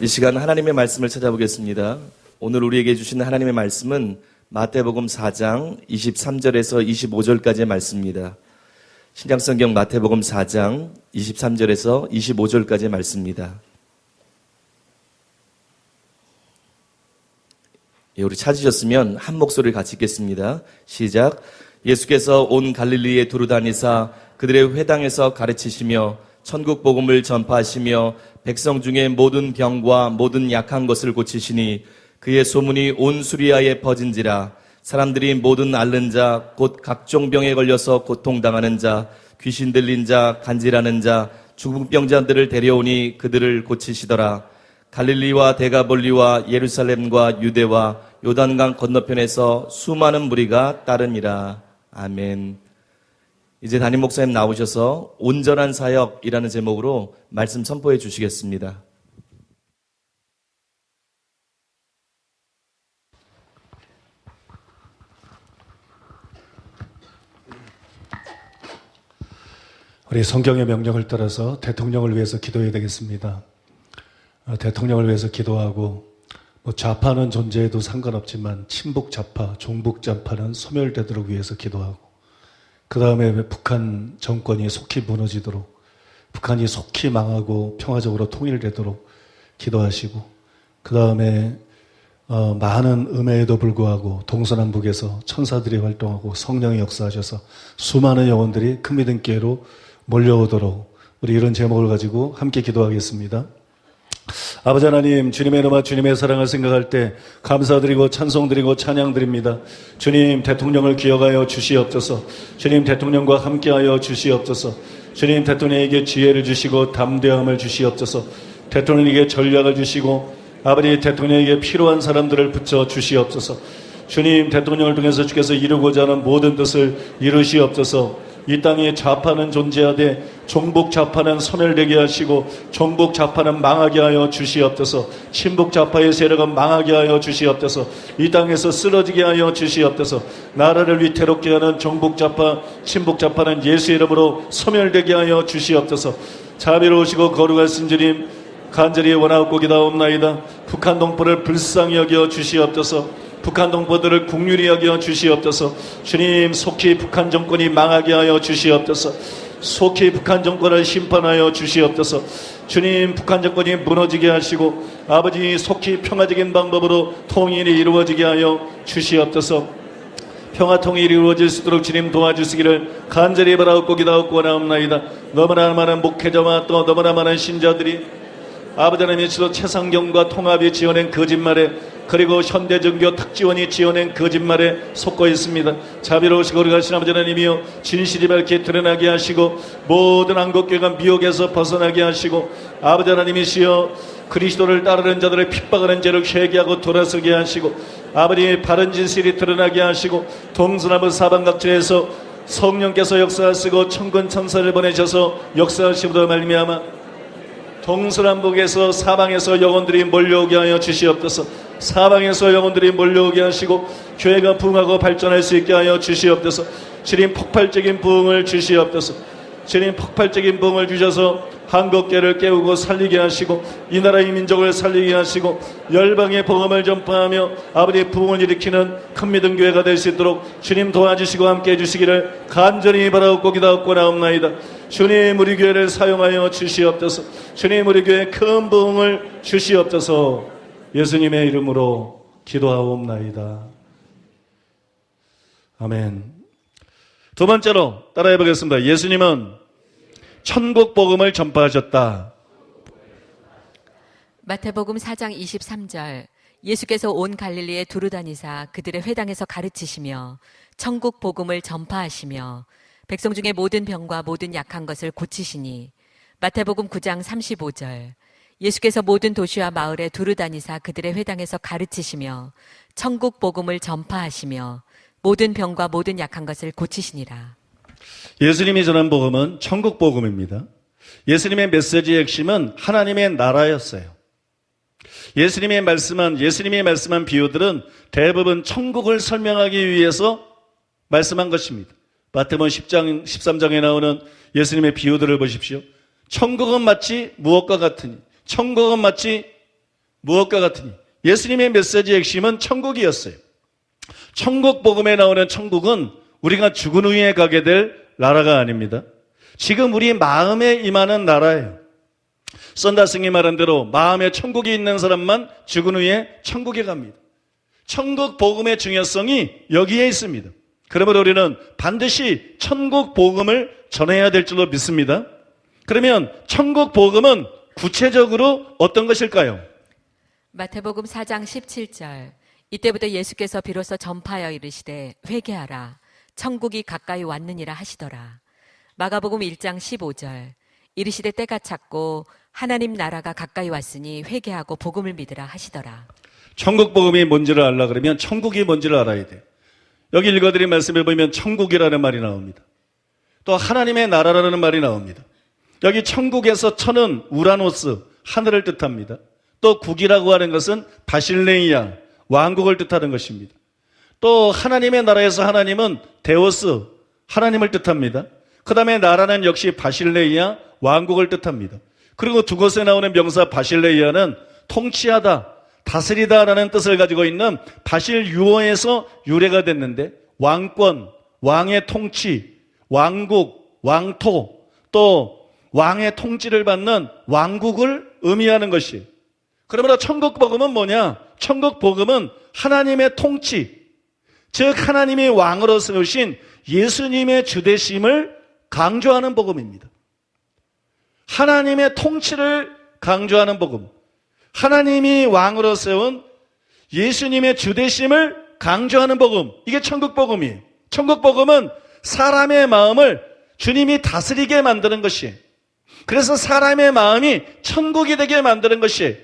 이 시간 하나님의 말씀을 찾아보겠습니다. 오늘 우리에게 주신 하나님의 말씀은 마태복음 4장 23절에서 25절까지의 말씀입니다. 신약성경 마태복음 4장 23절에서 25절까지의 말씀입니다. 우리 찾으셨으면 한 목소리를 같이 읽겠습니다. 시작. 예수께서 온 갈릴리에 두루 다니사 그들의 회당에서 가르치시며 천국 복음을 전파하시며 백성 중에 모든 병과 모든 약한 것을 고치시니 그의 소문이 온 수리아에 퍼진지라. 사람들이 모든 앓는 자 곧 각종 병에 걸려서 고통당하는 자 귀신 들린 자 간질하는 자 중풍병자들을 데려오니 그들을 고치시더라. 갈릴리와 데가볼리와 예루살렘과 유대와 요단강 건너편에서 수많은 무리가 따르니라. 아멘. 이제 담임 목사님 나오셔서 온전한 사역이라는 제목으로 말씀 선포해 주시겠습니다. 우리 성경의 명령을 따라서 대통령을 위해서 기도해야 되겠습니다. 대통령을 위해서 기도하고 좌파는 존재해도 상관없지만 친북 좌파, 종북 좌파는 소멸되도록 위해서 기도하고 그 다음에 북한 정권이 속히 무너지도록 북한이 속히 망하고 평화적으로 통일되도록 기도하시고 그 다음에 많은 음해에도 불구하고 동서남북에서 천사들이 활동하고 성령이 역사하셔서 수많은 영혼들이 큰 믿음 교회로 몰려오도록 우리 이런 제목을 가지고 함께 기도하겠습니다. 아버지 하나님, 주님의 이름과 주님의 사랑을 생각할 때 감사드리고 찬송드리고 찬양드립니다. 주님, 대통령을 기억하여 주시옵소서. 주님, 대통령과 함께하여 주시옵소서. 주님, 대통령에게 지혜를 주시고 담대함을 주시옵소서. 대통령에게 전략을 주시고 아버지 대통령에게 필요한 사람들을 붙여 주시옵소서. 주님, 대통령을 통해서 주께서 이루고자 하는 모든 뜻을 이루시옵소서. 이 땅에 좌파는 존재하되 종북 좌파는 소멸되게 하시고 종북 좌파는 망하게 하여 주시옵소서. 친북 좌파의 세력은 망하게 하여 주시옵소서. 이 땅에서 쓰러지게 하여 주시옵소서. 나라를 위태롭게 하는 종북 좌파, 친북 좌파는 예수 이름으로 소멸되게 하여 주시옵소서. 자비로우시고 거룩하신 주님, 간절히 원하고 기도하옵나이다. 북한 동포를 불쌍히 여겨 주시옵소서. 북한 동포들을 국률이 여겨 주시옵소서. 주님, 속히 북한 정권이 망하게 하여 주시옵소서. 속히 북한 정권을 심판하여 주시옵소서. 주님, 북한 정권이 무너지게 하시고 아버지 속히 평화적인 방법으로 통일이 이루어지게 하여 주시옵소서. 평화 통일이 이루어질 수 있도록 주님 도와주시기를 간절히 바라옵고 기도하옵고 원하옵나이다. 너무나 많은 목회자와 또 너무나 많은 신자들이 아버지 하나님의 지도 최상경과 통합이 지어낸 거짓말에 그리고 현대정교 특지원이 지어낸 거짓말에 속고 있습니다. 자비로우시고 거룩하신 아버지 하나님이여, 진실이 밝게 드러나게 하시고 모든 한국교회가 미혹에서 벗어나게 하시고 아버지 하나님이시여, 그리스도를 따르는 자들을 핍박하는 죄를 회개하고 돌아서게 하시고 아버지의 바른 진실이 드러나게 하시고 동서남북 사방각지에서 성령께서 역사하시고 천군 천사를 보내셔서 역사하시므로 말미암아 동서남북에서 사방에서 영혼들이 몰려오게 하여 주시옵소서. 사방에서 영혼들이 몰려오게 하시고 교회가 부흥하고 발전할 수 있게 하여 주시옵소서. 주님, 폭발적인 부흥을 주시옵소서. 주님, 폭발적인 부흥을 주셔서 한국교회를 깨우고 살리게 하시고 이 나라의 민족을 살리게 하시고 열방의 복음을 전파하며 아버지의 부흥을 일으키는 큰 믿음 교회가 될 수 있도록 주님 도와주시고 함께해 주시기를 간절히 바라옵고 기도하옵고 나옵나이다. 주님, 우리 교회를 사용하여 주시옵소서. 주님, 우리 교회에 큰 부흥을 주시옵소서. 예수님의 이름으로 기도하옵나이다. 아멘. 두 번째로 따라해 보겠습니다. 예수님은 천국 복음을 전파하셨다. 마태복음 4장 23절. 예수께서 온 갈릴리에 두루 다니사 그들의 회당에서 가르치시며 천국 복음을 전파하시며 백성 중에 모든 병과 모든 약한 것을 고치시니. 마태복음 9장 35절. 예수께서 모든 도시와 마을에 두루 다니사 그들의 회당에서 가르치시며 천국 복음을 전파하시며 모든 병과 모든 약한 것을 고치시니라. 예수님이 전한 복음은 천국 복음입니다. 예수님의 메시지의 핵심은 하나님의 나라였어요. 예수님의 말씀한 비유들은 대부분 천국을 설명하기 위해서 말씀한 것입니다. 마태복음 10장, 13장에 나오는 예수님의 비유들을 보십시오. 천국은 마치 무엇과 같으니, 천국은 마치 무엇과 같으니 예수님의 메시지의 핵심은 천국이었어요. 천국 복음에 나오는 천국은 우리가 죽은 후에 가게 될 나라가 아닙니다. 지금 우리 마음에 임하는 나라예요. 썬다스님이 말한 대로 마음에 천국이 있는 사람만 죽은 후에 천국에 갑니다. 천국 복음의 중요성이 여기에 있습니다. 그러므로 우리는 반드시 천국 복음을 전해야 될 줄로 믿습니다. 그러면 천국 복음은 구체적으로 어떤 것일까요? 마태복음 4장 17절. 이때부터 예수께서 비로소 전파하여 이르시되 회개하라 천국이 가까이 왔느니라 하시더라. 마가복음 1장 15절. 이르시되 때가 찼고 하나님 나라가 가까이 왔으니 회개하고 복음을 믿으라 하시더라. 천국 복음이 뭔지를 알라 그러면 천국이 뭔지를 알아야 돼요. 여기 읽어드린 말씀을 보면 천국이라는 말이 나옵니다. 또 하나님의 나라라는 말이 나옵니다. 여기 천국에서 천은 우라노스, 하늘을 뜻합니다. 또 국이라고 하는 것은 바실레이아, 왕국을 뜻하는 것입니다. 또 하나님의 나라에서 하나님은 데오스, 하나님을 뜻합니다. 그 다음에 나라는 역시 바실레이아, 왕국을 뜻합니다. 그리고 두 곳에 나오는 명사 바실레이아는 통치하다, 다스리다라는 뜻을 가지고 있는 바실 유어에서 유래가 됐는데 왕권, 왕의 통치, 왕국, 왕토, 또 왕의 통치를 받는 왕국을 의미하는 것이에요. 그러므로 천국 복음은 뭐냐? 천국 복음은 하나님의 통치, 즉 하나님이 왕으로 세우신 예수님의 주되심을 강조하는 복음입니다. 하나님의 통치를 강조하는 복음, 하나님이 왕으로 세운 예수님의 주되심을 강조하는 복음, 이게 천국 복음이에요. 천국 복음은 사람의 마음을 주님이 다스리게 만드는 것이에요. 그래서 사람의 마음이 천국이 되게 만드는 것이에요.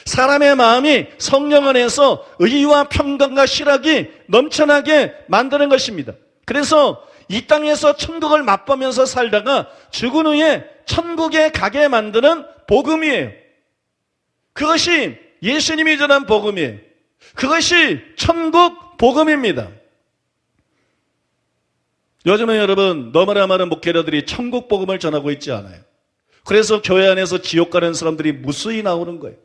사람의 마음이 성령 안에서 의와 평강과 실학이 넘쳐나게 만드는 것입니다. 그래서 이 땅에서 천국을 맛보면서 살다가 죽은 후에 천국에 가게 만드는 복음이에요. 그것이 예수님이 전한 복음이에요. 그것이 천국 복음입니다. 요즘에 여러분 너무나 많은 목회자들이 천국 복음을 전하고 있지 않아요. 그래서 교회 안에서 지옥 가는 사람들이 무수히 나오는 거예요.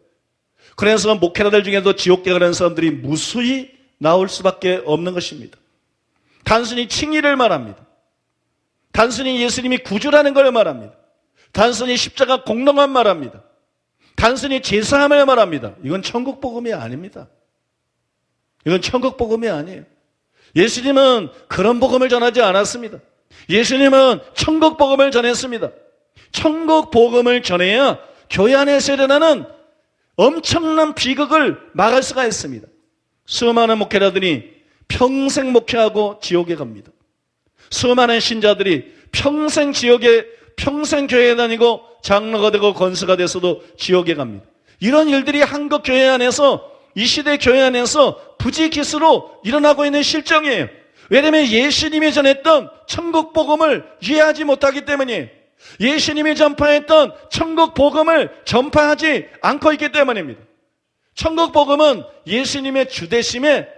그래서 목회자들 중에도 지옥 가는 사람들이 무수히 나올 수밖에 없는 것입니다. 단순히 칭의를 말합니다. 단순히 예수님이 구주라는 걸 말합니다. 단순히 십자가 공로만 말합니다. 단순히 제사함을 말합니다. 이건 천국 복음이 아닙니다. 이건 천국 복음이 아니에요. 예수님은 그런 복음을 전하지 않았습니다. 예수님은 천국 복음을 전했습니다. 천국 복음을 전해야 교회 안에서 일어나는 엄청난 비극을 막을 수가 있습니다. 수많은 목회자들이 평생 목회하고 지옥에 갑니다. 수많은 신자들이 평생 교회에 다니고 장로가 되고 권수가 돼서도 지옥에 갑니다. 이런 일들이 한국 교회 안에서, 이 시대 교회 안에서 부지기수로 일어나고 있는 실정이에요. 왜냐하면 예수님이 전했던 천국 복음을 이해하지 못하기 때문이에요. 예수님이 전파했던 천국 복음을 전파하지 않고 있기 때문입니다. 천국 복음은 예수님의 주되심에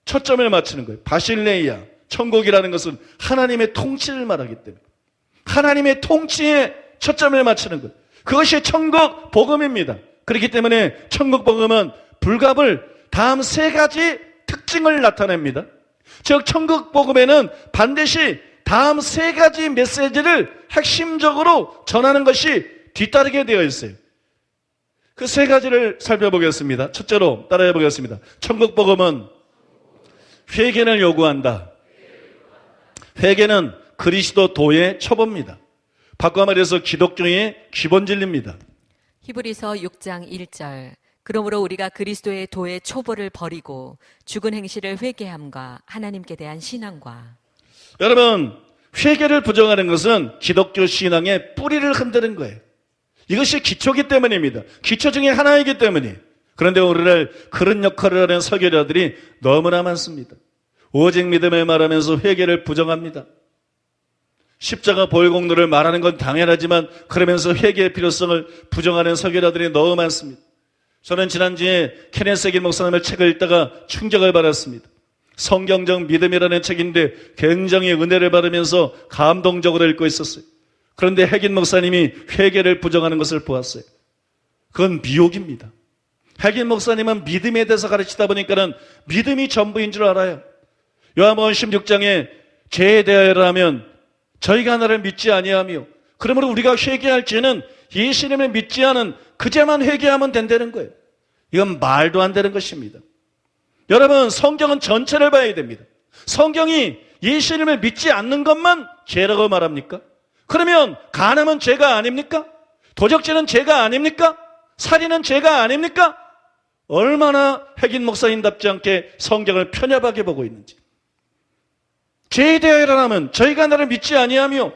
초점을 맞추는 거예요. 바실레이아, 천국이라는 것은 하나님의 통치를 말하기 때문에 하나님의 통치에 초점을 맞추는 것, 그것이 천국 복음입니다. 그렇기 때문에 천국 복음은 불갑을 다음 세 가지 특징을 나타냅니다. 즉 천국 복음에는 반드시 다음 세 가지 메시지를 핵심적으로 전하는 것이 뒤따르게 되어 있어요. 그 세 가지를 살펴보겠습니다. 첫째로 따라해 보겠습니다. 천국 복음은 회개를 요구한다. 회개는 그리스도 도의 초보입니다. 바꿔 말해서 기독교의 기본 진리입니다. 히브리서 6장 1절. 그러므로 우리가 그리스도의 도의 초보를 버리고 죽은 행실을 회개함과 하나님께 대한 신앙과. 여러분, 회개를 부정하는 것은 기독교 신앙의 뿌리를 흔드는 거예요. 이것이 기초이기 때문입니다. 기초 중에 하나이기 때문이에요. 그런데 오늘날 그런 역할을 하는 설교자들이 너무나 많습니다. 오직 믿음을 말하면서 회개를 부정합니다. 십자가 보혈공로를 말하는 건 당연하지만 그러면서 회개의 필요성을 부정하는 설교자들이 너무 많습니다. 저는 지난주에 케네스 해긴 목사님의 책을 읽다가 충격을 받았습니다. 성경적 믿음이라는 책인데 굉장히 은혜를 받으면서 감동적으로 읽고 있었어요. 그런데 해긴 목사님이 회개를 부정하는 것을 보았어요. 그건 미혹입니다. 핵인 목사님은 믿음에 대해서 가르치다 보니까는 믿음이 전부인 줄 알아요. 요한복음 16장에 죄에 대하여라면 저희가 하나를 믿지 아니하며, 그러므로 우리가 회개할 죄는 예수님을 믿지 않은 그제만 회개하면 된다는 거예요. 이건 말도 안 되는 것입니다. 여러분, 성경은 전체를 봐야 됩니다. 성경이 예수님을 믿지 않는 것만 죄라고 말합니까? 그러면 간음은 죄가 아닙니까? 도적질은 죄가 아닙니까? 살인은 죄가 아닙니까? 얼마나 핵인 목사님답지 않게 성경을 편협하게 보고 있는지. 죄에 대하여라면 저희가 나를 믿지 아니하며,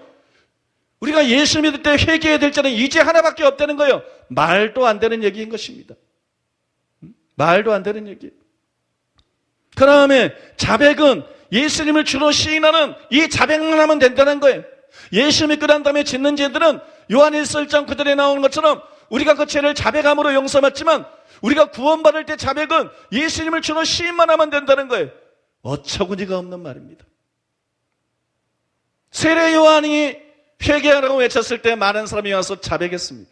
우리가 예수 믿을 때 회개해야 될 자는 이제 하나밖에 없다는 거예요. 말도 안 되는 얘기인 것입니다. 말도 안 되는 얘기예요. 그 다음에 자백은 예수님을 주로 시인하는 이 자백만 하면 된다는 거예요. 예수 믿고 난 다음에 짓는 죄들은 요한일서 1장 9절에 나오는 것처럼 우리가 그 죄를 자백함으로 용서받지만, 우리가 구원받을 때 자백은 예수님을 주로 시인만 하면 된다는 거예요. 어처구니가 없는 말입니다. 세례 요한이 회개하라고 외쳤을 때 많은 사람이 와서 자백했습니다.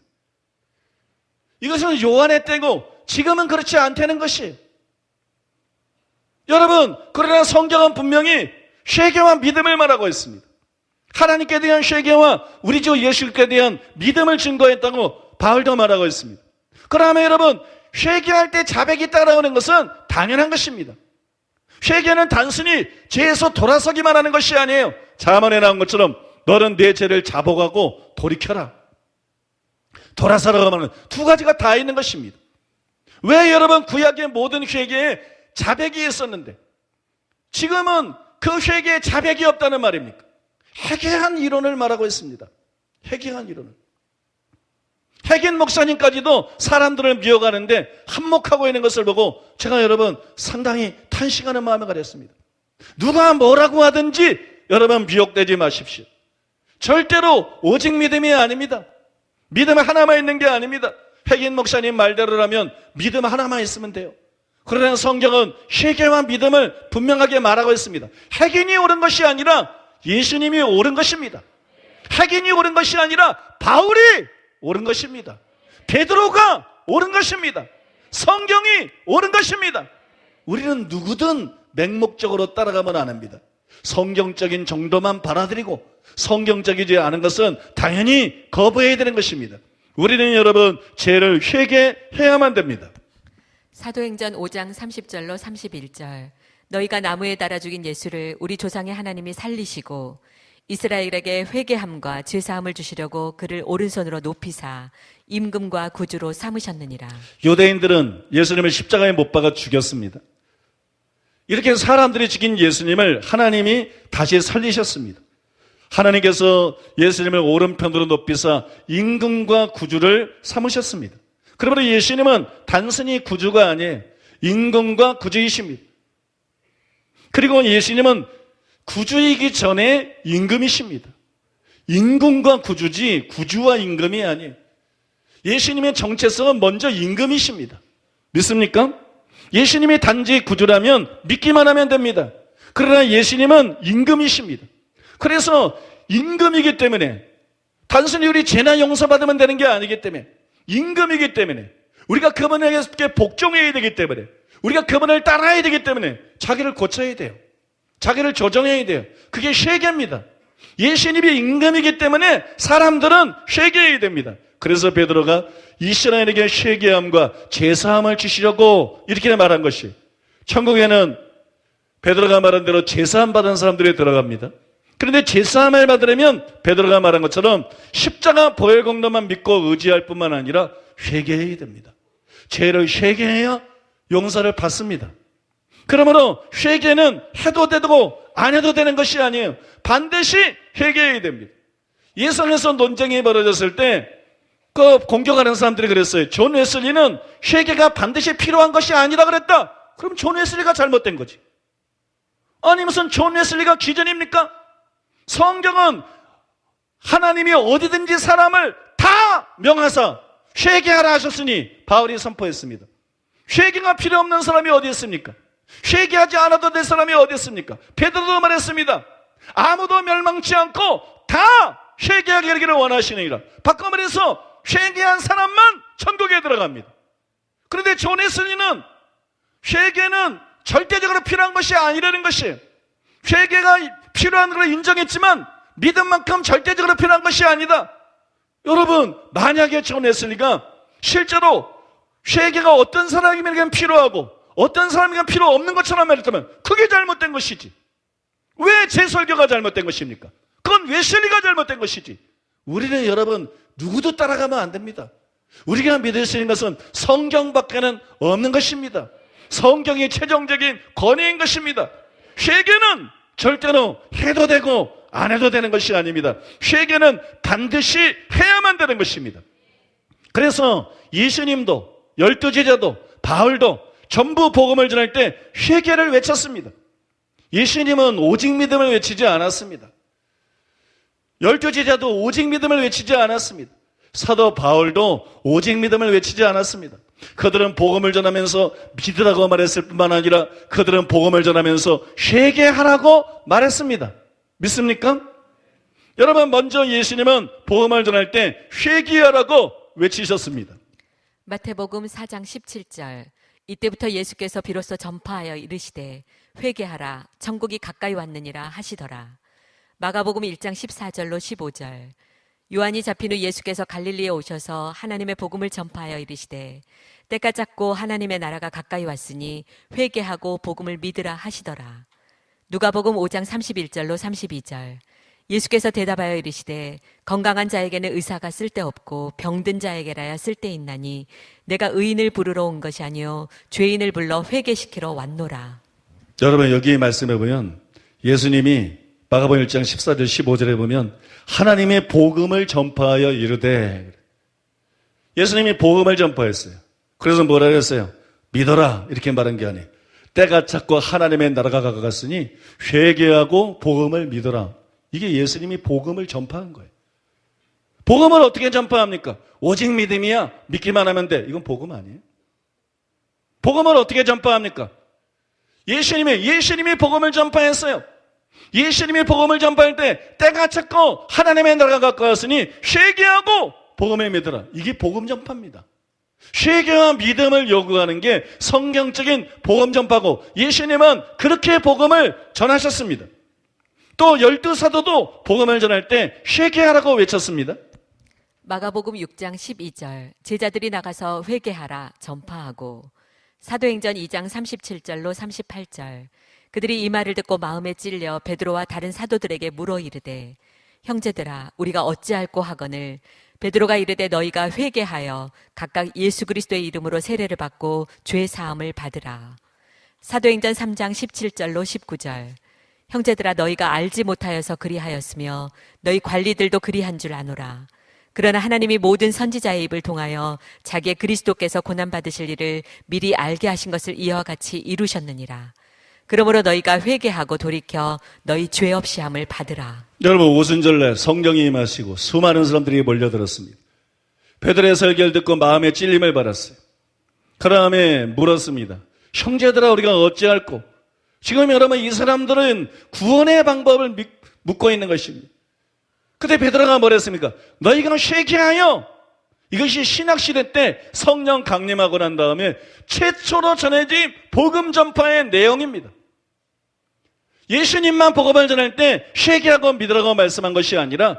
이것은 요한의 때고 지금은 그렇지 않다는 것이에요. 여러분, 그러나 성경은 분명히 회개와 믿음을 말하고 있습니다. 하나님께 대한 회개와 우리 주 예수께 대한 믿음을 증거했다고 바울도 말하고 있습니다. 그러면 여러분, 회개할 때 자백이 따라오는 것은 당연한 것입니다. 회개는 단순히 죄에서 돌아서기만 하는 것이 아니에요. 잠언에 나온 것처럼 너는 내 죄를 자복하고 돌이켜라. 돌아서라고 하면 두 가지가 다 있는 것입니다. 왜 여러분 구약의 모든 회개에 자백이 있었는데 지금은 그 회개에 자백이 없다는 말입니까? 해괴한 이론을 말하고 있습니다. 해괴한 이론을. 핵인 목사님까지도 사람들을 미워가는데 한몫하고 있는 것을 보고 제가 여러분 상당히 탄식하는 마음을 가졌습니다. 누가 뭐라고 하든지 여러분 미혹되지 마십시오. 절대로 오직 믿음이 아닙니다. 믿음 하나만 있는 게 아닙니다. 핵인 목사님 말대로라면 믿음 하나만 있으면 돼요. 그러나 성경은 회개와 믿음을 분명하게 말하고 있습니다. 핵인이 옳은 것이 아니라 예수님이 옳은 것입니다. 핵인이 옳은 것이 아니라 바울이 옳은 것입니다. 베드로가 옳은 것입니다. 성경이 옳은 것입니다. 우리는 누구든 맹목적으로 따라가면 안 합니다. 성경적인 정도만 받아들이고 성경적이지 않은 것은 당연히 거부해야 되는 것입니다. 우리는 여러분 죄를 회개해야만 됩니다. 사도행전 5장 30절로 31절. 너희가 나무에 달아 죽인 예수를 우리 조상의 하나님이 살리시고 이스라엘에게 회개함과 죄사함을 주시려고 그를 오른손으로 높이사 임금과 구주로 삼으셨느니라. 유대인들은 예수님을 십자가에 못 박아 죽였습니다. 이렇게 사람들이 죽인 예수님을 하나님이 다시 살리셨습니다. 하나님께서 예수님을 오른편으로 높이사 임금과 구주를 삼으셨습니다. 그러므로 예수님은 단순히 구주가 아니에요. 임금과 구주이십니다. 그리고 예수님은 구주이기 전에 임금이십니다. 임금과 구주지 구주와 임금이 아니에요. 예수님의 정체성은 먼저 임금이십니다. 믿습니까? 예수님이 단지 구주라면 믿기만 하면 됩니다. 그러나 예수님은 임금이십니다. 그래서 임금이기 때문에 단순히 우리 죄나 용서받으면 되는 게 아니기 때문에 임금이기 때문에 우리가 그분에게 복종해야 되기 때문에 우리가 그분을 따라야 되기 때문에 자기를 고쳐야 돼요. 자기를 조정해야 돼요. 그게 회개입니다. 예수님이 임금이기 때문에 사람들은 회개해야 됩니다. 그래서 베드로가 이스라엘에게 회개함과 제사함을 주시려고 이렇게 말한 것이, 천국에는 베드로가 말한 대로 제사함 받은 사람들이 들어갑니다. 그런데 제사함을 받으려면 베드로가 말한 것처럼 십자가 보혈공로만 믿고 의지할 뿐만 아니라 회개해야 됩니다. 죄를 회개해야 용서를 받습니다. 그러므로 회개는 해도 되고 안 해도 되는 것이 아니에요. 반드시 회개해야 됩니다. 예성에서 논쟁이 벌어졌을 때 그 공격하는 사람들이 그랬어요. 존 웨슬리는 회개가 반드시 필요한 것이 아니라 그랬다. 그럼 존 웨슬리가 잘못된 거지. 아니 무슨 존 웨슬리가 기준입니까? 성경은 하나님이 어디든지 사람을 다 명하사 회개하라 하셨으니 바울이 선포했습니다. 회개가 필요 없는 사람이 어디 있습니까? 회개하지 않아도 될 사람이 어디 있습니까? 베드로도 말했습니다. 아무도 멸망치 않고 다 회개하게 되기를 원하시느니라. 바꿔 말해서 회개한 사람만 천국에 들어갑니다. 그런데 존 웨슬리는 회개는 절대적으로 필요한 것이 아니라는 것이에요. 회개가 필요한 걸 인정했지만 믿음만큼 절대적으로 필요한 것이 아니다. 여러분, 만약에 존 웨슬리가 실제로 회개가 어떤 사람에게는 필요하고 어떤 사람에게는 필요 없는 것처럼 말했다면 그게 잘못된 것이지. 왜 제 설교가 잘못된 것입니까? 그건 웨슬리가 잘못된 것이지. 우리는 여러분 누구도 따라가면 안 됩니다. 우리가 믿을 수 있는 것은 성경밖에는 없는 것입니다. 성경이 최종적인 권위인 것입니다. 회개는 절대로 해도 되고 안 해도 되는 것이 아닙니다. 회개는 반드시 해야만 되는 것입니다. 그래서 예수님도 12제자도 바울도 전부 복음을 전할 때 회개를 외쳤습니다. 예수님은 오직 믿음을 외치지 않았습니다. 12제자도 오직 믿음을 외치지 않았습니다. 사도 바울도 오직 믿음을 외치지 않았습니다. 그들은 복음을 전하면서 믿으라고 말했을 뿐만 아니라 그들은 복음을 전하면서 회개하라고 말했습니다. 믿습니까? 여러분, 먼저 예수님은 복음을 전할 때 회개하라고 외치셨습니다. 마태복음 4장 17절. 이때부터 예수께서 비로소 전파하여 이르시되 회개하라 천국이 가까이 왔느니라 하시더라. 마가복음 1장 14절로 15절. 요한이 잡힌 후 예수께서 갈릴리에 오셔서 하나님의 복음을 전파하여 이르시되 때가 찼고 하나님의 나라가 가까이 왔으니 회개하고 복음을 믿으라 하시더라. 누가복음 5장 31절로 32절. 예수께서 대답하여 이르시되 건강한 자에게는 의사가 쓸데없고 병든 자에게라야 쓸데있나니 내가 의인을 부르러 온 것이 아니요 죄인을 불러 회개시키러 왔노라. 여러분, 여기 말씀해 보면 예수님이 마가복음 1장 14절 15절에 보면 하나님의 복음을 전파하여 이르되, 예수님이 복음을 전파했어요. 그래서 뭐라 그랬어요? 믿어라 이렇게 말한 게 아니에요. 때가 찼고 하나님의 나라가 가까웠으니 회개하고 복음을 믿어라. 이게 예수님이 복음을 전파한 거예요. 복음을 어떻게 전파합니까? 오직 믿음이야. 믿기만 하면 돼. 이건 복음 아니에요? 복음을 어떻게 전파합니까? 예수님이 복음을 전파했어요. 예수님이 복음을 전파할 때 때가 찼고 하나님의 나라가 가까웠으니 회개하고 복음을 믿어라. 이게 복음 전파입니다. 회개와 믿음을 요구하는 게 성경적인 복음 전파고 예수님은 그렇게 복음을 전하셨습니다. 또 12사도도 복음을 전할 때 회개하라고 외쳤습니다. 마가복음 6장 12절. 제자들이 나가서 회개하라 전파하고. 사도행전 2장 37절로 38절. 그들이 이 말을 듣고 마음에 찔려 베드로와 다른 사도들에게 물어 이르되 형제들아 우리가 어찌할꼬 하거늘 베드로가 이르되 너희가 회개하여 각각 예수 그리스도의 이름으로 세례를 받고 죄 사함을 받으라. 사도행전 3장 17절로 19절. 형제들아 너희가 알지 못하여서 그리하였으며 너희 관리들도 그리한 줄 아노라. 그러나 하나님이 모든 선지자의 입을 통하여 자기의 그리스도께서 고난받으실 일을 미리 알게 하신 것을 이와 같이 이루셨느니라. 그러므로 너희가 회개하고 돌이켜 너희 죄 없이 함을 받으라. 여러분, 오순절날 성령이 임하시고 수많은 사람들이 몰려들었습니다. 베드로의 설교를 듣고 마음에 찔림을 받았어요. 그 다음에 물었습니다. 형제들아 우리가 어찌할꼬? 지금 여러분 이 사람들은 구원의 방법을 묻고 있는 것입니다. 그때 베드로가 뭐랬습니까? 너희가 회개하여. 이것이 신학시대 때 성령 강림하고 난 다음에 최초로 전해진 복음 전파의 내용입니다. 예수님만 복음을 전할 때 회개하고 믿으라고 말씀한 것이 아니라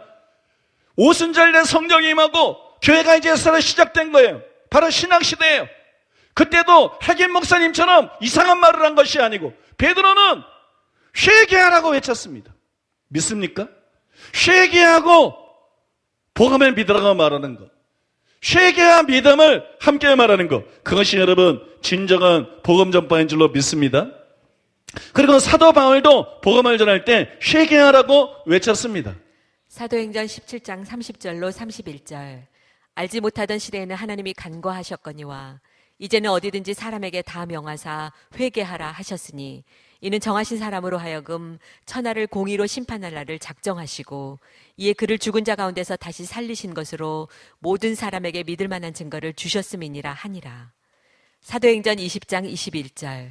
오순절날 성령이 임하고 교회가 이제 새로 시작된 거예요. 바로 신학시대예요. 그때도 핵임 목사님처럼 이상한 말을 한 것이 아니고 베드로는 회개하라고 외쳤습니다. 믿습니까? 회개하고 복음을 믿으라고 말하는 것, 회개와 믿음을 함께 말하는 것, 그것이 여러분 진정한 복음 전파인 줄로 믿습니다. 그리고 사도 바울도 복음을 전할 때 회개하라고 외쳤습니다. 사도행전 17장 30절로 31절. 알지 못하던 시대에는 하나님이 간과하셨거니와 이제는 어디든지 사람에게 다 명하사 회개하라 하셨으니 이는 정하신 사람으로 하여금 천하를 공의로 심판할 날을 작정하시고 이에 그를 죽은 자 가운데서 다시 살리신 것으로 모든 사람에게 믿을 만한 증거를 주셨음이니라 하니라. 사도행전 20장 21절.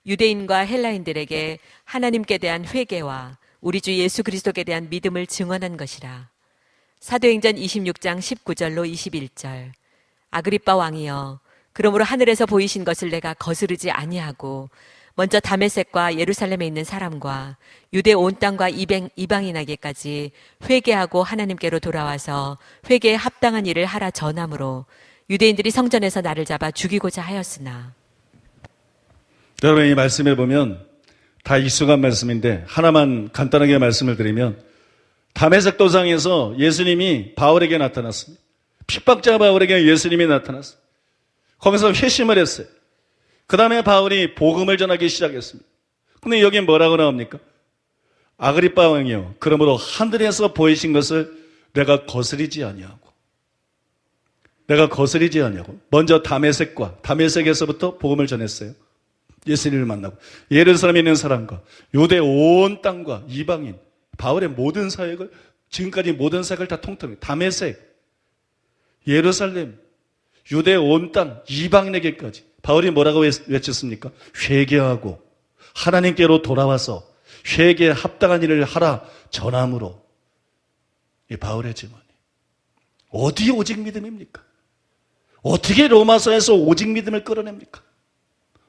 유대인과 헬라인들에게 하나님께 대한 회개와 우리 주 예수 그리스도께 대한 믿음을 증언한 것이라. 사도행전 26장 19절로 21절. 아그리빠 왕이여 그러므로 하늘에서 보이신 것을 내가 거스르지 아니하고 먼저 다메섹과 예루살렘에 있는 사람과 유대 온 땅과 이방인에게까지 회개하고 하나님께로 돌아와서 회개에 합당한 일을 하라 전함으로 유대인들이 성전에서 나를 잡아 죽이고자 하였으나. 여러분, 이 말씀에 보면 다 익숙한 말씀인데 하나만 간단하게 말씀을 드리면, 다메섹 도상에서 예수님이 바울에게 나타났습니다. 핍박자 바울에게 예수님이 나타났어요. 거기서 회심을 했어요. 그 다음에 바울이 복음을 전하기 시작했습니다. 근데 여기 뭐라고 나옵니까? 아그리빠 왕이요, 그러므로 하늘에서 보이신 것을 내가 거스리지 아니하고 먼저 다메섹에서부터 복음을 전했어요. 예수님을 만나고 예루살렘에 있는 사람과 유대 온 땅과 이방인, 바울의 모든 사역을, 지금까지 모든 사역을 다 통틀어요. 다메섹, 예루살렘, 유대 온 땅, 이방인에게까지 바울이 뭐라고 외쳤습니까? 회개하고 하나님께로 돌아와서 회개에 합당한 일을 하라 전함으로. 이 바울의 증언이 어디 오직 믿음입니까? 어떻게 로마서에서 오직 믿음을 끌어냅니까?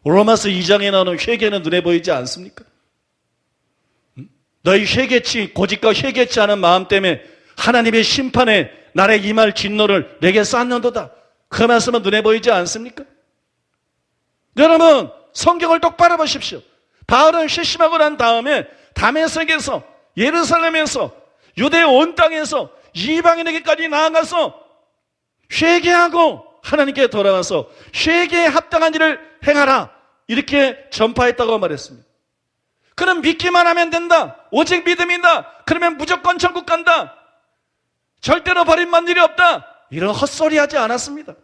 로마서 2장에 나오는 회개는 눈에 보이지 않습니까? 너희 고집과 회개치 않은 마음 때문에 하나님의 심판에 나의 임할 진노를 내게 쌓는도다. 그 말씀은 눈에 보이지 않습니까? 여러분, 성경을 똑바로 보십시오. 바울은 회심하고 난 다음에 다메섹에서, 예루살렘에서, 유대 온 땅에서 이방인에게까지 나아가서 회개하고 하나님께 돌아와서 회개에 합당한 일을 행하라, 이렇게 전파했다고 말했습니다. 그럼 믿기만 하면 된다, 오직 믿음이다, 그러면 무조건 천국 간다, 절대로 버림받는 일이 없다, 이런 헛소리 하지 않았습니다.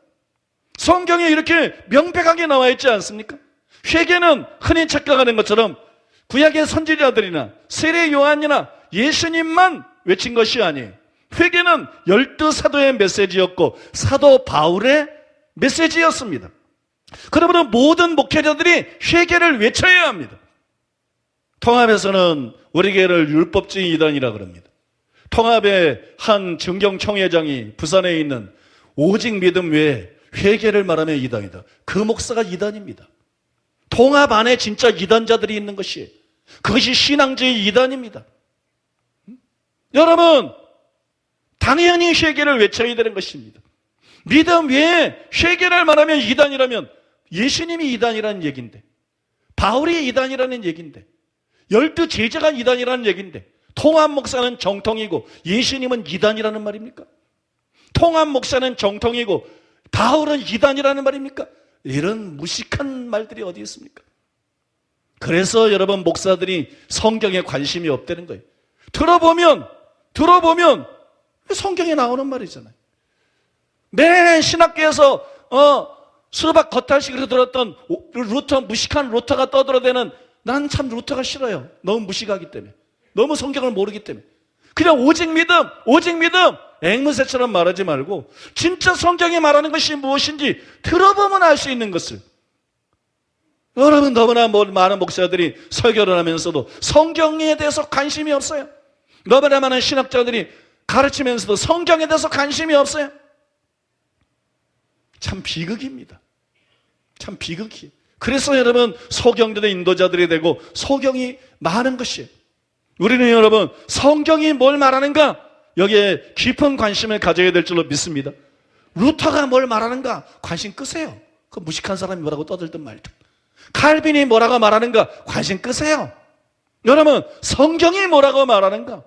성경에 이렇게 명백하게 나와 있지 않습니까? 회개는 흔히 착각하는 것처럼 구약의 선지자들이나 세례 요한이나 예수님만 외친 것이 아니에요. 회개는 12사도의 메시지였고 사도 바울의 메시지였습니다. 그러므로 모든 목회자들이 회개를 외쳐야 합니다. 통합에서는 우리 교회를 율법주의 이단이라 그럽니다. 통합의 한 증경총회장이 부산에 있는 오직 믿음 외에 회개를 말하면 이단이다. 그 목사가 이단입니다. 통합 안에 진짜 이단자들이 있는 것이에요. 그것이 신앙주의 이단입니다. 여러분, 당연히 회개를 외쳐야 되는 것입니다. 믿음 외에 회개를 말하면 이단이라면 예수님이 이단이라는 얘기인데, 바울이 이단이라는 얘기인데, 12 제자가 이단이라는 얘기인데, 통합 목사는 정통이고 예수님은 이단이라는 말입니까? 통합 목사는 정통이고 바울은 이단이라는 말입니까? 이런 무식한 말들이 어디 있습니까? 그래서 여러분, 목사들이 성경에 관심이 없다는 거예요. 들어보면 성경에 나오는 말이잖아요. 매 신학교에서 수박 겉핥기로 들었던 무식한 루터가 떠들어대는, 난 참 루터가 싫어요. 너무 무식하기 때문에, 너무 성경을 모르기 때문에. 그냥 오직 믿음 앵무새처럼 말하지 말고 진짜 성경이 말하는 것이 무엇인지 들어보면 알 수 있는 것을. 여러분, 너무나 많은 목사들이 설교를 하면서도 성경에 대해서 관심이 없어요. 너무나 많은 신학자들이 가르치면서도 성경에 대해서 관심이 없어요. 참 비극입니다. 참 비극이에요. 그래서 여러분, 소경들의 인도자들이 되고 소경이 많은 것이에요. 우리는 여러분, 성경이 뭘 말하는가, 여기에 깊은 관심을 가져야 될 줄로 믿습니다. 루터가 뭘 말하는가 관심 끄세요. 그 무식한 사람이 뭐라고 떠들든 말든. 칼빈이 뭐라고 말하는가 관심 끄세요. 여러분, 성경이 뭐라고 말하는가,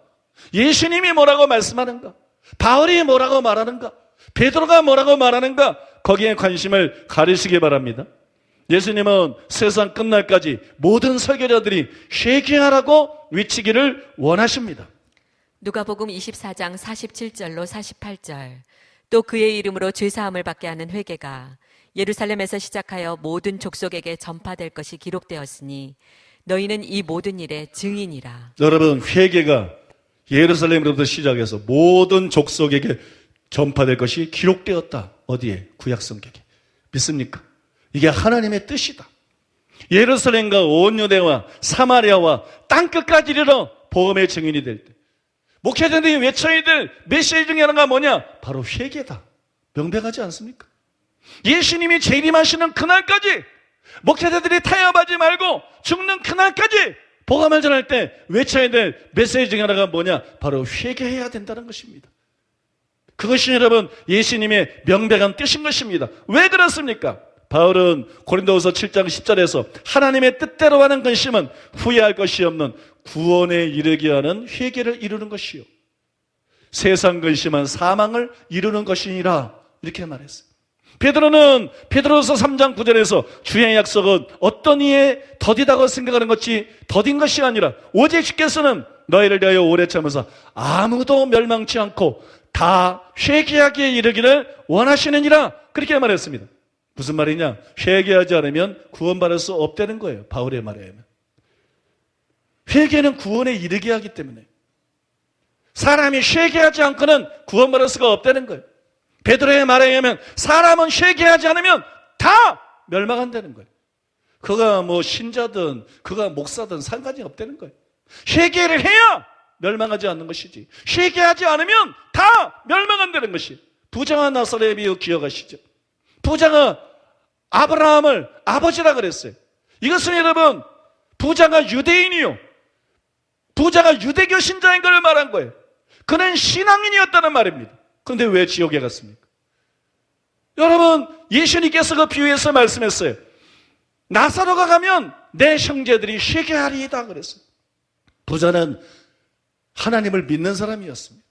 예수님이 뭐라고 말씀하는가, 바울이 뭐라고 말하는가, 베드로가 뭐라고 말하는가, 거기에 관심을 가리시기 바랍니다. 예수님은 세상 끝날까지 모든 설교자들이 회개하라고 외치기를 원하십니다. 누가복음 24장 47절로 48절. 또 그의 이름으로 죄사함을 받게 하는 회개가 예루살렘에서 시작하여 모든 족속에게 전파될 것이 기록되었으니 너희는 이 모든 일의 증인이라. 여러분, 회개가 예루살렘으로부터 시작해서 모든 족속에게 전파될 것이 기록되었다. 어디에? 구약성경에. 믿습니까? 이게 하나님의 뜻이다. 예루살렘과 온 유대와 사마리아와 땅끝까지 이르러 복음의 증인이 될 때, 목회자들이 외쳐야 될 메시지 중에 하나가 뭐냐? 바로 회개다. 명백하지 않습니까? 예수님이 재림하시는 그날까지, 목회자들이 타협하지 말고 죽는 그날까지 복음을 전할 때 외쳐야 될 메시지 중 하나가 뭐냐? 바로 회개해야 된다는 것입니다. 그것이 여러분 예수님의 명백한 뜻인 것입니다. 왜 그렇습니까? 바울은 고린도후서 7장 10절에서 하나님의 뜻대로 하는 근심은 후회할 것이 없는 구원에 이르게 하는 회개를 이루는 것이요, 세상 근심은 사망을 이루는 것이니라, 이렇게 말했어요. 베드로는 베드로서 3장 9절에서 주의 약속은 어떤 이에 더디다고 생각하는 것이 더딘 것이 아니라 오직 주께서는 너희를 대하여 오래 참으사 아무도 멸망치 않고 다 회개하기에 이르기를 원하시느니라, 그렇게 말했습니다. 무슨 말이냐? 회개하지 않으면 구원받을 수 없다는 거예요. 바울의 말에 의하면. 회개는 구원에 이르게 하기 때문에 사람이 회개하지 않고는 구원받을 수가 없다는 거예요. 베드로의 말에 의하면 사람은 회개하지 않으면 다 멸망한다는 거예요. 그가 뭐 신자든 그가 목사든 상관이 없다는 거예요. 회개를 해야 멸망하지 않는 것이지, 회개하지 않으면 다 멸망한다는 것이. 부자가 나사렛의 비유 기억하시죠? 부자가 아브라함을 아버지라 그랬어요. 이것은 여러분 부자가 유대인이요, 부자가 유대교 신자인 걸 말한 거예요. 그는 신앙인이었다는 말입니다. 그런데 왜 지옥에 갔습니까? 여러분, 예수님께서 그 비유에서 말씀했어요. 나사로가 가면 내 형제들이 회개하리이다 그랬어요. 부자는 하나님을 믿는 사람이었습니다.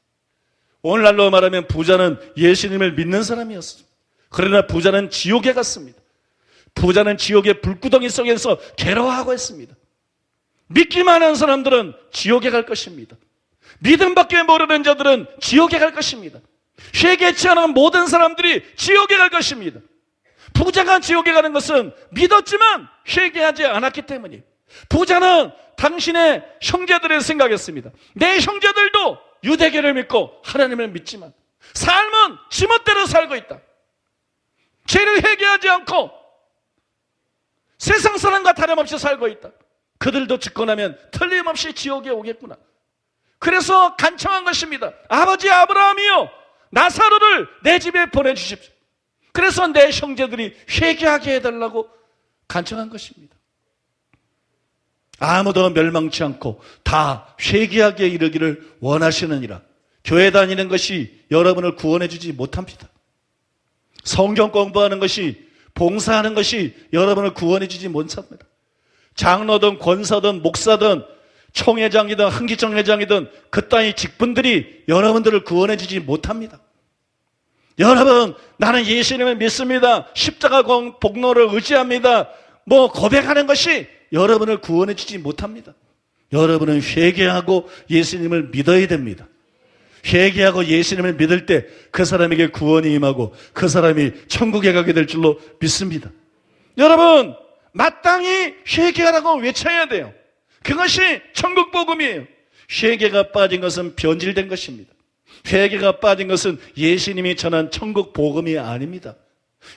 오늘날로 말하면 부자는 예수님을 믿는 사람이었습니다. 그러나 부자는 지옥에 갔습니다. 부자는 지옥의 불구덩이 속에서 괴로워하고 있습니다. 믿기만 한 사람들은 지옥에 갈 것입니다. 믿음밖에 모르는 자들은 지옥에 갈 것입니다. 회개치 않은 모든 사람들이 지옥에 갈 것입니다. 부자가 지옥에 가는 것은 믿었지만 회개하지 않았기 때문이에요. 부자는 당신의 형제들을 생각했습니다. 내 형제들도 유대교를 믿고 하나님을 믿지만 삶은 지멋대로 살고 있다. 죄를 회개하지 않고 세상 사람과 다름없이 살고 있다. 그들도 죽고 나면 틀림없이 지옥에 오겠구나. 그래서 간청한 것입니다. 아버지 아브라함이요, 나사로를 내 집에 보내주십시오. 그래서 내 형제들이 회개하게 해달라고 간청한 것입니다. 아무도 멸망치 않고 다 회개하게 이르기를 원하시느니라. 교회 다니는 것이 여러분을 구원해 주지 못합니다. 성경 공부하는 것이, 봉사하는 것이 여러분을 구원해 주지 못합니다. 장로든 권사든 목사든 총회장이든 한기총 회장이든 그따위 직분들이 여러분들을 구원해 주지 못합니다. 여러분, 나는 예수님을 믿습니다, 십자가 복로를 의지합니다, 뭐 고백하는 것이 여러분을 구원해 주지 못합니다. 여러분은 회개하고 예수님을 믿어야 됩니다. 회개하고 예수님을 믿을 때 그 사람에게 구원이 임하고 그 사람이 천국에 가게 될 줄로 믿습니다. 여러분, 마땅히 회개하라고 외쳐야 돼요. 그것이 천국 복음이에요. 회개가 빠진 것은 변질된 것입니다. 회개가 빠진 것은 예수님이 전한 천국 복음이 아닙니다.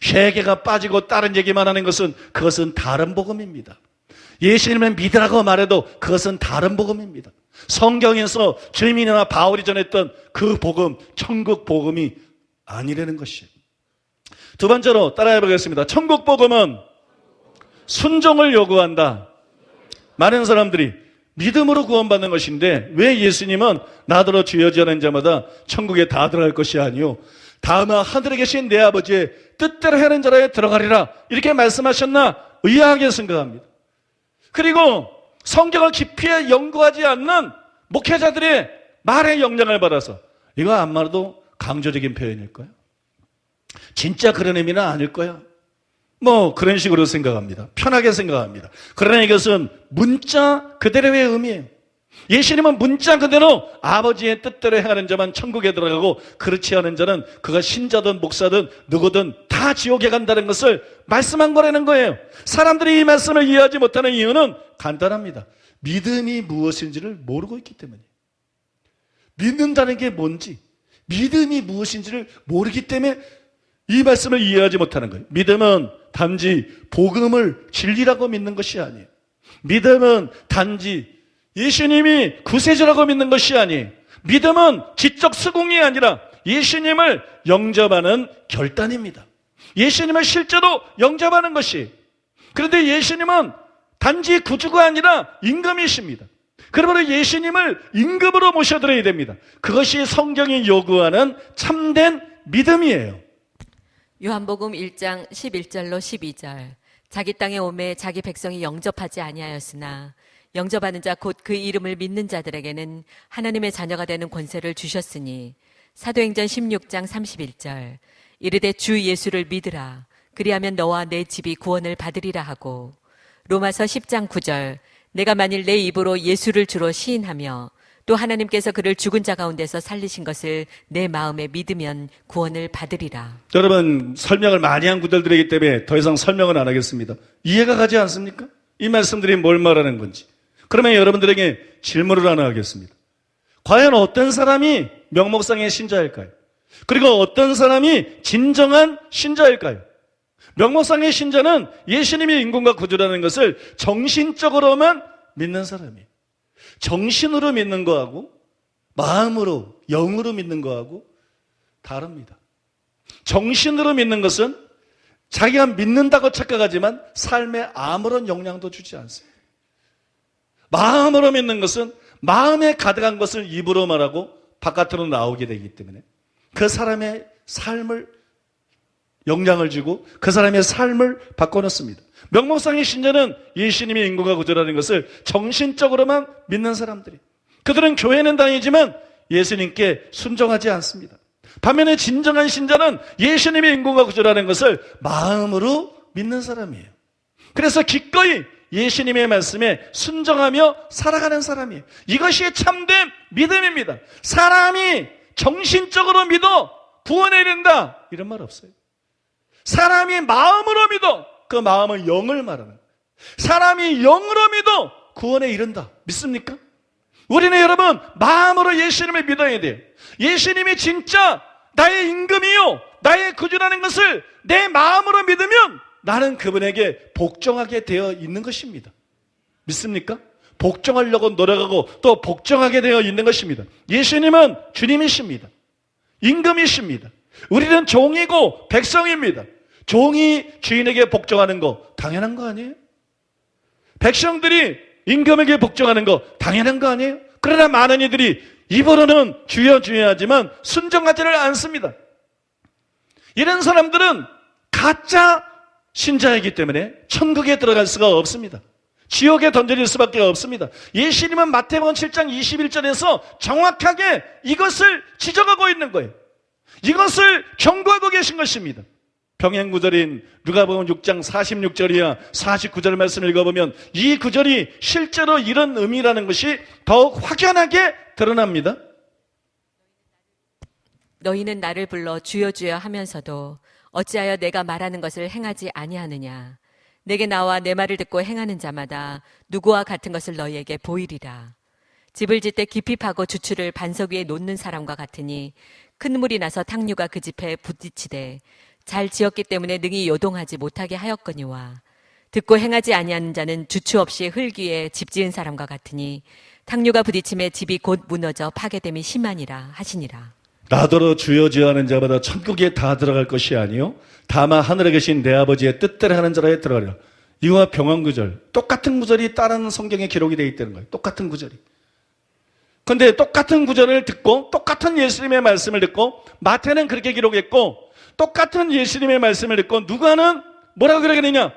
회개가 빠지고 다른 얘기만 하는 것은 그것은 다른 복음입니다. 예수님을 믿으라고 말해도 그것은 다른 복음입니다. 성경에서 주님이나 바울이 전했던 그 복음, 천국 복음이 아니라는 것이에요. 두 번째로 따라해 보겠습니다. 천국 복음은 순종을 요구한다. 많은 사람들이 믿음으로 구원받는 것인데 왜 예수님은 나더러 주여지 하는 자마다 천국에 다 들어갈 것이 아니요 다만 하늘에 계신 내 아버지의 뜻대로 하는 자라에 들어가리라, 이렇게 말씀하셨나 의아하게 생각합니다. 그리고 성경을 깊이 연구하지 않는 목회자들의 말의 영향을 받아서 이거 안 말해도 강조적인 표현일 거야, 진짜 그런 의미는 아닐 거야, 뭐 그런 식으로 생각합니다. 편하게 생각합니다. 그러나 이것은 문자 그대로의 의미예요. 예수님은 문자 그대로 아버지의 뜻대로 행하는 자만 천국에 들어가고 그렇지 않은 자는 그가 신자든 목사든 누구든 다 지옥에 간다는 것을 말씀한 거라는 거예요. 사람들이 이 말씀을 이해하지 못하는 이유는 간단합니다. 믿음이 무엇인지를 모르고 있기 때문이에요. 믿는다는 게 뭔지, 믿음이 무엇인지를 모르기 때문에 이 말씀을 이해하지 못하는 거예요. 믿음은 단지 복음을 진리라고 믿는 것이 아니에요. 믿음은 단지 예수님이 구세주라고 믿는 것이 아니에요. 믿음은 지적 수긍이 아니라 예수님을 영접하는 결단입니다. 예수님을 실제로 영접하는 것이. 그런데 예수님은 단지 구주가 아니라 임금이십니다. 그러므로 예수님을 임금으로 모셔드려야 됩니다. 그것이 성경이 요구하는 참된 믿음이에요. 요한복음 1장 11절로 12절. 자기 땅에 오매 자기 백성이 영접하지 아니하였으나 영접하는 자 곧 그 이름을 믿는 자들에게는 하나님의 자녀가 되는 권세를 주셨으니. 사도행전 16장 31절. 이르되 주 예수를 믿으라. 그리하면 너와 내 집이 구원을 받으리라 하고. 로마서 10장 9절. 내가 만일 내 입으로 예수를 주로 시인하며 또 하나님께서 그를 죽은 자 가운데서 살리신 것을 내 마음에 믿으면 구원을 받으리라. 여러분, 설명을 많이 한 구절들이기 때문에 더 이상 설명은 안 하겠습니다. 이해가 가지 않습니까? 이 말씀들이 뭘 말하는 건지. 그러면 여러분들에게 질문을 하나 하겠습니다. 과연 어떤 사람이 명목상의 신자일까요? 그리고 어떤 사람이 진정한 신자일까요? 명목상의 신자는 예수님이 인권과 구주라는 것을 정신적으로만 믿는 사람이에요. 정신으로 믿는 거하고 마음으로, 영으로 믿는 거하고 다릅니다. 정신으로 믿는 것은 자기가 믿는다고 착각하지만 삶에 아무런 영향도 주지 않습니다. 마음으로 믿는 것은 마음에 가득한 것을 입으로 말하고 바깥으로 나오게 되기 때문에 그 사람의 삶을 영향을 주고 그 사람의 삶을 바꿔놓습니다. 명목상의 신자는 예수님의 인권과 구주라는 것을 정신적으로만 믿는 사람들이. 그들은 교회는 다니지만 예수님께 순종하지 않습니다. 반면에 진정한 신자는 예수님의 인권과 구주라는 것을 마음으로 믿는 사람이에요. 그래서 기꺼이 예수님의 말씀에 순종하며 살아가는 사람이에요. 이것이 참된 믿음입니다. 사람이 정신적으로 믿어 구원에 이른다 이런 말 없어요. 사람이 마음으로 믿어 그 마음은 영을 말하는 거예요. 사람이 영으로 믿어 구원에 이른다. 믿습니까? 우리는 여러분 마음으로 예수님을 믿어야 돼요. 예수님이 진짜 나의 임금이요 나의 구주라는 것을 내 마음으로 믿으면 나는 그분에게 복종하게 되어 있는 것입니다. 믿습니까? 복종하려고 노력하고 또 복종하게 되어 있는 것입니다. 예수님은 주님이십니다. 임금이십니다. 우리는 종이고 백성입니다. 종이 주인에게 복종하는 거 당연한 거 아니에요? 백성들이 임금에게 복종하는 거 당연한 거 아니에요? 그러나 많은 이들이 입으로는 주여 주여 하지만 순종하지를 않습니다. 이런 사람들은 가짜 신자이기 때문에 천국에 들어갈 수가 없습니다. 지옥에 던져질 수밖에 없습니다. 예수님은 마태복음 7장 21절에서 정확하게 이것을 지적하고 있는 거예요. 이것을 경고하고 계신 것입니다. 병행구절인 누가복음 6장 46절이야 49절 말씀을 읽어보면 이 구절이 실제로 이런 의미라는 것이 더욱 확연하게 드러납니다. 너희는 나를 불러 주여 주여 하면서도 어찌하여 내가 말하는 것을 행하지 아니하느냐. 내게 나와 내 말을 듣고 행하는 자마다 누구와 같은 것을 너희에게 보이리라. 집을 짓되 깊이 파고 주추를 반석 위에 놓는 사람과 같으니 큰 물이 나서 탕류가 그 집에 부딪히되 잘 지었기 때문에 능히 요동하지 못하게 하였거니와 듣고 행하지 아니하는 자는 주추 없이 흙 위에 집 지은 사람과 같으니 탕류가 부딪힘에 집이 곧 무너져 파괴됨이 심하니라 하시니라. 나더러 주여 주여 하는 자마다 천국에 다 들어갈 것이 아니요 다만 하늘에 계신 내 아버지의 뜻대로 하는 자라에 들어가리라. 이와 병행구절 똑같은 구절이 다른 성경에 기록이 되어 있다는 거예요. 똑같은 구절이. 그런데 똑같은 구절을 듣고 똑같은 예수님의 말씀을 듣고 마태는 그렇게 기록했고 똑같은 예수님의 말씀을 듣고 누가는 뭐라고 기록했느냐.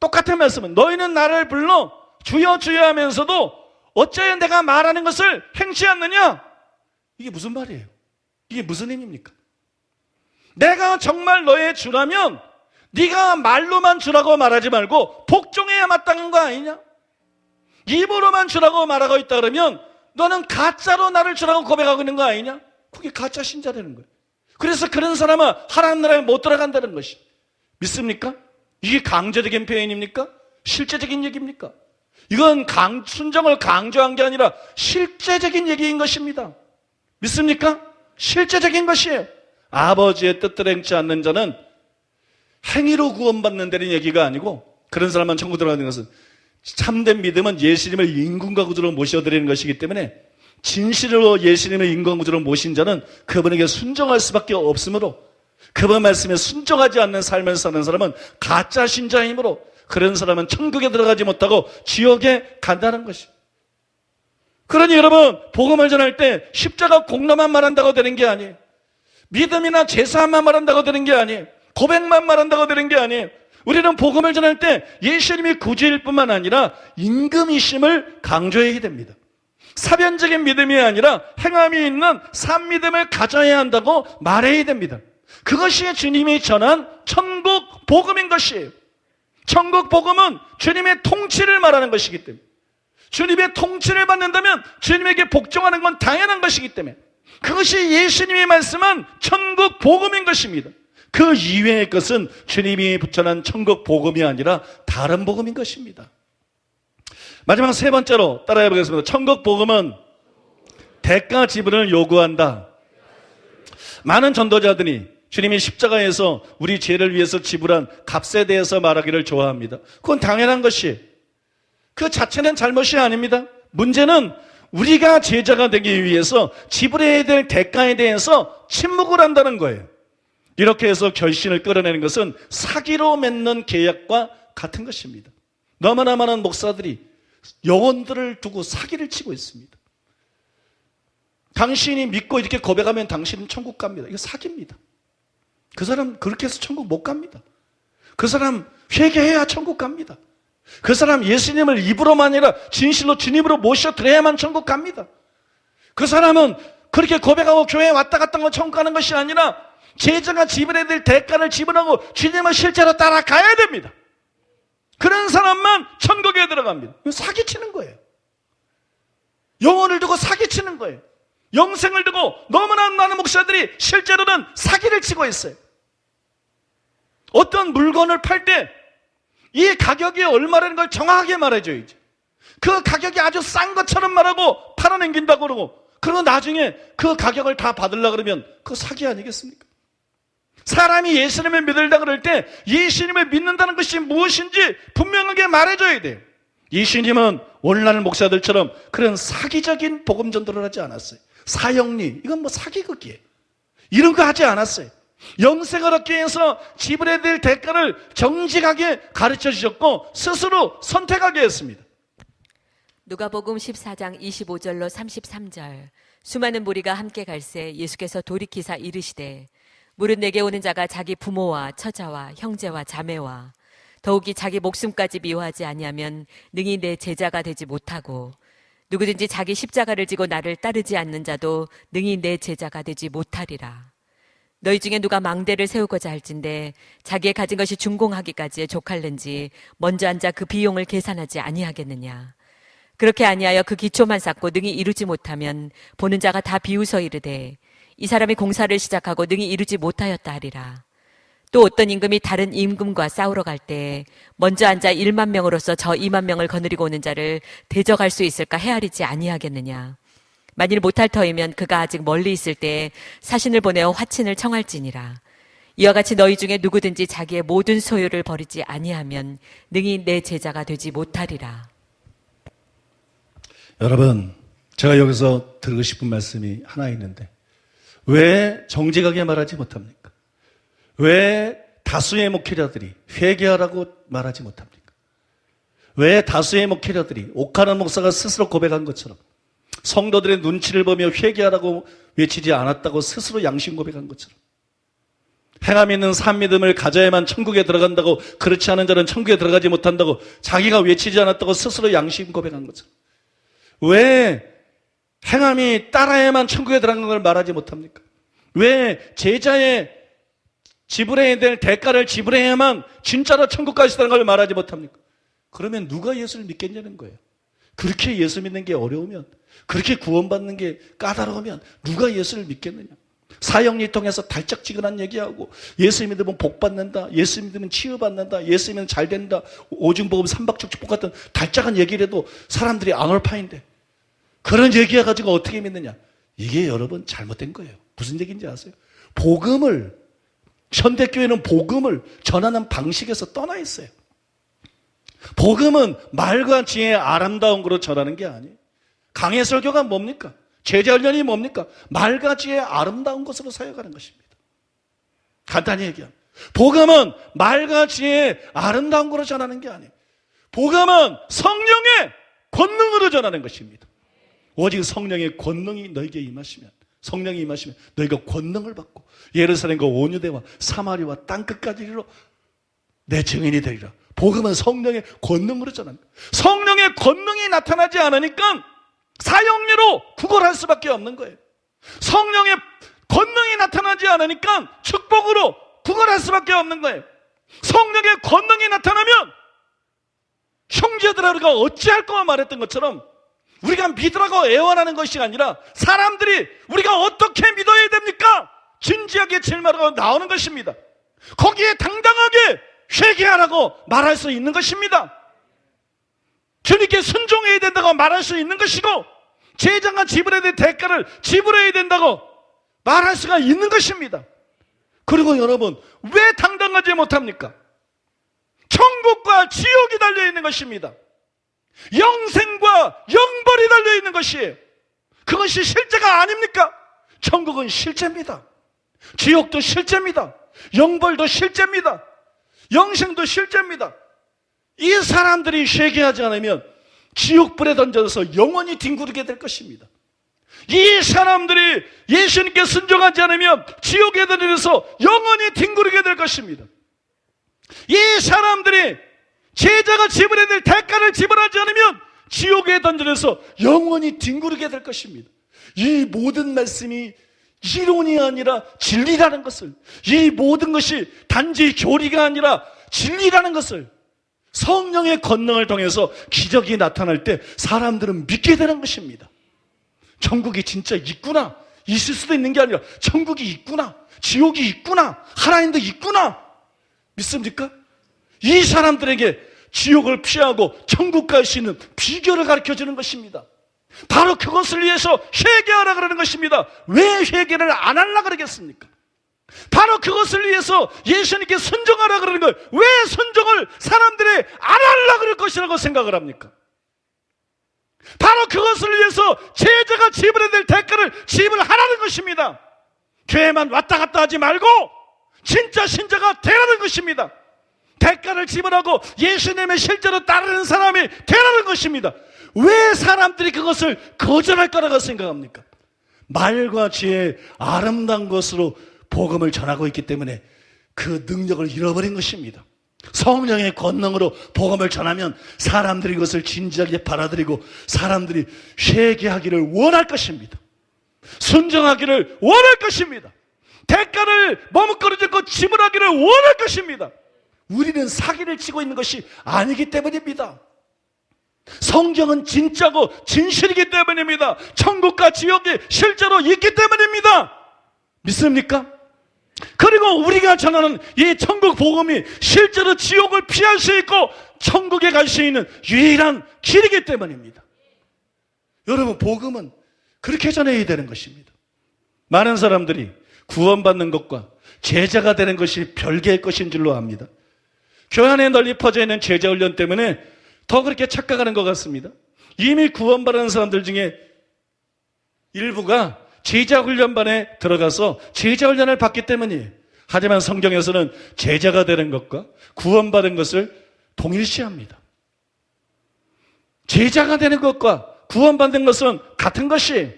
똑같은 말씀은 너희는 나를 불러 주여 주여 하면서도 어찌하여 내가 말하는 것을 행치 않느냐. 이게 무슨 말이에요? 이게 무슨 의미입니까? 내가 정말 너의 주라면 네가 말로만 주라고 말하지 말고 복종해야 마땅한 거 아니냐? 입으로만 주라고 말하고 있다 그러면 너는 가짜로 나를 주라고 고백하고 있는 거 아니냐? 그게 가짜 신자라는 거예요. 그래서 그런 사람은 하나님 나라에 못 들어간다는 것이. 믿습니까? 이게 강조적인 표현입니까? 실제적인 얘기입니까? 이건 순종을 강조한 게 아니라 실제적인 얘기인 것입니다. 믿습니까? 실제적인 것이에요. 아버지의 뜻대로 행치 않는 자는 행위로 구원받는다는 얘기가 아니고 그런 사람만 천국 들어가는 것은 참된 믿음은 예수님을 임금과 구주로 모셔드리는 것이기 때문에 진실로 예수님의 임금과 구주로 모신 자는 그분에게 순종할 수밖에 없으므로 그분 말씀에 순종하지 않는 삶을 사는 사람은 가짜 신자이므로 그런 사람은 천국에 들어가지 못하고 지옥에 간다는 것이. 그러니 여러분, 복음을 전할 때 십자가 공로만 말한다고 되는 게 아니에요. 믿음이나 제사만 말한다고 되는 게 아니에요. 고백만 말한다고 되는 게 아니에요. 우리는 복음을 전할 때 예수님이 구주일 뿐만 아니라 임금이심을 강조해야 됩니다. 사변적인 믿음이 아니라 행함이 있는 산 믿음을 가져야 한다고 말해야 됩니다. 그것이 주님이 전한 천국 복음인 것이에요. 천국 복음은 주님의 통치를 말하는 것이기 때문에, 주님의 통치를 받는다면 주님에게 복종하는 건 당연한 것이기 때문에, 그것이 예수님이 말씀한 천국 복음인 것입니다. 그 이외의 것은 주님이 붙여놓은 천국 복음이 아니라 다른 복음인 것입니다. 마지막 세 번째로 따라해 보겠습니다. 천국 복음은 대가 지불을 요구한다. 많은 전도자들이 주님이 십자가에서 우리 죄를 위해서 지불한 값에 대해서 말하기를 좋아합니다. 그건 당연한 것이, 그 자체는 잘못이 아닙니다. 문제는 우리가 제자가 되기 위해서 지불해야 될 대가에 대해서 침묵을 한다는 거예요. 이렇게 해서 결신을 끌어내는 것은 사기로 맺는 계약과 같은 것입니다. 너무나 많은 목사들이 영혼들을 두고 사기를 치고 있습니다. 당신이 믿고 이렇게 고백하면 당신은 천국 갑니다. 이거 사기입니다. 그 사람 그렇게 해서 천국 못 갑니다. 그 사람 회개해야 천국 갑니다. 그 사람 예수님을 입으로만 아니라 진실로 주님으로 모셔드려야만 천국 갑니다. 그 사람은 그렇게 고백하고 교회에 왔다 갔다 하고 천국 가는 것이 아니라 제자가 지불해야 될 대가를 지불하고 주님을 실제로 따라가야 됩니다. 그런 사람만 천국에 들어갑니다. 이거 사기치는 거예요. 영혼을 두고 사기치는 거예요. 영생을 두고 너무나 많은 목사들이 실제로는 사기를 치고 있어요. 어떤 물건을 팔 때 이 가격이 얼마라는 걸 정확하게 말해줘야죠. 그 가격이 아주 싼 것처럼 말하고 팔아넘긴다고 그러고 나중에 그 가격을 다 받으려고 그러면 그거 사기 아니겠습니까? 사람이 예수님을 믿으려고 그럴 때 예수님을 믿는다는 것이 무엇인지 분명하게 말해줘야 돼요. 예수님은 오늘날 목사들처럼 그런 사기적인 복음 전도를 하지 않았어요. 사형리, 이건 뭐 사기극이에요. 이런 거 하지 않았어요. 영생을 얻기 위해서 지불해야 될 대가를 정직하게 가르쳐 주셨고 스스로 선택하게 했습니다. 누가복음 14장 25절로 33절. 수많은 무리가 함께 갈새 예수께서 돌이키사 이르시되 무릇 내게 오는 자가 자기 부모와 처자와 형제와 자매와 더욱이 자기 목숨까지 미워하지 아니하면 능히 내 제자가 되지 못하고 누구든지 자기 십자가를 지고 나를 따르지 않는 자도 능히 내 제자가 되지 못하리라. 너희 중에 누가 망대를 세우고자 할진대 자기의 가진 것이 준공하기까지에 족할는지 먼저 앉아 그 비용을 계산하지 아니하겠느냐. 그렇게 아니하여 그 기초만 쌓고 능히 이루지 못하면 보는 자가 다 비웃어 이르되 이 사람이 공사를 시작하고 능히 이루지 못하였다 하리라. 또 어떤 임금이 다른 임금과 싸우러 갈 때 먼저 앉아 1만 명으로서 저 2만 명을 거느리고 오는 자를 대적할 수 있을까 헤아리지 아니하겠느냐. 만일 못할 터이면 그가 아직 멀리 있을 때에 사신을 보내어 화친을 청할지니라. 이와 같이 너희 중에 누구든지 자기의 모든 소유를 버리지 아니하면 능히 내 제자가 되지 못하리라. 여러분, 제가 여기서 드리고 싶은 말씀이 하나 있는데 왜 정직하게 말하지 못합니까? 왜 다수의 목회자들이 회개하라고 말하지 못합니까? 왜 다수의 목회자들이 옥하는 목사가 스스로 고백한 것처럼 성도들의 눈치를 보며 회개하라고 외치지 않았다고 스스로 양심 고백한 것처럼 행함 있는 산 믿음을 가져야만 천국에 들어간다고 그렇지 않은 자는 천국에 들어가지 못한다고 자기가 외치지 않았다고 스스로 양심 고백한 것처럼 왜 행함이 따라야만 천국에 들어가는 걸 말하지 못합니까? 왜 제자의 지불해야 될 대가를 지불해야만 진짜로 천국 가시다는 걸 말하지 못합니까? 그러면 누가 예수를 믿겠냐는 거예요. 그렇게 예수 믿는 게 어려우면, 그렇게 구원받는 게 까다로우면 누가 예수를 믿겠느냐? 사형리 통해서 달짝지근한 얘기하고 예수 믿으면 복 받는다, 예수 믿으면 치유받는다, 예수 믿으면 잘 된다, 오줌복음 삼박죽축복 같은 달짝한 얘기를 해도 사람들이 안 올 파인데 그런 얘기해가지고 어떻게 믿느냐? 이게 여러분 잘못된 거예요. 무슨 얘기인지 아세요? 복음을, 현대교회는 복음을 전하는 방식에서 떠나 있어요. 복음은 말과 지혜의 아름다운 거로 전하는 게 아니에요. 강해설교가 뭡니까? 제자훈련이 뭡니까? 말과 지혜의 아름다운 것으로 사역하는 것입니다. 간단히 얘기하면. 복음은 말과 지혜의 아름다운 거로 전하는 게 아니에요. 복음은 성령의 권능으로 전하는 것입니다. 오직 성령의 권능이 너에게 임하시면, 성령이 임하시면 너희가 권능을 받고 예루살렘과 온유대와 사마리아와 땅끝까지 이르러 내 증인이 되리라. 복음은 성령의 권능으로 전합니다. 성령의 권능이 나타나지 않으니까 사형리로 구걸할 수밖에 없는 거예요. 성령의 권능이 나타나지 않으니까 축복으로 구걸할 수밖에 없는 거예요. 성령의 권능이 나타나면 형제들아 우리가 어찌할까 말했던 것처럼 우리가 믿으라고 애원하는 것이 아니라 사람들이 우리가 어떻게 믿어야 됩니까? 진지하게 질문하고 나오는 것입니다. 거기에 당당하게 회개하라고 말할 수 있는 것입니다. 주님께 순종해야 된다고 말할 수 있는 것이고 제자가 지불해야 될 대가를 지불해야 된다고 말할 수가 있는 것입니다. 그리고 여러분, 왜 당당하지 못합니까? 천국과 지옥이 달려있는 것입니다. 영생과 영벌이 달려있는 것이에요. 그것이 실제가 아닙니까? 천국은 실제입니다. 지옥도 실제입니다. 영벌도 실제입니다. 영생도 실제입니다. 이 사람들이 회개하지 않으면 지옥불에 던져서 영원히 뒹구르게 될 것입니다. 이 사람들이 예수님께 순종하지 않으면 지옥에 던져서 영원히 뒹구르게 될 것입니다. 이 사람들이 제자가 지불해야 될 대가를 지불하지 않으면 지옥에 던져서 영원히 뒹구르게 될 것입니다. 이 모든 말씀이 이론이 아니라 진리라는 것을, 이 모든 것이 단지 교리가 아니라 진리라는 것을 성령의 권능을 통해서 기적이 나타날 때 사람들은 믿게 되는 것입니다. 천국이 진짜 있구나, 있을 수도 있는 게 아니라 천국이 있구나, 지옥이 있구나, 하나님도 있구나, 믿습니까? 이 사람들에게 지옥을 피하고 천국 갈 수 있는 비결을 가르쳐주는 것입니다. 바로 그것을 위해서 회개하라 그러는 것입니다. 왜 회개를 안 하려고 그러겠습니까? 바로 그것을 위해서 예수님께 순종하라 그러는 걸 왜 순종을 사람들이 안 하려고 그럴 것이라고 생각을 합니까? 바로 그것을 위해서 제자가 지불해야 될 대가를 지불하라는 것입니다. 교회만 왔다 갔다 하지 말고 진짜 신자가 되라는 것입니다. 대가를 지불하고 예수님의 실제로 따르는 사람이 되라는 것입니다. 왜 사람들이 그것을 거절할 거라고 생각합니까? 말과 지혜의 아름다운 것으로 복음을 전하고 있기 때문에 그 능력을 잃어버린 것입니다. 성령의 권능으로 복음을 전하면 사람들이 그것을 진지하게 받아들이고 사람들이 회개하기를 원할 것입니다. 순종하기를 원할 것입니다. 대가를 머뭇거리지 지불하기를 원할 것입니다. 우리는 사기를 치고 있는 것이 아니기 때문입니다. 성경은 진짜고 진실이기 때문입니다. 천국과 지옥이 실제로 있기 때문입니다. 믿습니까? 그리고 우리가 전하는 이 천국 복음이 실제로 지옥을 피할 수 있고 천국에 갈 수 있는 유일한 길이기 때문입니다. 여러분, 복음은 그렇게 전해야 되는 것입니다. 많은 사람들이 구원받는 것과 제자가 되는 것이 별개의 것인 줄로 압니다. 교회 안에 널리 퍼져 있는 제자 훈련 때문에 더 그렇게 착각하는 것 같습니다. 이미 구원받은 사람들 중에 일부가 제자 훈련반에 들어가서 제자 훈련을 받기 때문이에요. 하지만 성경에서는 제자가 되는 것과 구원받은 것을 동일시합니다. 제자가 되는 것과 구원받는 것은 같은 것이에요.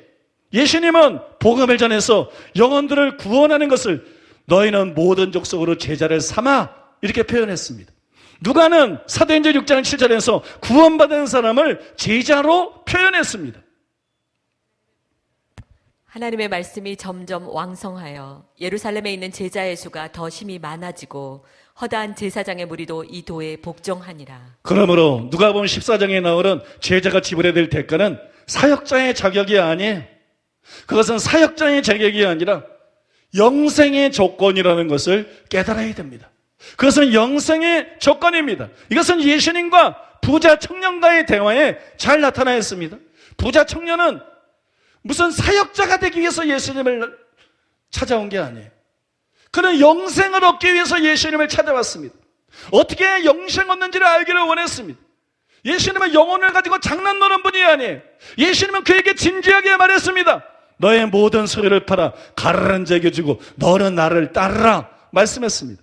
예수님은 복음을 전해서 영혼들을 구원하는 것을 너희는 모든 족속으로 제자를 삼아 이렇게 표현했습니다. 누가는 사도행전 6장 7절에서 구원받은 사람을 제자로 표현했습니다. 하나님의 말씀이 점점 왕성하여 예루살렘에 있는 제자의 수가 더 심히 많아지고 허다한 제사장의 무리도 이 도에 복종하니라. 그러므로 누가복음 14장에 나오는 제자가 지불해야 될 대가는 사역자의 자격이 아니에요. 그것은 사역자의 자격이 아니라 영생의 조건이라는 것을 깨달아야 됩니다. 그것은 영생의 조건입니다. 이것은 예수님과 부자 청년과의 대화에 잘 나타나 있습니다. 부자 청년은 무슨 사역자가 되기 위해서 예수님을 찾아온 게 아니에요. 그는 영생을 얻기 위해서 예수님을 찾아왔습니다. 어떻게 영생 얻는지를 알기를 원했습니다. 예수님은 영혼을 가지고 장난노는 분이 아니에요. 예수님은 그에게 진지하게 말했습니다. 너의 모든 소유를 팔아 가난한 자에게 주고 너는 나를 따르라 말씀했습니다.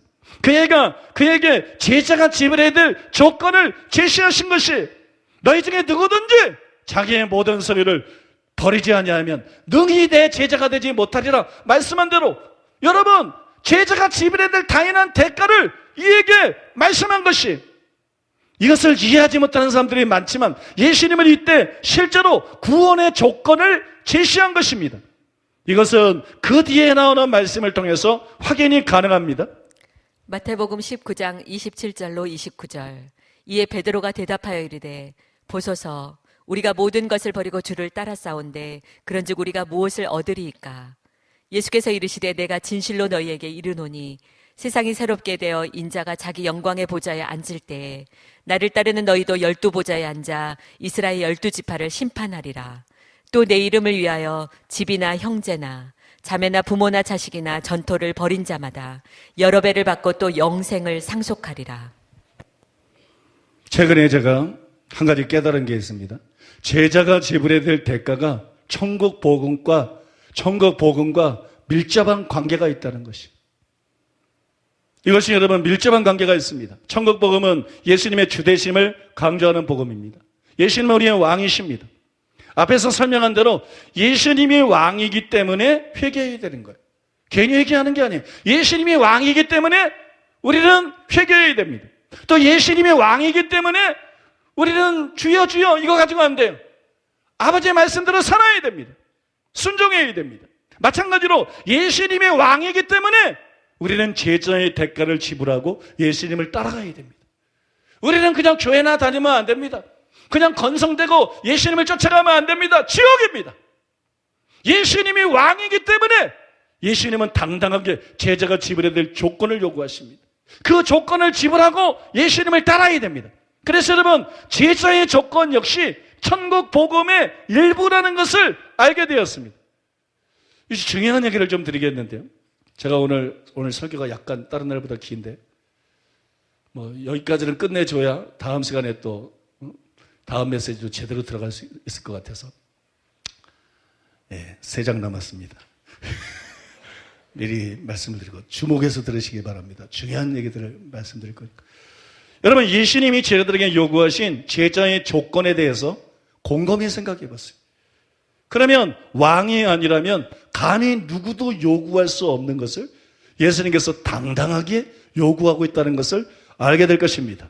그에게 제자가 지불해야 될 조건을 제시하신 것이 너희 중에 누구든지 자기의 모든 소유를 버리지 아니하면 능히 내 제자가 되지 못하리라 말씀한 대로 여러분 제자가 지불해야 될 당연한 대가를 이에게 말씀한 것이 이것을 이해하지 못하는 사람들이 많지만 예수님은 이때 실제로 구원의 조건을 제시한 것입니다. 이것은 그 뒤에 나오는 말씀을 통해서 확인이 가능합니다. 마태복음 19장 27절로 29절. 이에 베드로가 대답하여 이르되 보소서 우리가 모든 것을 버리고 주를 따라 싸운데 그런즉 우리가 무엇을 얻으리이까? 예수께서 이르시되 내가 진실로 너희에게 이르노니 세상이 새롭게 되어 인자가 자기 영광의 보좌에 앉을 때에 나를 따르는 너희도 12보좌에 앉아 이스라엘 12지파를 심판하리라. 또 내 이름을 위하여 집이나 형제나 자매나 부모나 자식이나 전토를 벌인 자마다 여러 배를 받고 또 영생을 상속하리라. 최근에 제가 한 가지 깨달은 게 있습니다. 제자가 지불해야 될 대가가 천국 복음과 밀접한 관계가 있다는 것이. 이것이 여러분 밀접한 관계가 있습니다. 천국 복음은 예수님의 주되심을 강조하는 복음입니다. 예수님은 우리의 왕이십니다. 앞에서 설명한 대로 예수님이 왕이기 때문에 회개해야 되는 거예요. 괜히 회개하는 게 아니에요. 예수님이 왕이기 때문에 우리는 회개해야 됩니다. 또 예수님이 왕이기 때문에 우리는 주여 주여 이거 가지고 안 돼요. 아버지의 말씀대로 살아야 됩니다. 순종해야 됩니다. 마찬가지로 예수님이 왕이기 때문에 우리는 제자의 대가를 지불하고 예수님을 따라가야 됩니다. 우리는 그냥 교회나 다니면 안 됩니다. 그냥 건성되고 예수님을 쫓아가면 안 됩니다. 지옥입니다. 예수님이 왕이기 때문에 예수님은 당당하게 제자가 지불해야 될 조건을 요구하십니다. 그 조건을 지불하고 예수님을 따라야 됩니다. 그래서 여러분 제자의 조건 역시 천국 복음의 일부라는 것을 알게 되었습니다. 이제 중요한 얘기를 좀 드리겠는데요. 제가 오늘 설교가 약간 다른 날보다 긴데 여기까지는 끝내줘야 다음 시간에 또 다음 메시지도 제대로 들어갈 수 있을 것 같아서 3장 남았습니다. 미리 말씀을 드리고 주목해서 들으시기 바랍니다. 중요한 얘기들을 말씀드릴 거니까. 여러분 예수님이 제자들에게 요구하신 제자의 조건에 대해서 곰곰이 생각해 봤어요. 그러면 왕이 아니라면 감히 누구도 요구할 수 없는 것을 예수님께서 당당하게 요구하고 있다는 것을 알게 될 것입니다.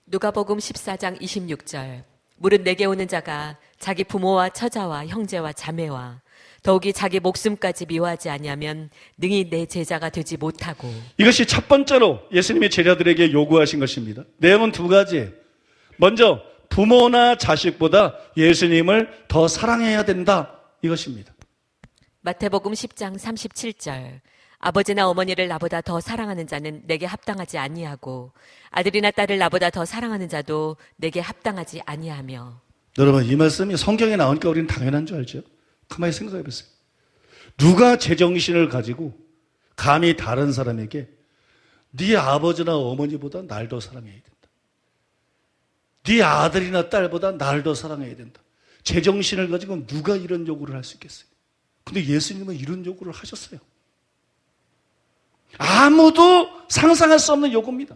누가복음 14장 26절. 무릇 내게 오는 자가 자기 부모와 처자와 형제와 자매와 더욱이 자기 목숨까지 미워하지 아니하면 능히 내 제자가 되지 못하고. 이것이 첫 번째로 예수님이 제자들에게 요구하신 것입니다. 내용은 2가지예요. 먼저 부모나 자식보다 예수님을 더 사랑해야 된다 이것입니다. 마태복음 10장 37절. 아버지나 어머니를 나보다 더 사랑하는 자는 내게 합당하지 아니하고 아들이나 딸을 나보다 더 사랑하는 자도 내게 합당하지 아니하며. 여러분 이 말씀이 성경에 나오니까 우리는 당연한 줄 알죠? 가만히 생각해 보세요. 누가 제정신을 가지고 감히 다른 사람에게 네 아버지나 어머니보다 날 더 사랑해야 된다. 네 아들이나 딸보다 날 더 사랑해야 된다. 제정신을 가지고 누가 이런 요구를 할 수 있겠어요? 근데 예수님은 이런 요구를 하셨어요. 아무도 상상할 수 없는 요구입니다.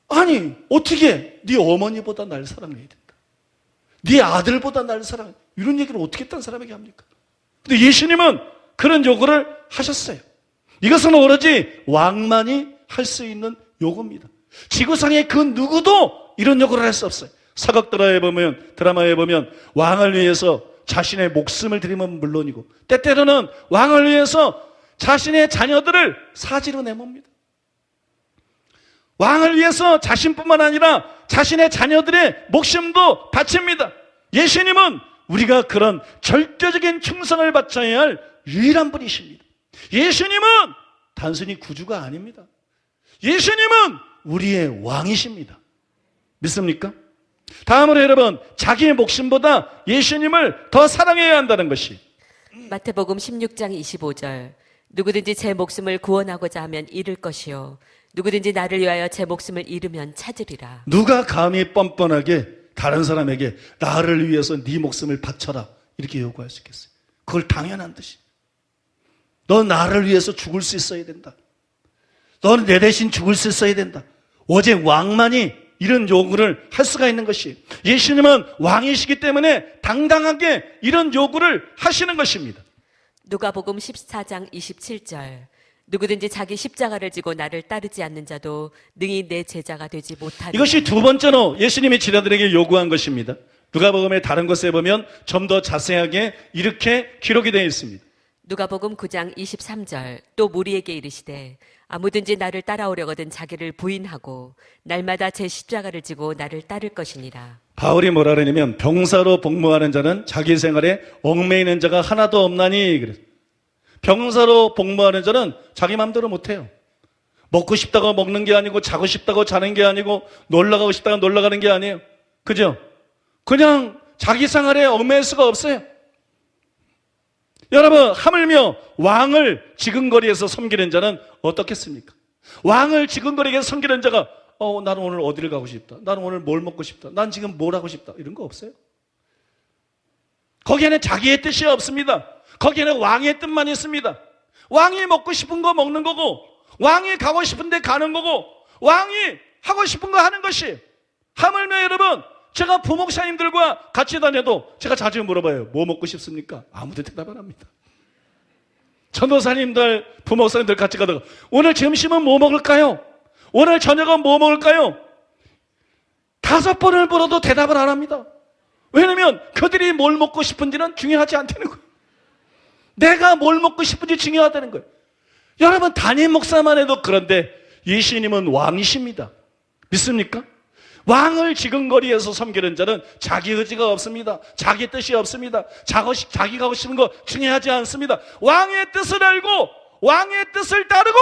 아니 어떻게 네 어머니보다 날 사랑해야 된다. 네 아들보다 날 사랑해. 이런 얘기를 어떻게 딴 사람에게 합니까? 근데 예수님은 그런 요구를 하셨어요. 이것은 오로지 왕만이 할 수 있는 요구입니다. 지구상의 그 누구도 이런 요구를 할 수 없어요. 사극 드라마에 보면 왕을 위해서 자신의 목숨을 드리면 물론이고 때때로는 왕을 위해서 자신의 자녀들을 사지로 내뭅니다. 왕을 위해서 자신뿐만 아니라 자신의 자녀들의 목숨도 바칩니다. 예수님은 우리가 그런 절대적인 충성을 바쳐야 할 유일한 분이십니다. 예수님은 단순히 구주가 아닙니다. 예수님은 우리의 왕이십니다. 믿습니까? 다음으로 여러분, 자기의 목숨보다 예수님을 더 사랑해야 한다는 것이 마태복음 16장 25절. 누구든지 제 목숨을 구원하고자 하면 잃을 것이요 누구든지 나를 위하여 제 목숨을 잃으면 찾으리라. 누가 감히 뻔뻔하게 다른 사람에게 나를 위해서 네 목숨을 바쳐라 이렇게 요구할 수 있겠어요? 그걸 당연한 듯이 너 나를 위해서 죽을 수 있어야 된다. 너는 내 대신 죽을 수 있어야 된다. 어제 왕만이 이런 요구를 할 수가 있는 것이, 예수님은 왕이시기 때문에 당당하게 이런 요구를 하시는 것입니다. 누가복음 14장 27절. 누구든지 자기 십자가를 지고 나를 따르지 않는 자도 능히 내 제자가 되지 못하리라. 이것이 두 번째로 예수님이 제자들에게 요구한 것입니다. 누가복음의 다른 곳에 보면 좀 더 자세하게 이렇게 기록이 되어 있습니다. 누가복음 9장 23절. 또 무리에게 이르시되 아무든지 나를 따라오려거든 자기를 부인하고 날마다 제 십자가를 지고 나를 따를 것이니라. 바울이 뭐라 그러냐면 병사로 복무하는 자는 자기 생활에 얽매이는 자가 하나도 없나니 그래서 병사로 복무하는 자는 자기 마음대로 못해요. 먹고 싶다고 먹는 게 아니고 자고 싶다고 자는 게 아니고 놀러 가고 싶다고 놀러 가는 게 아니에요. 그죠? 그냥 자기 생활에 얽매일 수가 없어요. 여러분, 하물며 왕을 지근거리에서 섬기는 자는 어떻겠습니까? 왕을 지근거리에서 섬기는 자가 나는 오늘 어디를 가고 싶다. 나는 오늘 뭘 먹고 싶다. 난 지금 뭘 하고 싶다. 이런 거 없어요. 거기에는 자기의 뜻이 없습니다. 거기에는 왕의 뜻만 있습니다. 왕이 먹고 싶은 거 먹는 거고, 왕이 가고 싶은 데 가는 거고, 왕이 하고 싶은 거 하는 것이, 하물며 여러분, 제가 부목사님들과 같이 다녀도 제가 자주 물어봐요. 뭐 먹고 싶습니까? 아무도 대답 안 합니다. 전도사님들, 부목사님들 같이 가다가 오늘 점심은 뭐 먹을까요? 오늘 저녁은 뭐 먹을까요? 5번을 물어도 대답을 안 합니다. 왜냐면 그들이 뭘 먹고 싶은지는 중요하지 않다는 거예요. 내가 뭘 먹고 싶은지 중요하다는 거예요. 여러분, 담임 목사만 해도 그런데 예수님은 왕이십니다. 믿습니까? 왕을 지근거리에서 섬기는 자는 자기 의지가 없습니다. 자기 뜻이 없습니다. 자기가 하고 싶은 거 중요하지 않습니다. 왕의 뜻을 알고 왕의 뜻을 따르고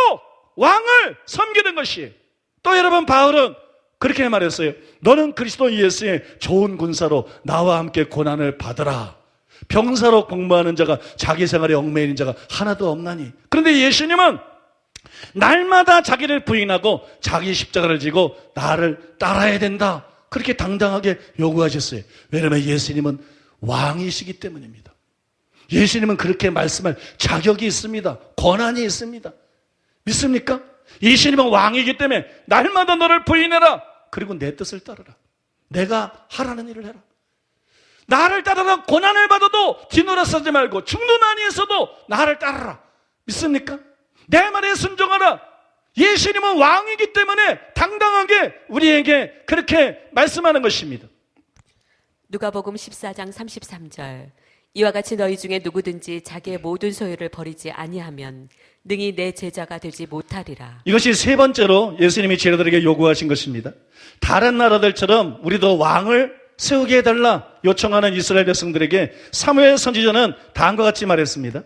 왕을 섬기는 것이. 또 여러분, 바울은 그렇게 말했어요. 너는 그리스도 예수의 좋은 군사로 나와 함께 고난을 받으라. 병사로 복무하는 자가 자기 생활에 얽매이는 자가 하나도 없나니. 그런데 예수님은 날마다 자기를 부인하고 자기 십자가를 지고 나를 따라야 된다. 그렇게 당당하게 요구하셨어요. 왜냐하면 예수님은 왕이시기 때문입니다. 예수님은 그렇게 말씀할 자격이 있습니다. 권한이 있습니다. 믿습니까? 예수님은 왕이기 때문에 날마다 너를 부인해라. 그리고 내 뜻을 따르라. 내가 하라는 일을 해라. 나를 따르라. 고난을 받아도 뒤돌아서지 말고 죽는 한이 있어도 나를 따르라. 믿습니까? 내 말에 순종하라. 예수님은 왕이기 때문에 당당하게 우리에게 그렇게 말씀하는 것입니다. 누가복음 14장 33절. 이와 같이 너희 중에 누구든지 자기의 모든 소유를 버리지 아니하면 능히 내 제자가 되지 못하리라. 이것이 세 번째로 예수님이 제자들에게 요구하신 것입니다. 다른 나라들처럼 우리도 왕을 세우게 해달라 요청하는 이스라엘 백성들에게 사무엘 선지자는 다음과 같이 말했습니다.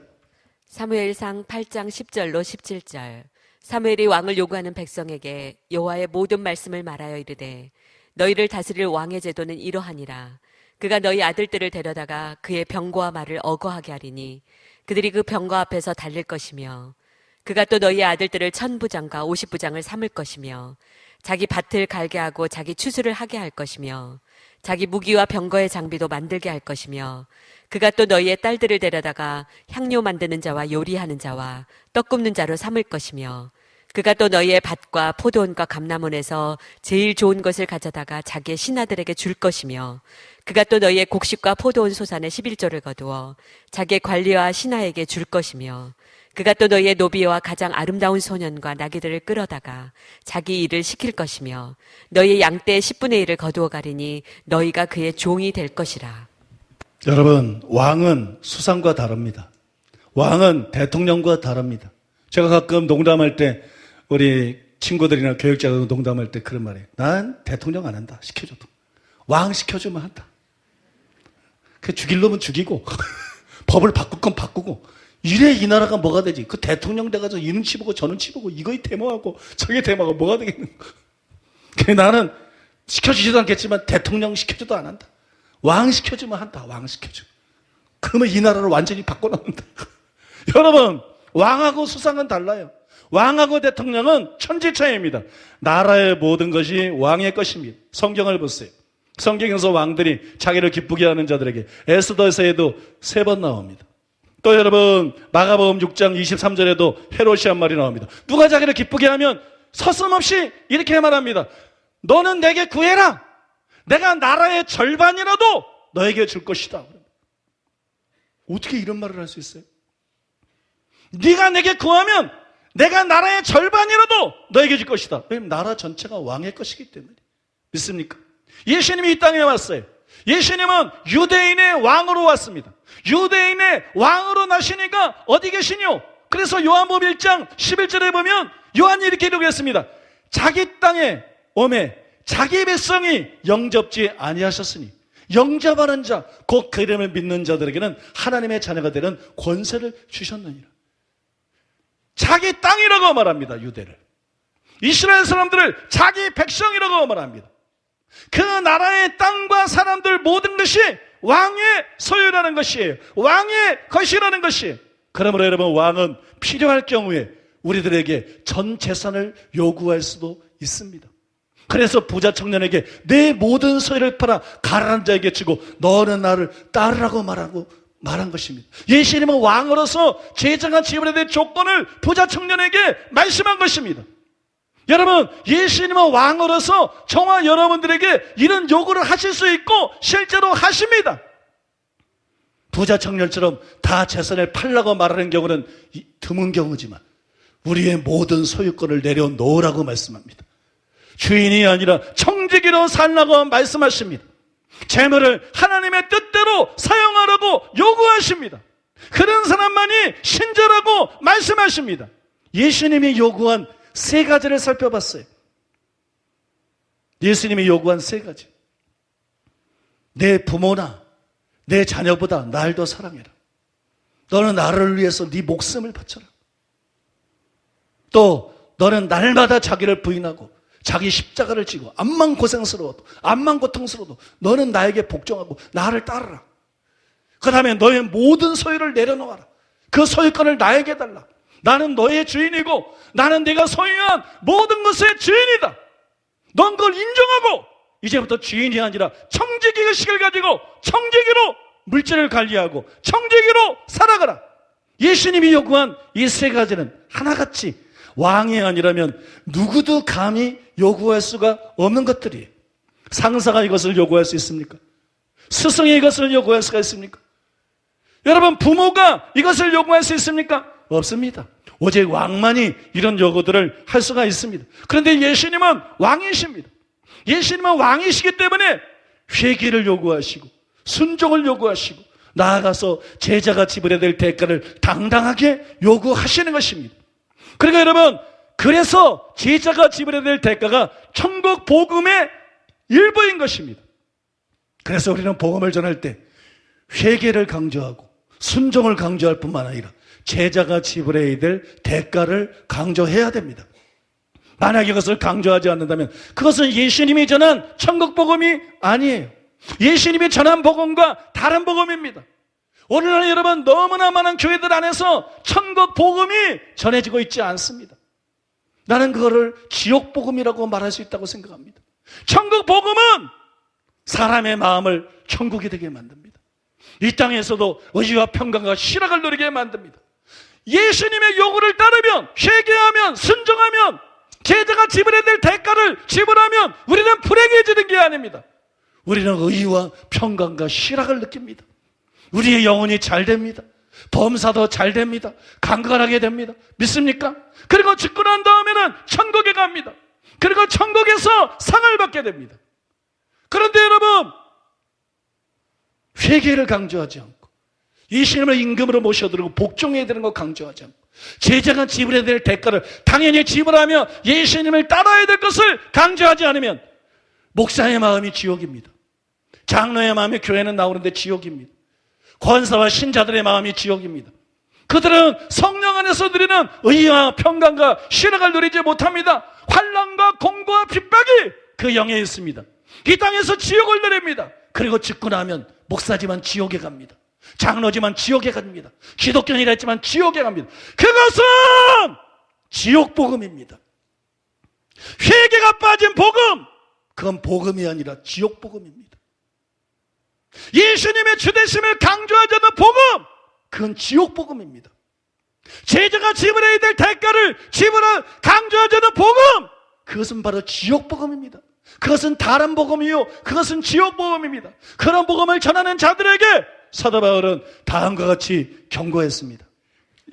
사무엘상 8장 10절로 17절. 사무엘이 왕을 요구하는 백성에게 여호와의 모든 말씀을 말하여 이르되 너희를 다스릴 왕의 제도는 이러하니라. 그가 너희 아들들을 데려다가 그의 병거와 말을 어거하게 하리니 그들이 그 병거 앞에서 달릴 것이며 그가 또 너희 아들들을 1000부장과 50부장을 삼을 것이며 자기 밭을 갈게 하고 자기 추수를 하게 할 것이며 자기 무기와 병거의 장비도 만들게 할 것이며 그가 또 너희의 딸들을 데려다가 향료 만드는 자와 요리하는 자와 떡 굽는 자로 삼을 것이며 그가 또 너희의 밭과 포도원과 감람원에서 제일 좋은 것을 가져다가 자기의 신하들에게 줄 것이며 그가 또 너희의 곡식과 포도원 소산의 11조를 거두어 자기의 관리와 신하에게 줄 것이며 그가 또 너희의 노비와 가장 아름다운 소년과 나귀들을 끌어다가 자기 일을 시킬 것이며 너희의 양떼의 10분의 1을 거두어 가리니 너희가 그의 종이 될 것이라. 여러분, 왕은 수상과 다릅니다. 왕은 대통령과 다릅니다. 제가 가끔 농담할 때 우리 친구들이나 교육자가 농담할 때 그런 말이에요. 난 대통령 안 한다. 시켜줘도. 왕 시켜주면 한다. 그 죽일 놈은 죽이고 법을 바꿀 건 바꾸고 이래 이 나라가 뭐가 되지? 그 대통령 돼가지고 이는 치보고 저는 치보고 이거에 데모하고 저게 데모하고 뭐가 되겠는 거야. 나는 시켜주지도 않겠지만 대통령 시켜줘도 안 한다. 왕 시켜주면 한다. 왕 시켜줘. 그러면 이 나라를 완전히 바꿔놓는다. 여러분, 왕하고 수상은 달라요. 왕하고 대통령은 천지차이입니다. 나라의 모든 것이 왕의 것입니다. 성경을 보세요. 성경에서 왕들이 자기를 기쁘게 하는 자들에게 에스더서에도 3번 나옵니다. 또 여러분 마가복음 6장 23절에도 헤롯이 한 말이 나옵니다. 누가 자기를 기쁘게 하면 서슴없이 이렇게 말합니다. 너는 내게 구해라. 내가 나라의 절반이라도 너에게 줄 것이다. 어떻게 이런 말을 할 수 있어요? 네가 내게 구하면 내가 나라의 절반이라도 너에게 줄 것이다. 왜냐면 나라 전체가 왕의 것이기 때문에. 믿습니까? 예수님이 이 땅에 왔어요. 예수님은 유대인의 왕으로 왔습니다. 유대인의 왕으로 나시니까 어디 계시뇨? 그래서 요한복음 1장 11절에 보면 요한이 이렇게 기록했습니다. 자기 땅에 오매 자기 백성이 영접지 아니하셨으니 영접하는 자, 곧 그 이름을 믿는 자들에게는 하나님의 자녀가 되는 권세를 주셨느니라. 자기 땅이라고 말합니다. 유대를. 이스라엘 사람들을 자기 백성이라고 말합니다. 그 나라의 땅과 사람들 모든 것이 왕의 소유라는 것이에요. 왕의 것이라는 것이에요. 그러므로 여러분, 왕은 필요할 경우에 우리들에게 전 재산을 요구할 수도 있습니다. 그래서 부자 청년에게 내 모든 소유를 팔아 가난한 자에게 주고 너는 나를 따르라고 말한 것입니다. 예수님은 왕으로서 제자가 지불해야 될 조건을 부자 청년에게 말씀한 것입니다. 여러분, 예수님은 왕으로서 저와 여러분들에게 이런 요구를 하실 수 있고 실제로 하십니다. 부자 청년처럼 다 재산을 팔라고 말하는 경우는 드문 경우지만 우리의 모든 소유권을 내려놓으라고 말씀합니다. 주인이 아니라 청지기로 살라고 말씀하십니다. 재물을 하나님의 뜻대로 사용하라고 요구하십니다. 그런 사람만이 신자라고 말씀하십니다. 예수님이 요구한 세 가지를 살펴봤어요. 예수님이 요구한 세 가지. 내 부모나 내 자녀보다 날 더 사랑해라. 너는 나를 위해서 네 목숨을 바쳐라. 또 너는 날마다 자기를 부인하고 자기 십자가를 지고 암만 고생스러워도 암만 고통스러워도 너는 나에게 복종하고 나를 따르라. 그 다음에 너의 모든 소유를 내려놓아라. 그 소유권을 나에게 달라. 나는 너의 주인이고 나는 네가 소유한 모든 것의 주인이다. 넌 그걸 인정하고 이제부터 주인이 아니라 청지기의식을 가지고 청지기로 물질을 관리하고 청지기로 살아가라. 예수님이 요구한 이 세 가지는 하나같이 왕이 아니라면 누구도 감히 요구할 수가 없는 것들이에요. 상사가 이것을 요구할 수 있습니까? 스승이 이것을 요구할 수가 있습니까? 여러분, 부모가 이것을 요구할 수 있습니까? 없습니다. 오직 왕만이 이런 요구들을 할 수가 있습니다. 그런데 예수님은 왕이십니다. 예수님은 왕이시기 때문에 회개를 요구하시고 순종을 요구하시고 나아가서 제자가 지불해야 될 대가를 당당하게 요구하시는 것입니다. 그러니까 여러분, 그래서 제자가 지불해야 될 대가가 천국 복음의 일부인 것입니다. 그래서 우리는 복음을 전할 때 회개를 강조하고 순종을 강조할 뿐만 아니라 제자가 지불해야 될 대가를 강조해야 됩니다. 만약 이것을 강조하지 않는다면 그것은 예수님이 전한 천국 복음이 아니에요. 예수님이 전한 복음과 다른 복음입니다. 오늘날 여러분, 너무나 많은 교회들 안에서 천국 복음이 전해지고 있지 않습니다. 나는 그거를 지옥 복음이라고 말할 수 있다고 생각합니다. 천국 복음은 사람의 마음을 천국이 되게 만듭니다. 이 땅에서도 의지와 평강과 희락을 누리게 만듭니다. 예수님의 요구를 따르면, 회개하면, 순종하면, 제자가 지불해야 될 대가를 지불하면 우리는 불행해지는 게 아닙니다. 우리는 의와 평강과 희락을 느낍니다. 우리의 영혼이 잘 됩니다. 범사도 잘 됩니다. 강건하게 됩니다. 믿습니까? 그리고 죽고 난 다음에는 천국에 갑니다. 그리고 천국에서 상을 받게 됩니다. 그런데 여러분, 회개를 강조하지 않고 예수님을 임금으로 모셔드리고 복종해야 되는 거 강조하지 않고 제자가 지불해야 될 대가를 당연히 지불하며 예수님을 따라야 될 것을 강조하지 않으면 목사의 마음이 지옥입니다. 장로의 마음이 교회는 나오는데 지옥입니다. 권사와 신자들의 마음이 지옥입니다. 그들은 성령 안에서 누리는 의와 평강과 희락을 누리지 못합니다. 환난과 공고와 핍박이 그 영에 있습니다. 이 땅에서 지옥을 누립니다. 그리고 죽고 나면 목사지만 지옥에 갑니다. 장로지만 지옥에 갑니다. 기독교인이라 했지만 지옥에 갑니다. 그것은 지옥 복음입니다. 회개가 빠진 복음, 그건 복음이 아니라 지옥 복음입니다. 예수님의 주되심을 강조하지 않는 복음, 그건 지옥복음입니다. 제자가 지불해야 될 대가를 지불한 강조하지 않는 복음, 그것은 바로 지옥복음입니다. 그것은 다른 복음이요, 그것은 지옥복음입니다. 그런 복음을 전하는 자들에게 사도 바울은 다음과 같이 경고했습니다.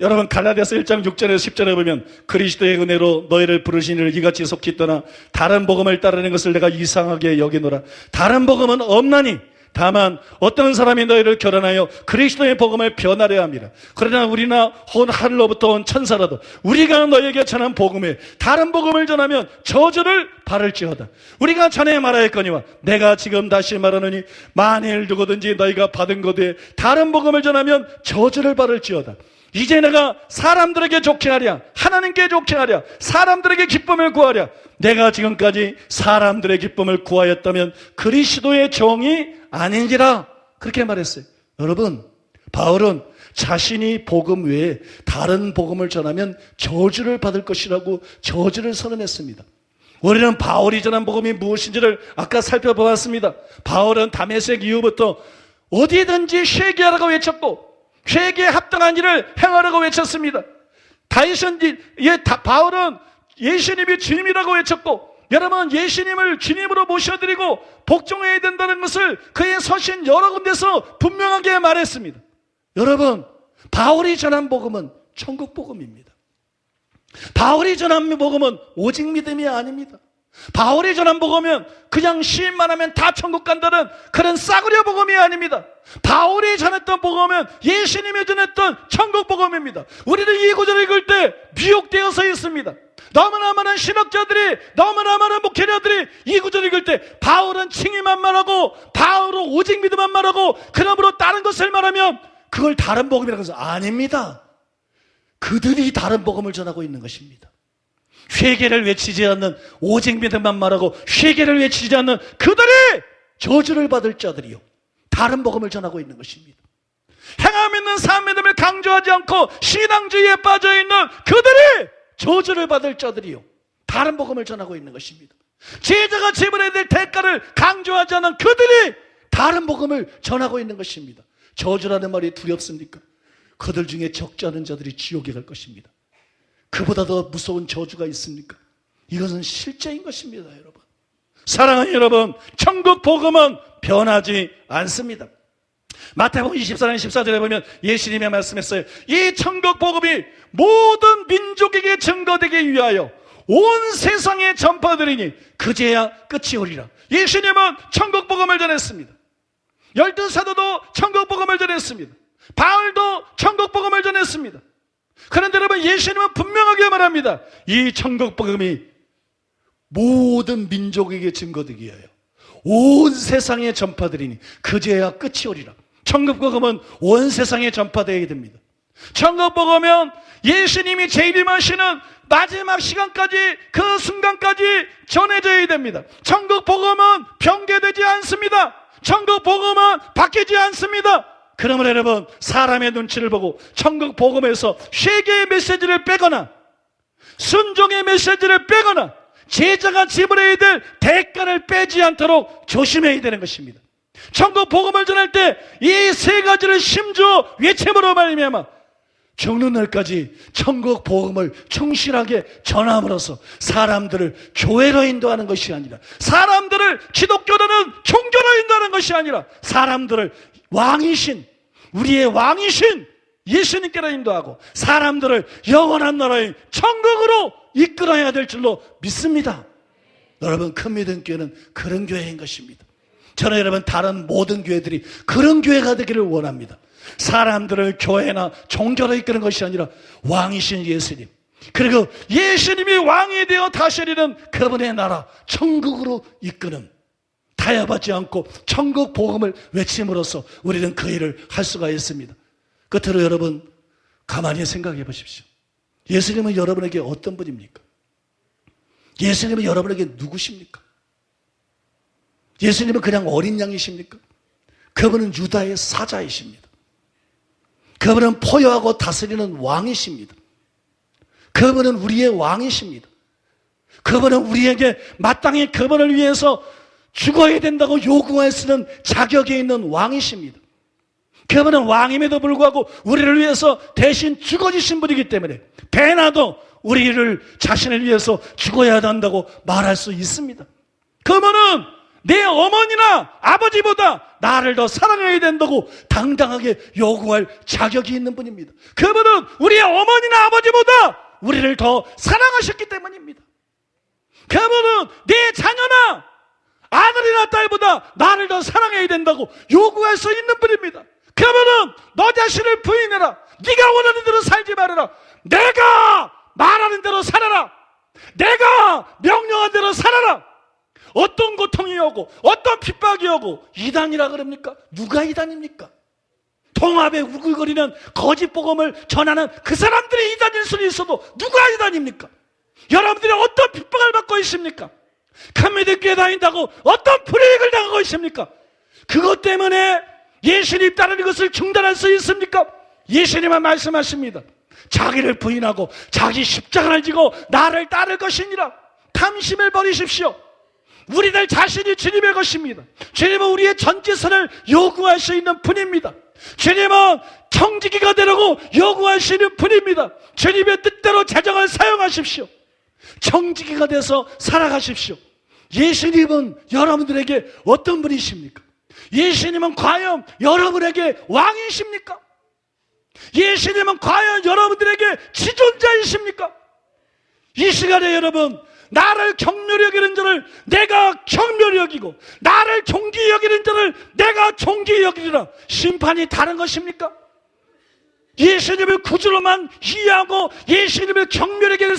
여러분, 갈라디아서 1장 6절에서 10절에 보면 그리스도의 은혜로 너희를 부르신 이를 이같이 속히 떠나 다른 복음을 따르는 것을 내가 이상하게 여기노라. 다른 복음은 없나니 다만 어떤 사람이 너희를 결혼하여 그리스도의 복음을 변하려 합니다. 그러나 우리나 혼 하늘로부터 온 천사라도 우리가 너희에게 전한 복음에 다른 복음을 전하면 저주를 받을지어다. 우리가 전에 말하였거니와 내가 지금 다시 말하노니 만일 누구든지 너희가 받은 것에 다른 복음을 전하면 저주를 받을지어다. 이제 내가 사람들에게 좋게 하랴, 하나님께 좋게 하랴, 사람들에게 기쁨을 구하랴. 내가 지금까지 사람들의 기쁨을 구하였다면 그리스도의 종이 아닌지라. 그렇게 말했어요. 여러분, 바울은 자신이 복음 외에 다른 복음을 전하면 저주를 받을 것이라고 저주를 선언했습니다. 우리는 바울이 전한 복음이 무엇인지를 아까 살펴보았습니다. 바울은 다메섹 이후부터 어디든지 쇠기하라고 외쳤고 회개에 합당한 일을 행하라고 외쳤습니다. 바울은 예수님이 주님이라고 외쳤고, 여러분, 예수님을 주님으로 모셔드리고 복종해야 된다는 것을 그의 서신 여러 군데서 분명하게 말했습니다. 여러분, 바울이 전한 복음은 천국 복음입니다. 바울이 전한 복음은 오직 믿음이 아닙니다. 바울이 전한 복음은 그냥 시인만 하면 다 천국 간다는 그런 싸구려 복음이 아닙니다. 바울이 전했던 복음은 예수님이 전했던 천국 복음입니다. 우리는 이 구절을 읽을 때 미혹되어서 있습니다. 너무나 많은 신학자들이, 너무나 많은 목회자들이 이 구절을 읽을 때 바울은 칭의만 말하고 바울은 오직 믿음만 말하고 그러므로 다른 것을 말하면 그걸 다른 복음이라고 해서 아닙니다. 그들이 다른 복음을 전하고 있는 것입니다. 회개를 외치지 않는, 오직 믿음만 말하고 회개를 외치지 않는 그들이 저주를 받을 자들이요, 다른 복음을 전하고 있는 것입니다. 행함 있는 삶 믿음을 강조하지 않고 신앙주의에 빠져있는 그들이 저주를 받을 자들이요, 다른 복음을 전하고 있는 것입니다. 제자가 지불해야 될 대가를 강조하지 않는 그들이 다른 복음을 전하고 있는 것입니다. 저주라는 말이 두렵습니까? 그들 중에 적지 않은 자들이 지옥에 갈 것입니다. 그보다 더 무서운 저주가 있습니까? 이것은 실제인 것입니다, 여러분. 사랑하는 여러분, 천국 복음은 변하지 않습니다. 마태복음 24장 14절에 보면 예수님의 말씀했어요. 이 천국 복음이 모든 민족에게 증거되기 위하여 온 세상에 전파되리니 그제야 끝이 오리라. 예수님은 천국 복음을 전했습니다. 12사도도 천국 복음을 전했습니다. 바울도 천국 복음을 전했습니다. 그런데 여러분, 예수님은 분명하게 말합니다. 이 천국 복음이 모든 민족에게 증거되기 위하여 온 세상에 전파되리니 그제야 끝이 오리라. 천국 복음은 온 세상에 전파되어야 됩니다. 천국 복음은 예수님이 재림하시는 마지막 시간까지, 그 순간까지 전해져야 됩니다. 천국 복음은 변개되지 않습니다. 천국 복음은 바뀌지 않습니다. 그러면 여러분, 사람의 눈치를 보고 천국 복음에서 회개의 메시지를 빼거나 순종의 메시지를 빼거나 제자가 지불해야 될 대가를 빼지 않도록 조심해야 되는 것입니다. 천국 복음을 전할 때 이 세 가지를 심주어 외침으로 말미암아 죽는 날까지 천국 복음을 충실하게 전함으로써 사람들을 교회로 인도하는 것이 아니라, 사람들을 기독교라는 종교로 인도하는 것이 아니라, 사람들을 왕이신, 우리의 왕이신 예수님께로 인도하고 사람들을 영원한 나라의 천국으로 이끌어야 될 줄로 믿습니다. 여러분, 큰 믿음 교회는 그런 교회인 것입니다. 저는 여러분, 다른 모든 교회들이 그런 교회가 되기를 원합니다. 사람들을 교회나 종교로 이끄는 것이 아니라 왕이신 예수님, 그리고 예수님이 왕이 되어 다스리는 그분의 나라 천국으로 이끄는, 타협하지 않고 천국 복음을 외침으로써 우리는 그 일을 할 수가 있습니다. 끝으로 여러분, 가만히 생각해 보십시오. 예수님은 여러분에게 어떤 분입니까? 예수님은 여러분에게 누구십니까? 예수님은 그냥 어린 양이십니까? 그분은 유다의 사자이십니다. 그분은 포효하고 다스리는 왕이십니다. 그분은 우리의 왕이십니다. 그분은 우리에게 마땅히 그분을 위해서 죽어야 된다고 요구할 수 있는 자격이 있는 왕이십니다. 그분은 왕임에도 불구하고 우리를 위해서 대신 죽어주신 분이기 때문에 배나도 우리를 자신을 위해서 죽어야 한다고 말할 수 있습니다. 그분은 내 어머니나 아버지보다 나를 더 사랑해야 된다고 당당하게 요구할 자격이 있는 분입니다. 그분은 우리의 어머니나 아버지보다 우리를 더 사랑하셨기 때문입니다. 그분은 내 자녀나 아들이나 딸보다 나를 더 사랑해야 된다고 요구할 수 있는 분입니다. 그분은 너 자신을 부인해라. 네가 원하는 대로 살지 말아라. 내가 말하는 대로 살아라. 내가 명령한 대로 살아라. 어떤 고통이 오고 어떤 핍박이 오고 이단이라 그럽니까? 누가 이단입니까? 통합에 우글거리는 거짓 복음을 전하는 그 사람들이 이단일 수는 있어도 누가 이단입니까? 여러분들이 어떤 핍박을 받고 있습니까? 감미들교회 다닌다고 어떤 불이익을 당하고 있습니까? 그것 때문에 예수님 따르는 것을 중단할 수 있습니까? 예수님은 말씀하십니다. 자기를 부인하고 자기 십자가를 지고 나를 따를 것이니라. 탐심을 버리십시오. 우리들 자신이 주님의 것입니다. 주님은 우리의 전지선을 요구할 수 있는 분입니다. 주님은 청지기가 되라고 요구할 수 있는 분입니다. 주님의 뜻대로 재정을 사용하십시오. 청지기가 돼서 살아가십시오. 예수님은 여러분들에게 어떤 분이십니까? 예수님은 과연 여러분에게 왕이십니까? 예수님은 과연 여러분들에게 지존자이십니까? 이 시간에 여러분, 나를 경멸히 여기는 자를 내가 경멸히 여기고 나를 존귀히 여기는 자를 내가 존귀히 여기리라. 심판이 다른 것입니까? 예수님을 구주로만 이해하고 예수님을 경멸히 여기는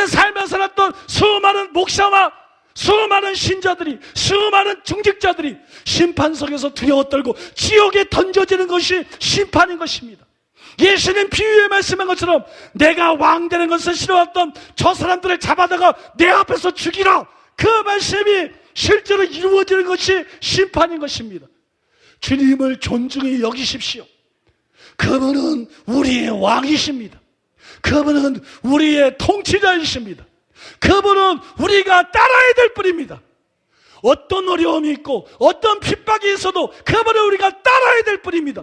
삶을 살았던 수많은 목사와 수많은 신자들이, 수많은 중직자들이 심판 속에서 두려워 떨고 지옥에 던져지는 것이 심판인 것입니다. 예수님 비유에 말씀한 것처럼 내가 왕 되는 것을 싫어했던 저 사람들을 잡아다가 내 앞에서 죽이라, 그 말씀이 실제로 이루어지는 것이 심판인 것입니다. 주님을 존중히 여기십시오. 그분은 우리의 왕이십니다. 그분은 우리의 통치자이십니다. 그분은 우리가 따라야 될 분입니다. 어떤 어려움이 있고 어떤 핍박이 있어도 그분을 우리가 따라야 될 분입니다.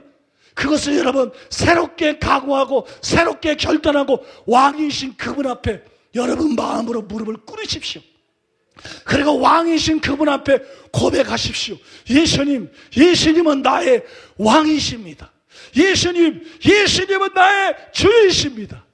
그것을 여러분 새롭게 각오하고 새롭게 결단하고 왕이신 그분 앞에 여러분 마음으로 무릎을 꿇으십시오. 그리고 왕이신 그분 앞에 고백하십시오. 예수님은 나의 왕이십니다. 예수님은 나의 주이십니다.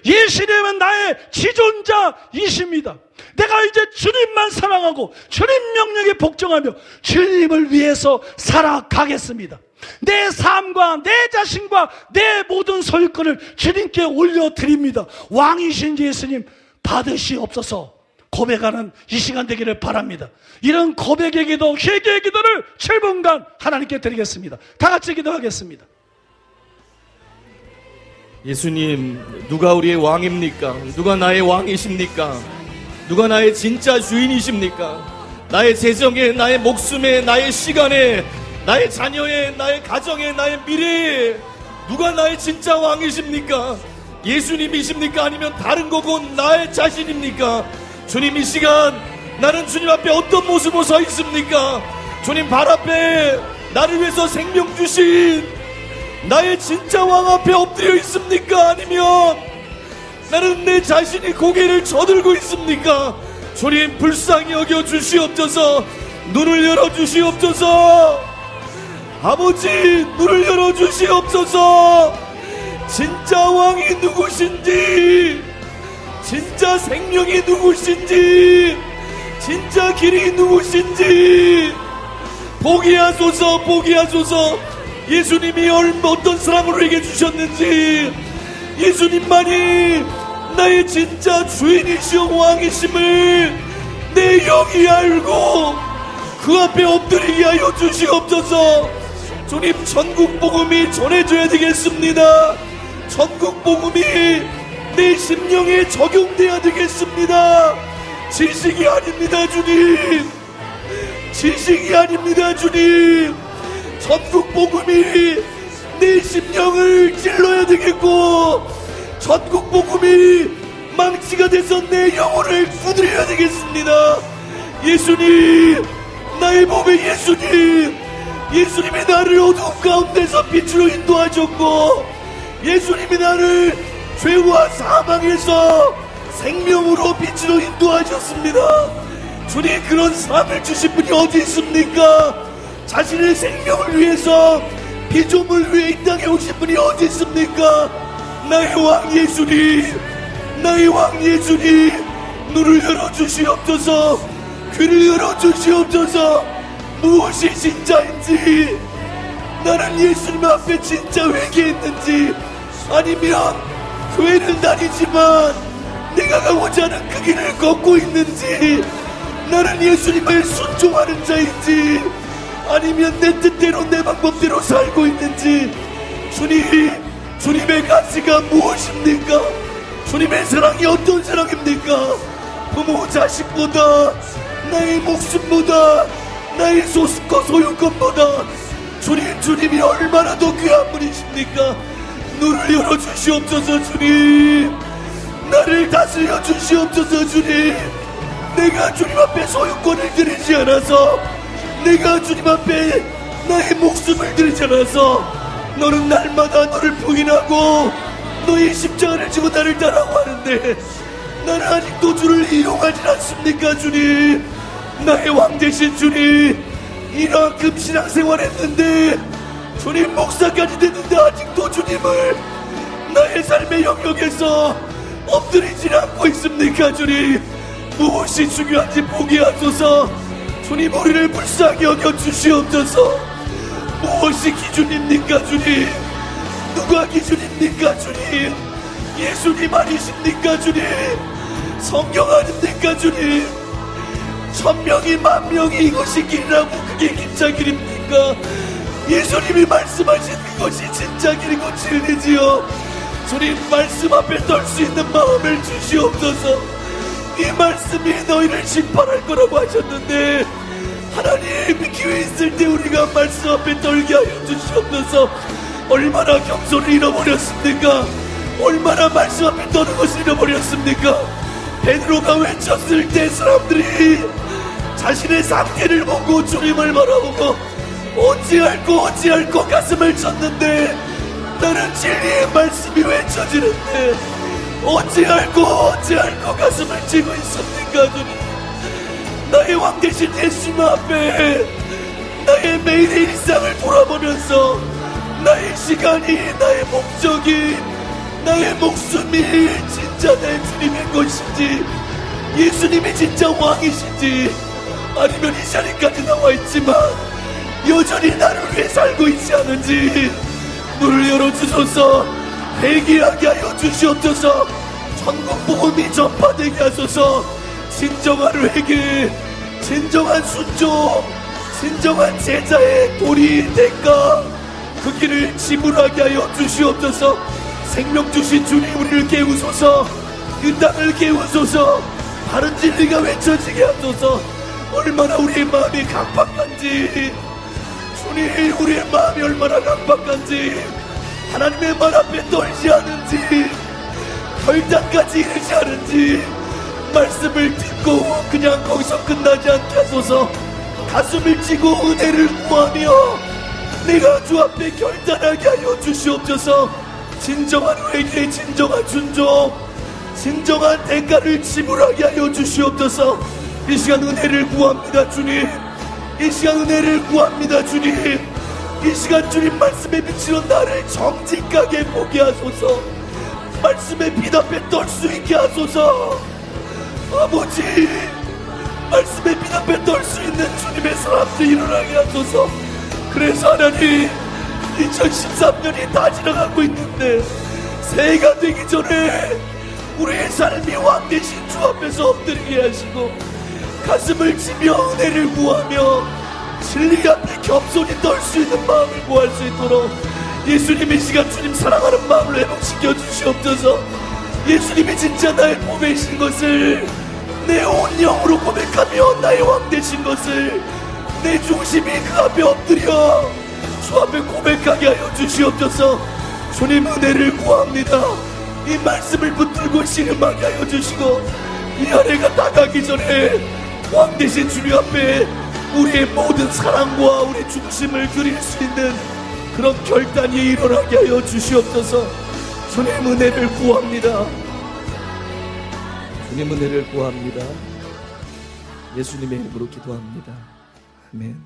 예수님은 나의 지존자이십니다. 내가 이제 주님만 사랑하고 주님 명령에 복종하며 주님을 위해서 살아가겠습니다. 내 삶과 내 자신과 내 모든 소유권을 주님께 올려드립니다. 왕이신 예수님 받으시옵소서 고백하는 이 시간 되기를 바랍니다. 이런 고백의 기도, 회개의 기도를 7분간 하나님께 드리겠습니다. 다 같이 기도하겠습니다. 예수님, 누가 우리의 왕입니까? 누가 나의 왕이십니까? 누가 나의 진짜 주인이십니까? 나의 재정에, 나의 목숨에, 나의 시간에, 나의 자녀에, 나의 가정에, 나의 미래에 누가 나의 진짜 왕이십니까? 예수님이십니까? 아니면 다른 거고 나의 자신입니까? 주님, 이 시간 나는 주님 앞에 어떤 모습으로 서 있습니까? 주님 발 앞에 나를 위해서 생명 주신 나의 진짜 왕 앞에 엎드려 있습니까? 아니면 나는 내 자신이 고개를 저들고 있습니까? 주님, 불쌍히 여겨 주시옵소서. 눈을 열어 주시옵소서. 아버지, 눈을 열어 주시옵소서. 진짜 왕이 누구신지, 진짜 생명이 누구신지, 진짜 길이 누구신지 보게 하소서. 보게 하소서. 예수님이 어떤 사랑을 우리에게 주셨는지, 예수님만이 나의 진짜 주인이시오 왕이심을 내 영이 알고 그 앞에 엎드리게 하여 주시옵소서. 주님, 천국 복음이 전해져야 되겠습니다. 천국 복음이 내 심령에 적용돼야 되겠습니다. 지식이 아닙니다, 주님. 지식이 아닙니다, 주님. 천국 복음이 내 심령을 찔러야 되겠고, 천국 복음이 망치가 돼서 내 영혼을 두드려야 되겠습니다. 예수님, 나의 몸에 예수님, 예수님이 나를 어두운 가운데서 빛으로 인도하셨고, 예수님이 나를 죄와 사망에서 생명으로 빛으로 인도하셨습니다. 주님, 그런 삶을 주신 분이 어디 있습니까? 자신의 생명을 위해서 피조물 위해 이 땅에 오신 분이 어디 있습니까? 나의 왕 예수님, 나의 왕 예수님, 눈을 열어주시옵소서, 귀를 열어주시옵소서. 무엇이 진짜인지, 나는 예수님 앞에 진짜 회개했는지, 아니면 교회를 다니지만 내가 가고자 하는 그 길을 걷고 있는지, 나는 예수님을 순종하는 자인지, 아니면 내 뜻대로 내 방법대로 살고 있는지. 주님, 주님의 가치가 무엇입니까? 주님의 사랑이 어떤 사랑입니까? 부모 자식보다, 나의 목숨보다, 나의 소속과 소유권보다 주님이 얼마나 더 귀한 분이십니까? 눈을 열어주시옵소서. 주님, 나를 다스려 주시옵소서. 주님, 내가 주님 앞에 소유권을 드리지 않아서, 내가 주님 앞에 나의 목숨을 드리지 않아서, 너는 날마다 너를 부인하고 너의 십자가를 지고 나를 따라고 하는데, 나는 아직도 주를 이용하지 않습니까? 주님, 나의 왕 되신 주님, 이만큼 신앙생활 했는데, 주님 목사까지 됐는데 아직도 주님을 나의 삶의 영역에서 엎드리지 않고 있습니까? 주님, 무엇이 중요한지 보게 하소서. 주님, 우리를 불쌍히 여겨 주시옵소서. 무엇이 기준입니까? 주님, 누가 기준입니까? 주님, 예수님 아니십니까? 주님, 성경 아닙니까? 주님, 천명이 만명이 이것이 길이라고, 그게 진짜 길입니까? 예수님이 말씀하신 그것이 진짜 길이고 진리지요. 주님, 말씀 앞에 떨 수 있는 마음을 주시옵소서. 이 말씀이 너희를 심판할 거라고 하셨는데, 하나님, 기회 있을 때 우리가 말씀 앞에 떨게 하여 주시옵소서. 얼마나 겸손을 잃어버렸습니까? 얼마나 말씀 앞에 떠는 것을 잃어버렸습니까? 베드로가 외쳤을 때 사람들이 자신의 상태를 보고 주님을 바라보고 어찌할꼬 가슴을 쳤는데, 나는 진리의 말씀이 외쳐지는데 어찌할꼬 가슴을 치고 있습니까? 주님, 나의 왕 되신 예수님 앞에 나의 매일의 일상을 돌아보면서 나의 시간이, 나의 목적이, 나의 목숨이 진짜 내 주님의 것인지, 예수님이 진짜 왕이신지, 아니면 이 자리까지 나와있지만 여전히 나를 위해 살고 있지 않은지 문을 열어주소서. 회개하게 하여 주시옵소서. 천국 복음이 전파되게 하소서. 진정한 회개, 진정한 순종, 진정한 제자의 도리, 대가, 그 길을 지불하게 하여 주시옵소서. 생명 주신 주님, 우리를 깨우소서. 이 땅을 깨우소서. 바른 진리가 외쳐지게 하소서. 얼마나 우리의 마음이 강박한지, 주님, 우리의 마음이 얼마나 강박한지, 하나님의 말 앞에 떨지 않은지, 결단까지 이르지 않은지, 말씀을 듣고 그냥 거기서 끝나지 않게 하소서. 가슴을 찌고 은혜를 구하며 내가 주 앞에 결단하게 하여 주시옵소서. 진정한 회개, 진정한 순종, 진정한 대가를 지불하게 하여 주시옵소서. 이 시간 은혜를 구합니다. 주님, 이 시간 은혜를 구합니다. 주님, 이 시간 주님 말씀의 빛으로 나를 정직하게 보게 하소서. 말씀의 빛 앞에 떨 수 있게 하소서. 아버지, 말씀의 빛 앞에 떨 수 있는 주님의 사람들 일어나게 하소서. 그래서 하나님, 2013년이 다 지나가고 있는데 새해가 되기 전에 우리의 삶이 왕 되신 주 앞에서 엎드리게 하시고, 가슴을 치며 은혜를 구하며 진리 앞에 겸손히 떨 수 있는 마음을 구할 수 있도록 예수님의 시간 주님 사랑하는 마음을 회복시켜 주시옵소서. 예수님이 진짜 나의 보배이신 것을 내 온 영으로 고백하며 나의 왕 되신 것을 내 중심이 그 앞에 엎드려 주 앞에 고백하게 하여 주시옵소서. 주님, 은혜를 구합니다. 이 말씀을 붙들고 씨름하게 하여 주시고, 이 한 해가 다 가기 전에 왕 되신 주님 앞에 우리의 모든 사랑과 우리 중심을 드릴 수 있는 그런 결단이 일어나게 하여 주시옵소서. 주님 은혜를 구합니다. 주님 은혜를 구합니다. 예수님의 이름으로 기도합니다. 아멘.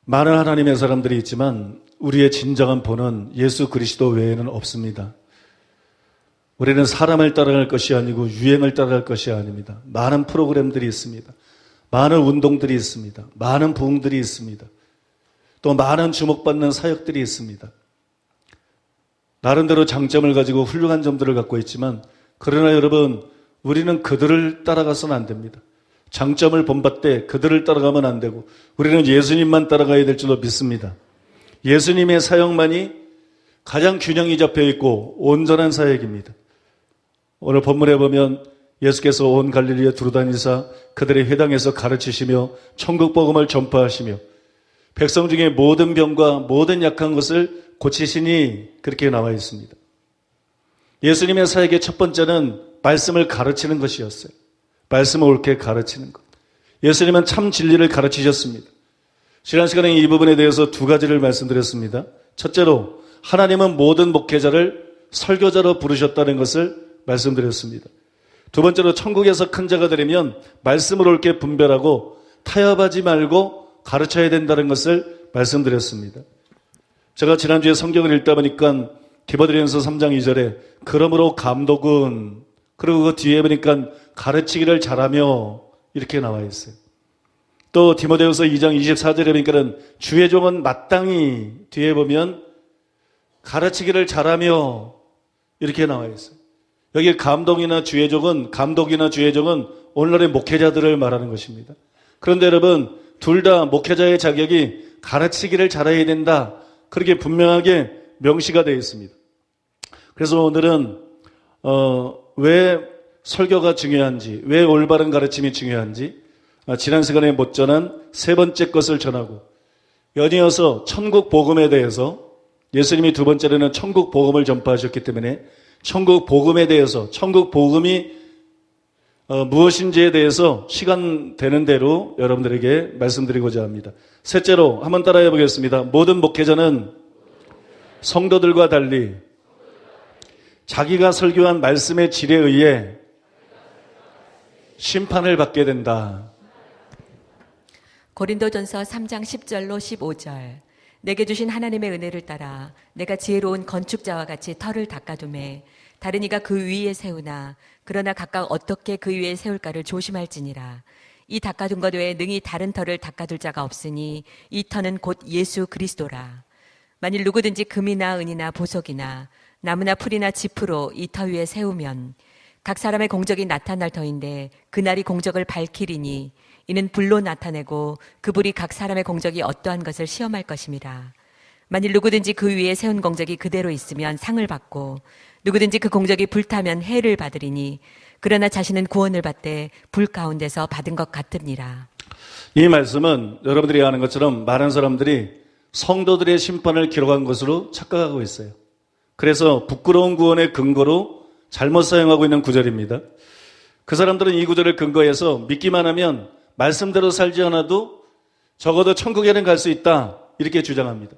많은 하나님의 사람들이 있지만 우리의 진정한 본은 예수 그리스도 외에는 없습니다. 우리는 사람을 따라갈 것이 아니고 유행을 따라갈 것이 아닙니다. 많은 프로그램들이 있습니다. 많은 운동들이 있습니다. 많은 부흥들이 있습니다. 또 많은 주목받는 사역들이 있습니다. 나름대로 장점을 가지고 훌륭한 점들을 갖고 있지만, 그러나 여러분, 우리는 그들을 따라가서는 안 됩니다. 장점을 본받되 그들을 따라가면 안 되고 우리는 예수님만 따라가야 될 줄로 믿습니다. 예수님의 사역만이 가장 균형이 잡혀 있고 온전한 사역입니다. 오늘 본문에 보면 예수께서 온 갈릴리에 두루다니사 그들의 회당에서 가르치시며 천국 복음을 전파하시며 백성 중에 모든 병과 모든 약한 것을 고치시니, 그렇게 나와 있습니다. 예수님의 사역의 첫 번째는 말씀을 가르치는 것이었어요. 말씀을 옳게 가르치는 것. 예수님은 참 진리를 가르치셨습니다. 지난 시간에 이 부분에 대해서 두 가지를 말씀드렸습니다. 첫째로 하나님은 모든 목회자를 설교자로 부르셨다는 것을 말씀드렸습니다. 두 번째로 천국에서 큰 자가 되려면 말씀을 옳게 분별하고 타협하지 말고 가르쳐야 된다는 것을 말씀드렸습니다. 제가 지난주에 성경을 읽다 보니까 디모데전서 3장 2절에 그러므로 감독은, 그리고 그 뒤에 보니까 가르치기를 잘하며, 이렇게 나와 있어요. 또 디모데후서 2장 24절에 보니까는 주의 종은 마땅히, 뒤에 보면 가르치기를 잘하며, 이렇게 나와 있어요. 여기 감독이나 주의 종은 오늘날의 목회자들을 말하는 것입니다. 그런데 여러분, 둘 다 목회자의 자격이 가르치기를 잘해야 된다, 그렇게 분명하게 명시가 되어 있습니다. 그래서 오늘은 왜 설교가 중요한지, 왜 올바른 가르침이 중요한지 지난 시간에 못전한 세 번째 것을 전하고, 연이어서 천국 복음에 대해서, 예수님이 두 번째로는 천국 복음을 전파하셨기 때문에 천국 복음에 대해서, 천국 복음이 무엇인지에 대해서 시간 되는 대로 여러분들에게 말씀드리고자 합니다. 셋째로 한번 따라해 보겠습니다. 모든 목회자는 성도들과 달리 자기가 설교한 말씀의 질에 의해 심판을 받게 된다. 고린도전서 3장 10절로 15절. 내게 주신 하나님의 은혜를 따라 내가 지혜로운 건축자와 같이 터를 닦아두매 다른 이가 그 위에 세우나 그러나 각각 어떻게 그 위에 세울까를 조심할지니라. 이 닦아둔 것 외에 능히 다른 터를 닦아둘 자가 없으니 이 터는 곧 예수 그리스도라. 만일 누구든지 금이나 은이나 보석이나 나무나 풀이나 지프로 이 터 위에 세우면 각 사람의 공적이 나타날 터인데 그날이 공적을 밝히리니 이는 불로 나타내고 그 불이 각 사람의 공적이 어떠한 것을 시험할 것입니다. 만일 누구든지 그 위에 세운 공적이 그대로 있으면 상을 받고 누구든지 그 공적이 불타면 해를 받으리니 그러나 자신은 구원을 받되 불 가운데서 받은 것 같으니라. 이 말씀은 여러분들이 아는 것처럼 많은 사람들이 성도들의 심판을 기록한 것으로 착각하고 있어요. 그래서 부끄러운 구원의 근거로 잘못 사용하고 있는 구절입니다. 그 사람들은 이 구절을 근거해서 믿기만 하면 말씀대로 살지 않아도 적어도 천국에는 갈 수 있다, 이렇게 주장합니다.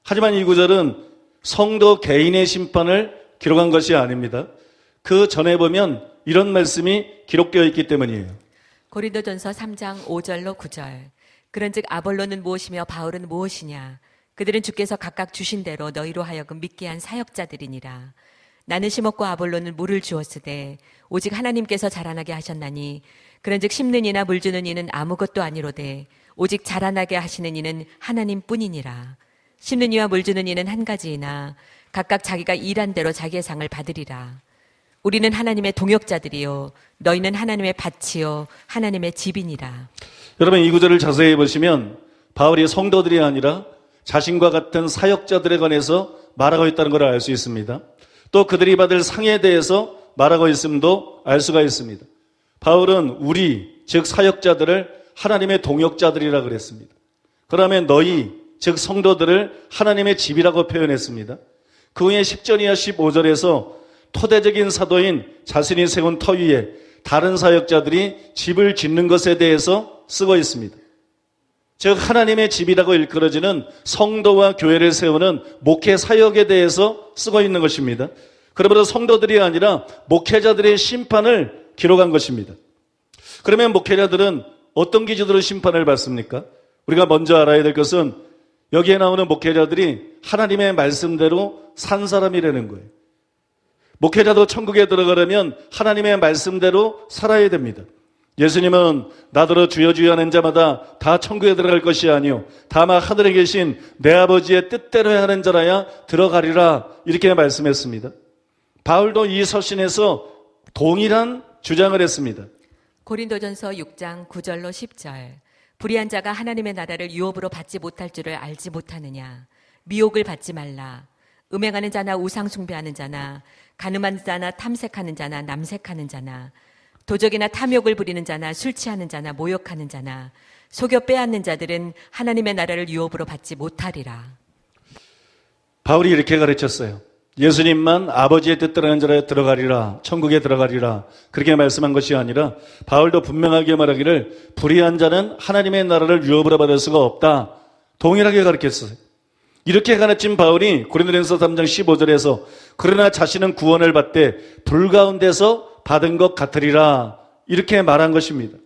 하지만 이 구절은 성도 개인의 심판을 기록한 것이 아닙니다. 그 전에 보면 이런 말씀이 기록되어 있기 때문이에요. 고린도전서 3장 5절로 9절. 그런즉 아볼로는 무엇이며 바울은 무엇이냐? 그들은 주께서 각각 주신 대로 너희로 하여금 믿게 한 사역자들이니라. 나는 심었고 아볼로는 물을 주었으되 오직 하나님께서 자라나게 하셨나니 그런즉 심는 이나 물 주는 이는 아무것도 아니로되 오직 자라나게 하시는 이는 하나님뿐이니라. 심는 이와 물 주는 이는 한 가지이나 각각 자기가 일한 대로 자기의 상을 받으리라. 우리는 하나님의 동역자들이요 너희는 하나님의 밭이요 하나님의 집이니라. 여러분, 이 구절을 자세히 보시면 바울이 성도들이 아니라 자신과 같은 사역자들에 관해서 말하고 있다는 걸 알 수 있습니다. 또 그들이 받을 상에 대해서 말하고 있음도 알 수가 있습니다. 바울은 우리, 즉 사역자들을 하나님의 동역자들이라 그랬습니다. 그러면 너희, 즉 성도들을 하나님의 집이라고 표현했습니다. 그 후에 10절 이하 15절에서 토대적인 사도인 자신이 세운 터 위에 다른 사역자들이 집을 짓는 것에 대해서 쓰고 있습니다. 즉 하나님의 집이라고 일컬어지는 성도와 교회를 세우는 목회 사역에 대해서 쓰고 있는 것입니다. 그러므로 성도들이 아니라 목회자들의 심판을 기록한 것입니다. 그러면 목회자들은 어떤 기준으로 심판을 받습니까? 우리가 먼저 알아야 될 것은 여기에 나오는 목회자들이 하나님의 말씀대로 산 사람이라는 거예요. 목회자도 천국에 들어가려면 하나님의 말씀대로 살아야 됩니다. 예수님은 나더러 주여 주여 하는 자마다 다 천국에 들어갈 것이 아니요 다만 하늘에 계신 내 아버지의 뜻대로 하는 자라야 들어가리라 이렇게 말씀했습니다. 바울도 이 서신에서 동일한 주장을 했습니다. 고린도전서 6장 9절로 10절. 불의한 자가 하나님의 나라를 유업으로 받지 못할 줄을 알지 못하느냐. 미혹을 받지 말라. 음행하는 자나 우상 숭배하는 자나 간음하는 자나 탐색하는 자나 남색하는 자나 도적이나 탐욕을 부리는 자나 술 취하는 자나 모욕하는 자나 속여 빼앗는 자들은 하나님의 나라를 유업으로 받지 못하리라. 바울이 이렇게 가르쳤어요. 예수님만 아버지의 뜻대로 하는 자라 들어가리라, 천국에 들어가리라 그렇게 말씀한 것이 아니라 바울도 분명하게 말하기를 불의한 자는 하나님의 나라를 유업으로 받을 수가 없다 동일하게 가르쳤어요. 이렇게 가르친 바울이 고린도전서 3장 15절에서 그러나 자신은 구원을 받되 불 가운데서 받은 것 같으리라 이렇게 말한 것입니다.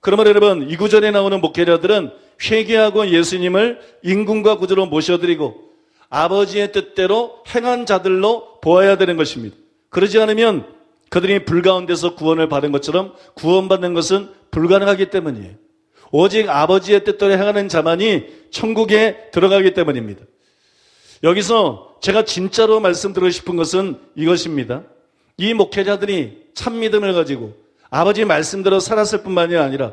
그러면 여러분 이 구절에 나오는 목회자들은 회개하고 예수님을 인군과 구주로 모셔드리고 아버지의 뜻대로 행한 자들로 보아야 되는 것입니다. 그러지 않으면 그들이 불 가운데서 구원을 받은 것처럼 구원받는 것은 불가능하기 때문이에요. 오직 아버지의 뜻대로 행하는 자만이 천국에 들어가기 때문입니다. 여기서 제가 진짜로 말씀드리고 싶은 것은 이것입니다. 이 목회자들이 참 믿음을 가지고 아버지 말씀대로 살았을 뿐만이 아니라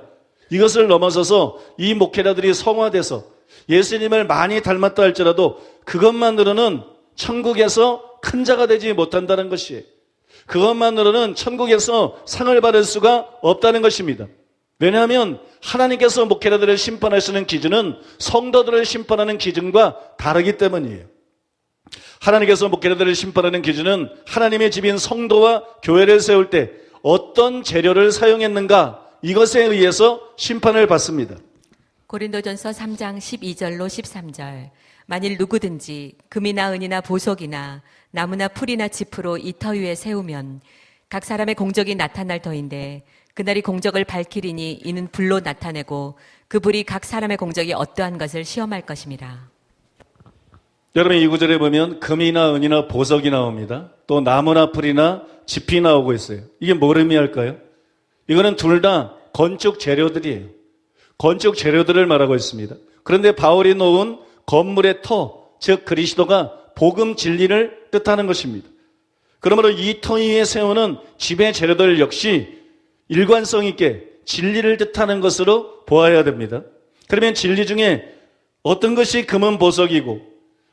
이것을 넘어서서 이 목회자들이 성화돼서 예수님을 많이 닮았다 할지라도 그것만으로는 천국에서 큰 자가 되지 못한다는 것이에요. 그것만으로는 천국에서 상을 받을 수가 없다는 것입니다. 왜냐하면 하나님께서 목회자들을 심판하시는 기준은 성도들을 심판하는 기준과 다르기 때문이에요. 하나님께서 목회자들을 심판하는 기준은 하나님의 집인 성도와 교회를 세울 때 어떤 재료를 사용했는가 이것에 의해서 심판을 받습니다. 고린도전서 3장 12절로 13절. 만일 누구든지 금이나 은이나 보석이나 나무나 풀이나 짚으로 이 터 위에 세우면 각 사람의 공적이 나타날 터인데 그날이 공적을 밝히리니 이는 불로 나타내고 그 불이 각 사람의 공적이 어떠한 것을 시험할 것임이라. 여러분 이 구절에 보면 금이나 은이나 보석이 나옵니다. 또 나무나 풀이나 짚이 나오고 있어요. 이게 뭘 의미할까요? 이거는 둘 다 건축 재료들이에요. 건축 재료들을 말하고 있습니다. 그런데 바울이 놓은 건물의 터, 즉 그리스도가 복음 진리를 뜻하는 것입니다. 그러므로 이 터 위에 세우는 집의 재료들 역시 일관성 있게 진리를 뜻하는 것으로 보아야 됩니다. 그러면 진리 중에 어떤 것이 금은 보석이고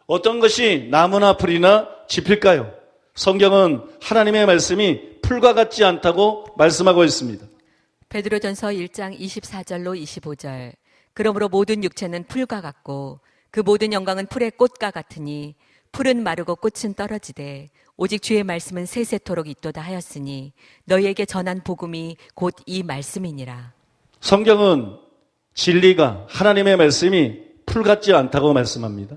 어떤 것이 나무나 풀이나 짚일까요? 성경은 하나님의 말씀이 풀과 같지 않다고 말씀하고 있습니다. 베드로전서 1장 24절로 25절. 그러므로 모든 육체는 풀과 같고 그 모든 영광은 풀의 꽃과 같으니 풀은 마르고 꽃은 떨어지되 오직 주의 말씀은 세세토록 있도다 하였으니 너희에게 전한 복음이 곧 이 말씀이니라. 성경은 진리가 하나님의 말씀이 풀 같지 않다고 말씀합니다.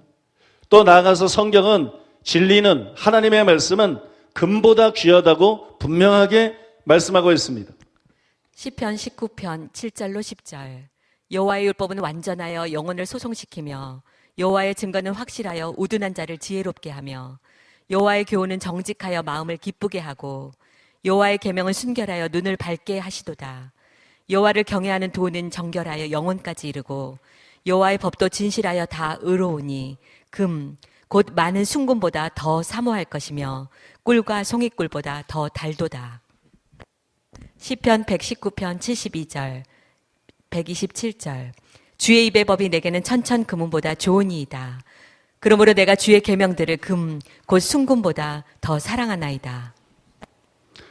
또 나아가서 성경은 진리는 하나님의 말씀은 금보다 귀하다고 분명하게 말씀하고 있습니다. 시편 19편 7절로 10절. 여호와의 율법은 완전하여 영혼을 소송시키며 여호와의 증거는 확실하여 우둔한 자를 지혜롭게 하며 여호와의 교훈은 정직하여 마음을 기쁘게 하고 여호와의 계명은 순결하여 눈을 밝게 하시도다. 여호와를 경외하는 도는 정결하여 영혼까지 이르고 여호와의 법도 진실하여 다 의로우니 금 곧 많은 순금보다 더 사모할 것이며 꿀과 송이꿀보다 더 달도다. 시편 119편 72절 127절. 주의 입의 법이 내게는 천천 금은보다 좋으니이다. 그러므로 내가 주의 계명들을 금 곧 순금보다 더 사랑하나이다.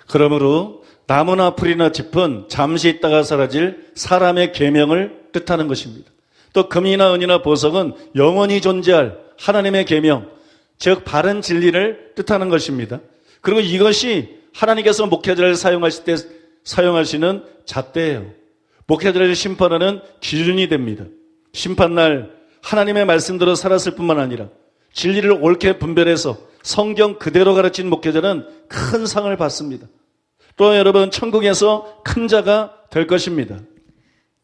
그러므로 나무나 풀이나 짚은 잠시 있다가 사라질 사람의 계명을 뜻하는 것입니다. 또 금이나 은이나 보석은 영원히 존재할 하나님의 계명, 즉 바른 진리를 뜻하는 것입니다. 그리고 이것이 하나님께서 목회자를 사용하실 때 사용하시는 잣대예요. 목회자를 심판하는 기준이 됩니다. 심판날 하나님의 말씀대로 살았을 뿐만 아니라 진리를 옳게 분별해서 성경 그대로 가르친 목회자는 큰 상을 받습니다. 또 여러분, 천국에서 큰 자가 될 것입니다.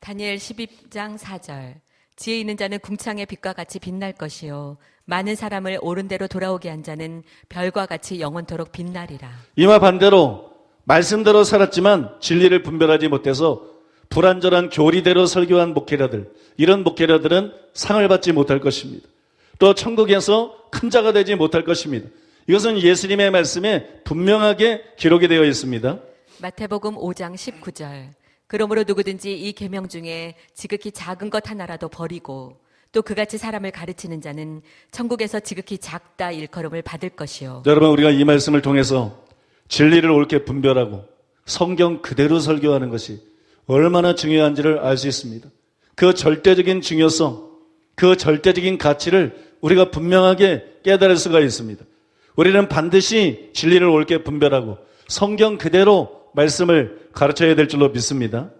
다니엘 12장 4절. 지혜 있는 자는 궁창의 빛과 같이 빛날 것이요 많은 사람을 옳은 대로 돌아오게 한 자는 별과 같이 영원토록 빛나리라. 이와 반대로 말씀대로 살았지만 진리를 분별하지 못해서 불완전한 교리대로 설교한 목회자들, 이런 목회자들은 상을 받지 못할 것입니다. 또 천국에서 큰 자가 되지 못할 것입니다. 이것은 예수님의 말씀에 분명하게 기록이 되어 있습니다. 마태복음 5장 19절. 그러므로 누구든지 이 계명 중에 지극히 작은 것 하나라도 버리고 또 그같이 사람을 가르치는 자는 천국에서 지극히 작다 일컬음을 받을 것이요. 여러분, 우리가 이 말씀을 통해서 진리를 옳게 분별하고 성경 그대로 설교하는 것이 얼마나 중요한지를 알 수 있습니다. 그 절대적인 중요성, 그 절대적인 가치를 우리가 분명하게 깨달을 수가 있습니다. 우리는 반드시 진리를 옳게 분별하고 성경 그대로 말씀을 가르쳐야 될 줄로 믿습니다.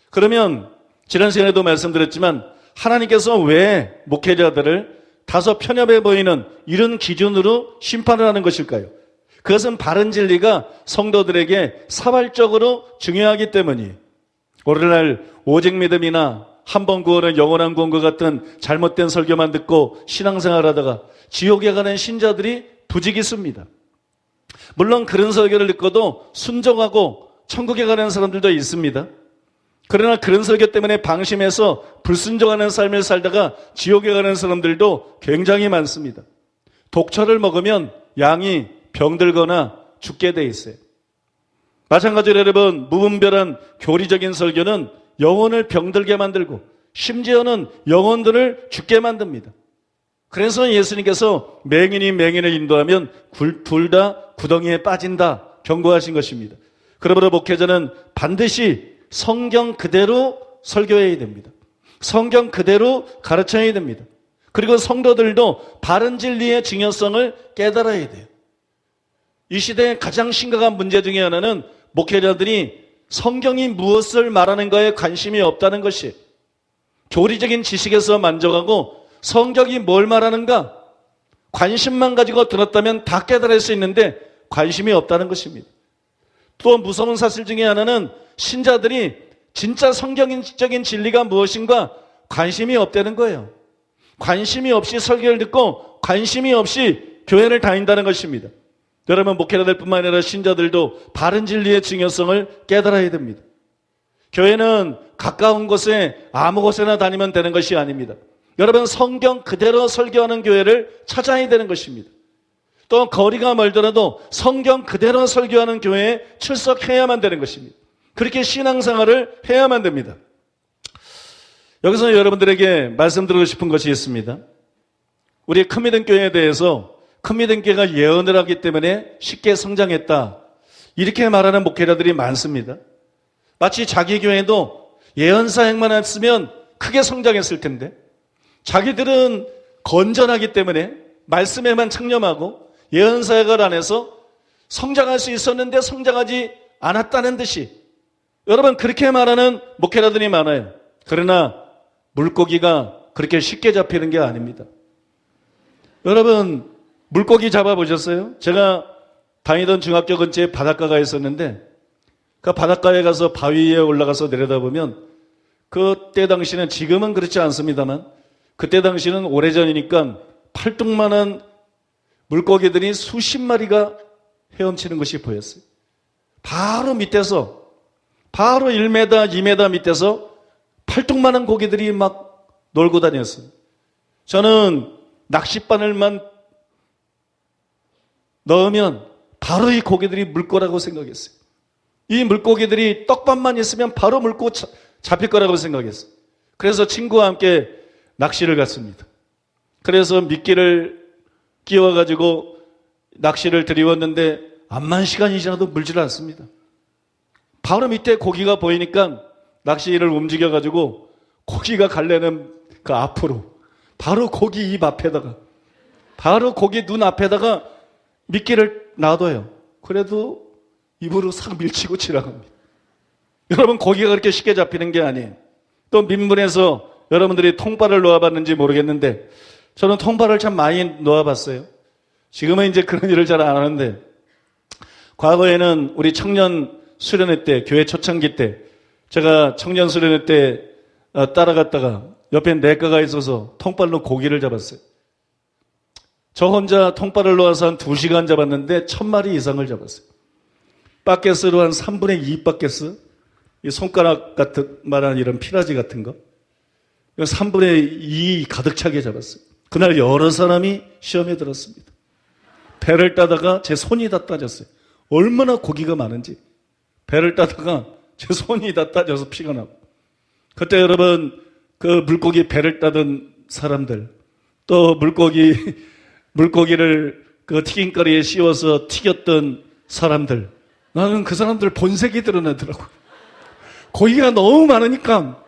그러면 지난 시간에도 말씀드렸지만 하나님께서 왜 목회자들을 다소 편협해 보이는 이런 기준으로 심판을 하는 것일까요? 그것은 바른 진리가 성도들에게 사발적으로 중요하기 때문이에요. 오늘날 오직 믿음이나 한 번 구원은 영원한 구원과 같은 잘못된 설교만 듣고 신앙생활하다가 지옥에 가는 신자들이 부지기수입니다. 물론 그런 설교를 듣고도 순종하고 천국에 가는 사람들도 있습니다. 그러나 그런 설교 때문에 방심해서 불순종하는 삶을 살다가 지옥에 가는 사람들도 굉장히 많습니다. 독초를 먹으면 양이 병들거나 죽게 돼 있어요. 마찬가지로 여러분, 무분별한 교리적인 설교는 영혼을 병들게 만들고 심지어는 영혼들을 죽게 만듭니다. 그래서 예수님께서 맹인이 맹인을 인도하면 둘 다 구덩이에 빠진다 경고하신 것입니다. 그러므로 목회자는 반드시 성경 그대로 설교해야 됩니다. 성경 그대로 가르쳐야 됩니다. 그리고 성도들도 바른 진리의 중요성을 깨달아야 돼요. 이 시대의 가장 심각한 문제 중에 하나는 목회자들이 성경이 무엇을 말하는가에 관심이 없다는 것이, 교리적인 지식에서 만족하고 성경이 뭘 말하는가 관심만 가지고 들었다면 다 깨달을 수 있는데 관심이 없다는 것입니다. 또 무서운 사실 중에 하나는 신자들이 진짜 성경적인 진리가 무엇인가 관심이 없다는 거예요. 관심이 없이 설교를 듣고 관심이 없이 교회를 다닌다는 것입니다. 여러분, 목회자들뿐만 아니라 신자들도 바른 진리의 중요성을 깨달아야 됩니다. 교회는 가까운 곳에 아무 곳에나 다니면 되는 것이 아닙니다. 여러분, 성경 그대로 설교하는 교회를 찾아야 되는 것입니다. 또 거리가 멀더라도 성경 그대로 설교하는 교회에 출석해야만 되는 것입니다. 그렇게 신앙생활을 해야만 됩니다. 여기서 여러분들에게 말씀드리고 싶은 것이 있습니다. 우리 큰믿음 교회에 대해서 큰믿음 교회가 예언을 하기 때문에 쉽게 성장했다, 이렇게 말하는 목회자들이 많습니다. 마치 자기 교회도 예언사역만 했으면 크게 성장했을 텐데, 자기들은 건전하기 때문에 말씀에만 창념하고 예언사역을 안 해서 성장할 수 있었는데 성장하지 않았다는 듯이 여러분, 그렇게 말하는 목회자들이 많아요. 그러나 물고기가 그렇게 쉽게 잡히는 게 아닙니다. 여러분, 물고기 잡아보셨어요? 제가 다니던 중학교 근처에 바닷가가 있었는데 그 바닷가에 가서 바위 위에 올라가서 내려다보면 그때 당시는, 지금은 그렇지 않습니다만 그때 당시는 오래전이니까 팔뚝만한 물고기들이 수십 마리가 헤엄치는 것이 보였어요. 바로 밑에서, 바로 1m, 2m 밑에서 팔뚝만한 고기들이 막 놀고 다녔어요. 저는 낚싯바늘만 넣으면 바로 이 고기들이 물 거라고 생각했어요. 이 물고기들이 떡밥만 있으면 바로 물고 잡힐 거라고 생각했어요. 그래서 친구와 함께 낚시를 갔습니다. 그래서 미끼를 끼워가지고 낚시를 들이웠는데 암만 시간이 지나도 물질 않습니다. 바로 밑에 고기가 보이니까 낚시를 움직여가지고 고기가 갈래는 그 앞으로 바로 고기 입 앞에다가, 바로 고기 눈 앞에다가 미끼를 놔둬요. 그래도 입으로 싹 밀치고 지나갑니다. 여러분, 고기가 그렇게 쉽게 잡히는 게 아니에요. 또 민물에서 여러분들이 통발을 놓아봤는지 모르겠는데 저는 통발을 참 많이 놓아봤어요. 지금은 이제 그런 일을 잘 안 하는데 과거에는 우리 청년 수련회 때, 교회 초창기 때 제가 청년 수련회 때 따라갔다가 옆에 내과가 있어서 통발로 고기를 잡았어요. 저 혼자 통발을 놓아서 한 2시간 잡았는데 1000마리 이상을 잡았어요. 바켓으로 한 3분의 2 바켓스, 이 손가락 같은 말한 이런 피라지 같은 거 3분의 2 가득 차게 잡았어요. 그날 여러 사람이 시험에 들었습니다. 배를 따다가 제 손이 다 따졌어요. 얼마나 고기가 많은지. 배를 따다가 제 손이 다 따져서 피가 나고. 그때 여러분 그 물고기 배를 따던 사람들, 또 물고기를 그 튀김가루에 씌워서 튀겼던 사람들, 나는 그 사람들 본색이 드러나더라고. 고기가 너무 많으니까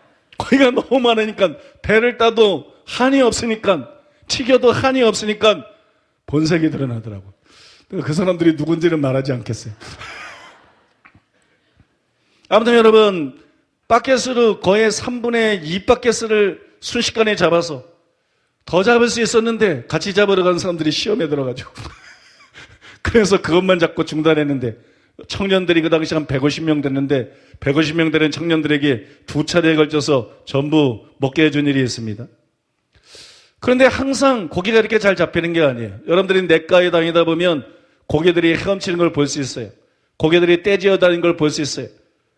배를 따도 한이 없으니까, 튀겨도 한이 없으니까 본색이 드러나더라고. 그 사람들이 누군지는 말하지 않겠어요. 아무튼 여러분, 바켓으로 거의 3분의 2 바켓을 순식간에 잡아서 더 잡을 수 있었는데 같이 잡으러 간 사람들이 시험에 들어가지고 그래서 그것만 잡고 중단했는데, 청년들이 그 당시 한 150명 됐는데 150명 되는 청년들에게 2차례에 걸쳐서 전부 먹게 해준 일이 있습니다. 그런데 항상 고기가 이렇게 잘 잡히는 게 아니에요. 여러분들이 냇가에 다니다 보면 고기들이 헤엄치는 걸 볼 수 있어요. 고기들이 떼지어 다니는 걸 볼 수 있어요.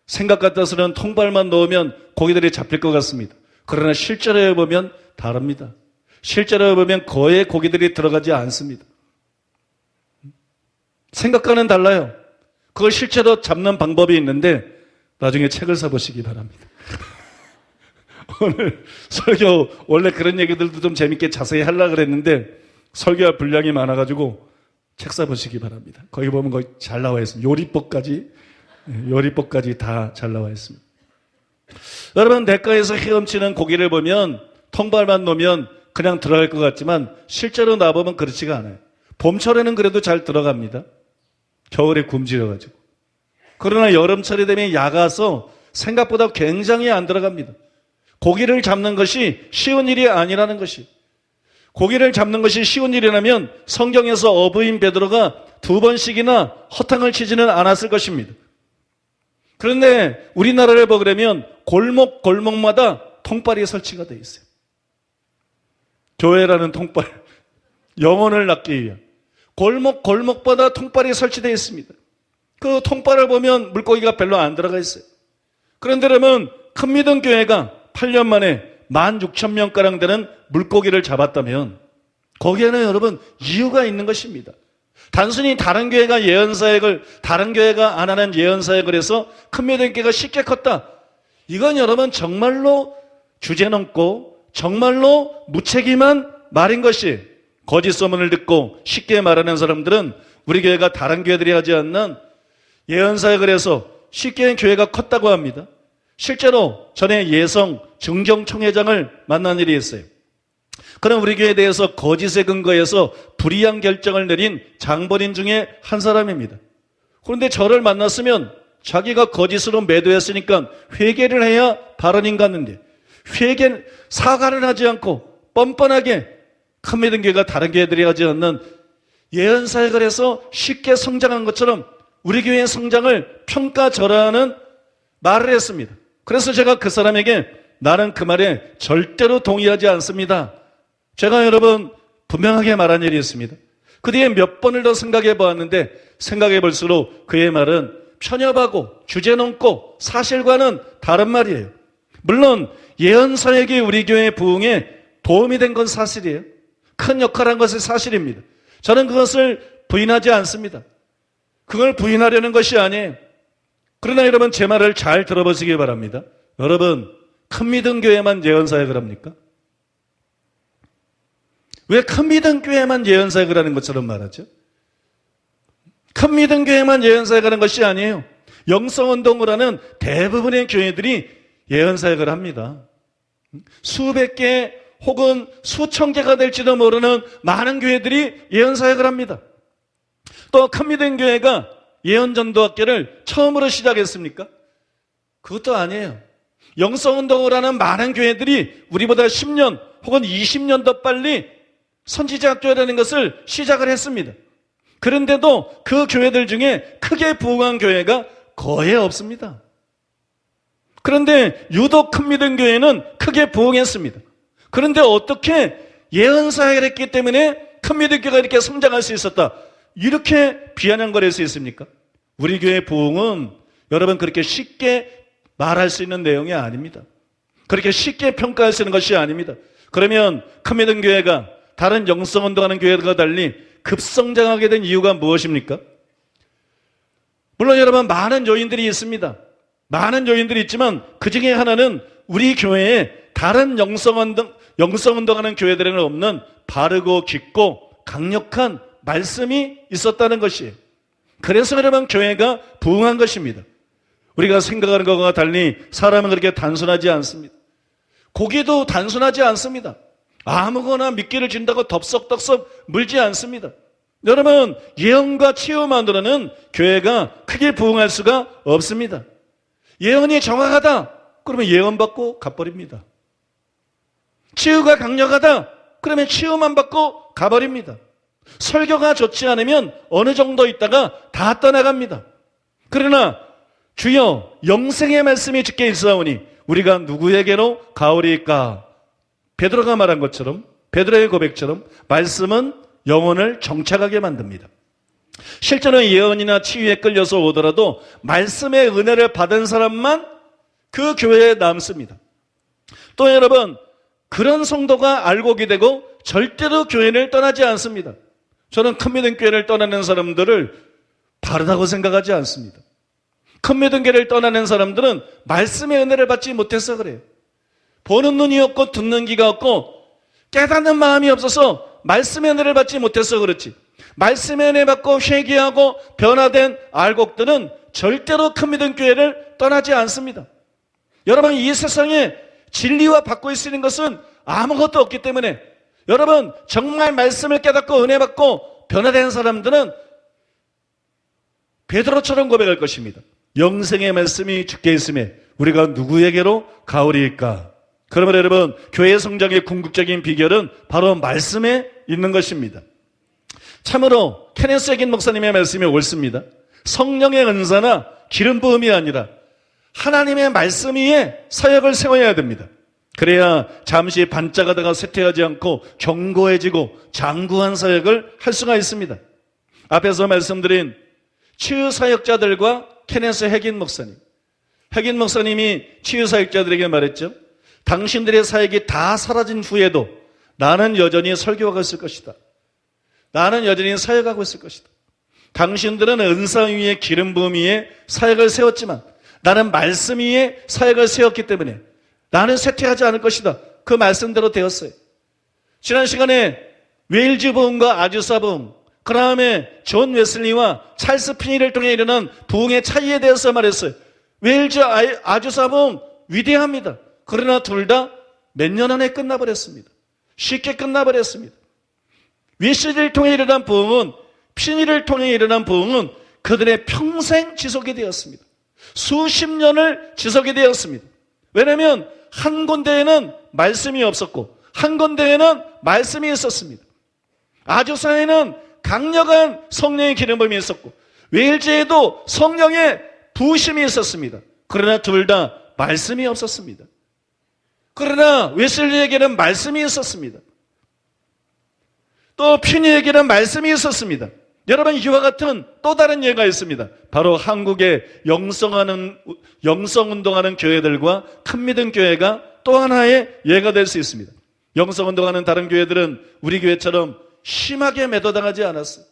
생각 같아서는 통발만 넣으면 고기들이 잡힐 것 같습니다. 그러나 실제로 해보면 다릅니다. 실제로 해보면 거의 고기들이 들어가지 않습니다. 생각과는 달라요. 그걸 실제로 잡는 방법이 있는데 나중에 책을 사보시기 바랍니다. 오늘 설교 원래 그런 얘기들도 좀 재밌게 자세히 하려고 그랬는데 설교할 분량이 많아가지고 책 사보시기 바랍니다. 거기 보면 거의 잘 나와 있습니다. 요리법까지 다 잘 나와 있습니다. 여러분, 냇가에서 헤엄치는 고기를 보면 통발만 놓으면 그냥 들어갈 것 같지만 실제로 놔보면 그렇지가 않아요. 봄철에는 그래도 잘 들어갑니다. 겨울에 굶주려가지고. 그러나 여름철이 되면 약아서 생각보다 굉장히 안 들어갑니다. 고기를 잡는 것이 쉬운 일이 아니라는 것이. 고기를 잡는 것이 쉬운 일이라면 성경에서 어부인 베드로가 2번씩이나 허탕을 치지는 않았을 것입니다. 그런데 우리나라를 보려면 골목마다 통발이 설치가 되어 있어요. 교회라는 통발, 영혼을 낳기 위한 골목마다 통발이 설치되어 있습니다. 그 통발을 보면 물고기가 별로 안 들어가 있어요. 그런데 여러분, 큰 믿음 교회가 8년 만에 16,000명가량 되는 물고기를 잡았다면 거기에는 여러분 이유가 있는 것입니다. 단순히 다른 교회가 다른 교회가 안 하는 예언사역을 해서 큰 믿음 교회가 쉽게 컸다. 이건 여러분 정말로 주제넘고 정말로 무책임한 말인 것이, 거짓 소문을 듣고 쉽게 말하는 사람들은 우리 교회가 다른 교회들이 하지 않는 예언사역을 해서 쉽게 교회가 컸다고 합니다. 실제로 전에 예성 증정총회장을 만난 일이 있어요. 그는 우리 교회에 대해서 거짓에 근거해서 불이한 결정을 내린 장본인 중에 한 사람입니다. 그런데 저를 만났으면 자기가 거짓으로 매도했으니까 회개를 해야 바른 같는데 사과를 하지 않고 뻔뻔하게 큰 믿음 교회가 다른 교회들이 하지 않는 예언사역을 해서 쉽게 성장한 것처럼 우리 교회의 성장을 평가절하하는 말을 했습니다. 그래서 제가 그 사람에게 나는 그 말에 절대로 동의하지 않습니다. 제가 여러분 분명하게 말한 일이 있습니다. 그 뒤에 몇 번을 더 생각해 보았는데 생각해 볼수록 그의 말은 편협하고 주제넘고 사실과는 다른 말이에요. 물론 예언사역이 우리 교회의 부흥에 도움이 된 건 사실이에요. 큰 역할을 한 것은 사실입니다. 저는 그것을 부인하지 않습니다. 그걸 부인하려는 것이 아니에요. 그러나 여러분 제 말을 잘 들어보시기 바랍니다. 여러분, 큰 믿음 교회만 예언사역을 합니까? 왜 큰 믿음 교회만 예언사역을 하는 것처럼 말하죠? 큰 믿음 교회만 예언사역을 하는 것이 아니에요. 영성운동을 하는 대부분의 교회들이 예언사역을 합니다. 수백 개 혹은 수천 개가 될지도 모르는 많은 교회들이 예언사역을 합니다. 또 큰 믿음 교회가 예언전도학교를 처음으로 시작했습니까? 그것도 아니에요. 영성운동을 하는 많은 교회들이 우리보다 10년 혹은 20년 더 빨리 선지자학교라는 것을 시작을 했습니다. 그런데도 그 교회들 중에 크게 부흥한 교회가 거의 없습니다. 그런데 유독 큰 믿음 교회는 크게 부흥했습니다. 그런데 어떻게 예언사역을 했기 때문에 큰 믿음 교회가 이렇게 성장할 수 있었다, 이렇게 비아냥거릴 수 있습니까? 우리 교회 부흥은 여러분 그렇게 쉽게 말할 수 있는 내용이 아닙니다. 그렇게 쉽게 평가할 수 있는 것이 아닙니다. 그러면 큰 믿음 교회가 다른 영성운동하는 교회들과 달리 급성장하게 된 이유가 무엇입니까? 물론 여러분 많은 요인들이 있습니다. 많은 요인들이 있지만 그 중에 하나는 우리 교회에 다른 영성운동하는 교회들에는 없는 바르고 깊고 강력한 말씀이 있었다는 것이에요. 그래서 여러분 교회가 부흥한 것입니다. 우리가 생각하는 것과 달리 사람은 그렇게 단순하지 않습니다. 고기도 단순하지 않습니다. 아무거나 미끼를 준다고 덥석덥석 물지 않습니다. 여러분, 예언과 치유만으로는 교회가 크게 부흥할 수가 없습니다. 예언이 정확하다, 그러면 예언 받고 가버립니다. 치유가 강력하다, 그러면 치유만 받고 가버립니다. 설교가 좋지 않으면 어느 정도 있다가 다 떠나갑니다. 그러나 주여 영생의 말씀이 주께 있사오니 우리가 누구에게로 가오리까? 베드로가 말한 것처럼, 베드로의 고백처럼 말씀은 영혼을 정착하게 만듭니다. 실제로 예언이나 치유에 끌려서 오더라도 말씀의 은혜를 받은 사람만 그 교회에 남습니다. 또 여러분, 그런 성도가 알곡이 되고 절대로 교회를 떠나지 않습니다. 저는 큰 믿음 교회를 떠나는 사람들을 바르다고 생각하지 않습니다. 큰 믿음 교회를 떠나는 사람들은 말씀의 은혜를 받지 못해서 그래요. 보는 눈이 없고 듣는 귀가 없고 깨닫는 마음이 없어서 말씀의 은혜를 받지 못해서 그렇지, 말씀의 은혜 받고 회개하고 변화된 알곡들은 절대로 큰 믿음 교회를 떠나지 않습니다. 여러분, 이 세상에 진리와 받고 있는 것은 아무것도 없기 때문에 여러분 정말 말씀을 깨닫고 은혜 받고 변화된 사람들은 베드로처럼 고백할 것입니다. 영생의 말씀이 주께 있음에 우리가 누구에게로 가오리일까? 그러면 여러분, 교회 성장의 궁극적인 비결은 바로 말씀에 있는 것입니다. 참으로 케네스 해긴 목사님의 말씀이 옳습니다. 성령의 은사나 기름 부음이 아니라 하나님의 말씀 위에 사역을 세워야 됩니다. 그래야 잠시 반짝하다가 쇠퇴하지 않고 견고해지고 장구한 사역을 할 수가 있습니다. 앞에서 말씀드린 치유 사역자들과 케네스 해긴 목사님, 해긴 목사님이 치유 사역자들에게 말했죠. 당신들의 사역이 다 사라진 후에도 나는 여전히 설교하고 있을 것이다. 나는 여전히 사역하고 있을 것이다. 당신들은 은사 위에 기름 부음 위에 사역을 세웠지만 나는 말씀 위에 사역을 세웠기 때문에 나는 쇠퇴하지 않을 것이다. 그 말씀대로 되었어요. 지난 시간에 웨일즈 부흥과 아주사 부흥, 그 다음에 존 웨슬리와 찰스 피니를 통해 일어난 부흥의 차이에 대해서 말했어요. 웨일즈 아주사 부흥 위대합니다. 그러나 둘 다 몇 년 안에 끝나버렸습니다. 쉽게 끝나버렸습니다. 웨슬리를 통해 일어난 부흥은, 피니를 통해 일어난 부흥은 그들의 평생 지속이 되었습니다. 수십 년을 지속이 되었습니다. 왜냐하면 한 군데에는 말씀이 없었고 한 군데에는 말씀이 있었습니다. 아주사에는 강력한 성령의 기름 부음이 있었고 웨일즈에도 성령의 부으심이 있었습니다. 그러나 둘 다 말씀이 없었습니다. 그러나 웨슬리에게는 말씀이 있었습니다. 또 피니에게는 말씀이 있었습니다. 여러분, 이와 같은 또 다른 예가 있습니다. 바로 한국의 영성운동하는 교회들과 큰 믿음 교회가 또 하나의 예가 될 수 있습니다. 영성운동하는 다른 교회들은 우리 교회처럼 심하게 매도당하지 않았어요.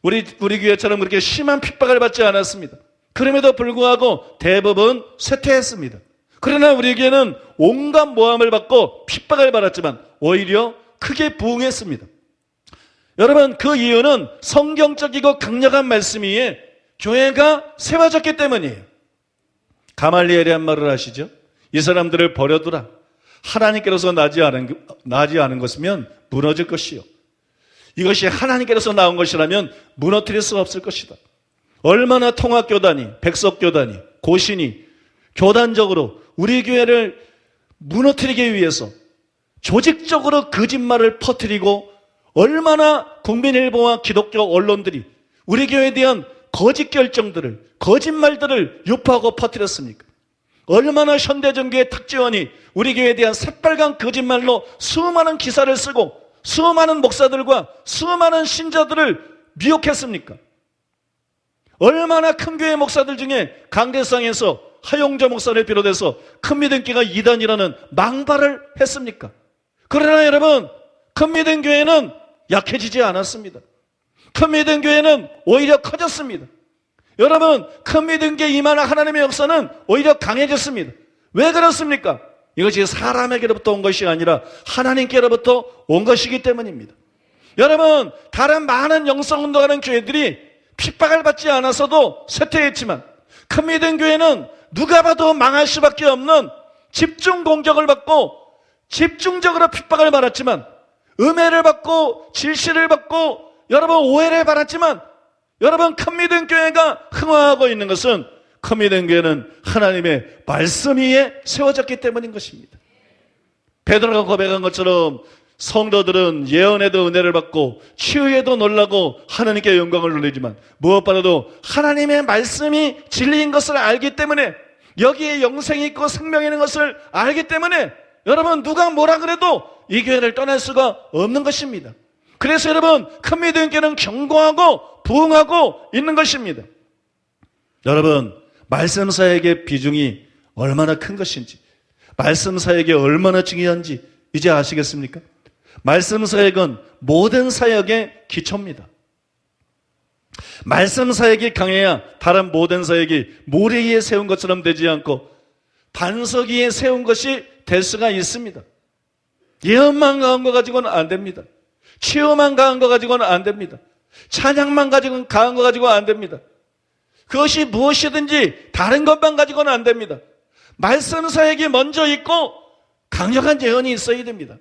우리 교회처럼 그렇게 심한 핍박을 받지 않았습니다. 그럼에도 불구하고 대부분 쇠퇴했습니다. 그러나 우리 교회는 온갖 모함을 받고 핍박을 받았지만 오히려 크게 부흥했습니다. 여러분, 그 이유는 성경적이고 강력한 말씀 위에 교회가 세워졌기 때문이에요. 가말리엘이 한 말을 아시죠? 이 사람들을 버려두라. 하나님께로서 나지 않은 것이면 무너질 것이요. 이것이 하나님께로서 나온 것이라면 무너뜨릴 수 없을 것이다. 얼마나 통합교단이, 백석교단이, 고신이 교단적으로 우리 교회를 무너뜨리기 위해서 조직적으로 거짓말을 퍼뜨리고 얼마나 국민일보와 기독교 언론들이 우리 교회에 대한 거짓 결정들을, 거짓말들을 유포하고 퍼뜨렸습니까? 얼마나 현대전교회 특지원이 우리 교회에 대한 새빨간 거짓말로 수많은 기사를 쓰고 수많은 목사들과 수많은 신자들을 미혹했습니까? 얼마나 큰 교회 목사들 중에 강대상에서 하용조 목사를 비롯해서 큰 믿음교회가 이단이라는 망발을 했습니까? 그러나 여러분, 큰 믿음교회는 약해지지 않았습니다. 큰 믿음교회는 오히려 커졌습니다. 여러분, 큰 믿음교회 임하는 하나님의 역사는 오히려 강해졌습니다. 왜 그렇습니까? 이것이 사람에게로부터 온 것이 아니라 하나님께로부터 온 것이기 때문입니다. 여러분, 다른 많은 영성운동하는 교회들이 핍박을 받지 않아서도 쇠퇴했지만 큰 믿음교회는 누가 봐도 망할 수밖에 없는 집중 공격을 받고 집중적으로 핍박을 받았지만, 음해를 받고 질시를 받고 여러분 오해를 받았지만, 여러분 큰 믿음 교회가 흥황하고 있는 것은 큰 믿음 교회는 하나님의 말씀 위에 세워졌기 때문인 것입니다. 베드로가 고백한 것처럼 성도들은 예언에도 은혜를 받고 치유에도 놀라고 하나님께 영광을 돌리지만 무엇보다도 하나님의 말씀이 진리인 것을 알기 때문에, 여기에 영생이 있고 생명이 있는 것을 알기 때문에 여러분 누가 뭐라 그래도 이 교회를 떠날 수가 없는 것입니다. 그래서 여러분 큰 믿음 교회는 견고하고 부흥하고 있는 것입니다. 여러분, 말씀 사역의 비중이 얼마나 큰 것인지, 말씀 사역이 얼마나 중요한지 이제 아시겠습니까? 말씀 사역은 모든 사역의 기초입니다. 말씀 사역이 강해야 다른 모든 사역이 모래 위에 세운 것처럼 되지 않고 반석 위에 세운 것이 될 수가 있습니다. 예언만 강한 거 가지고는 안 됩니다. 치유만 강한 거 가지고는 안 됩니다. 찬양만 가지고는 강한 거 가지고는 안 됩니다. 그것이 무엇이든지 다른 것만 가지고는 안 됩니다. 말씀 사역이 먼저 있고 강력한 예언이 있어야 됩니다.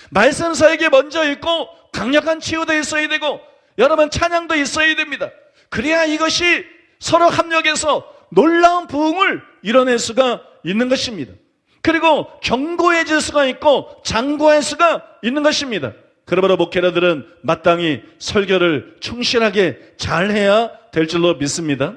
말씀 사역이 먼저 있고 강력한 치유도 있어야 되고 여러분 찬양도 있어야 됩니다. 그래야 이것이 서로 합력해서 놀라운 부흥을 이뤄낼 수가 있는 것입니다. 그리고 견고해질 수가 있고 장구할 수가 있는 것입니다. 그러므로 목회자들은 마땅히 설교를 충실하게 잘해야 될 줄로 믿습니다.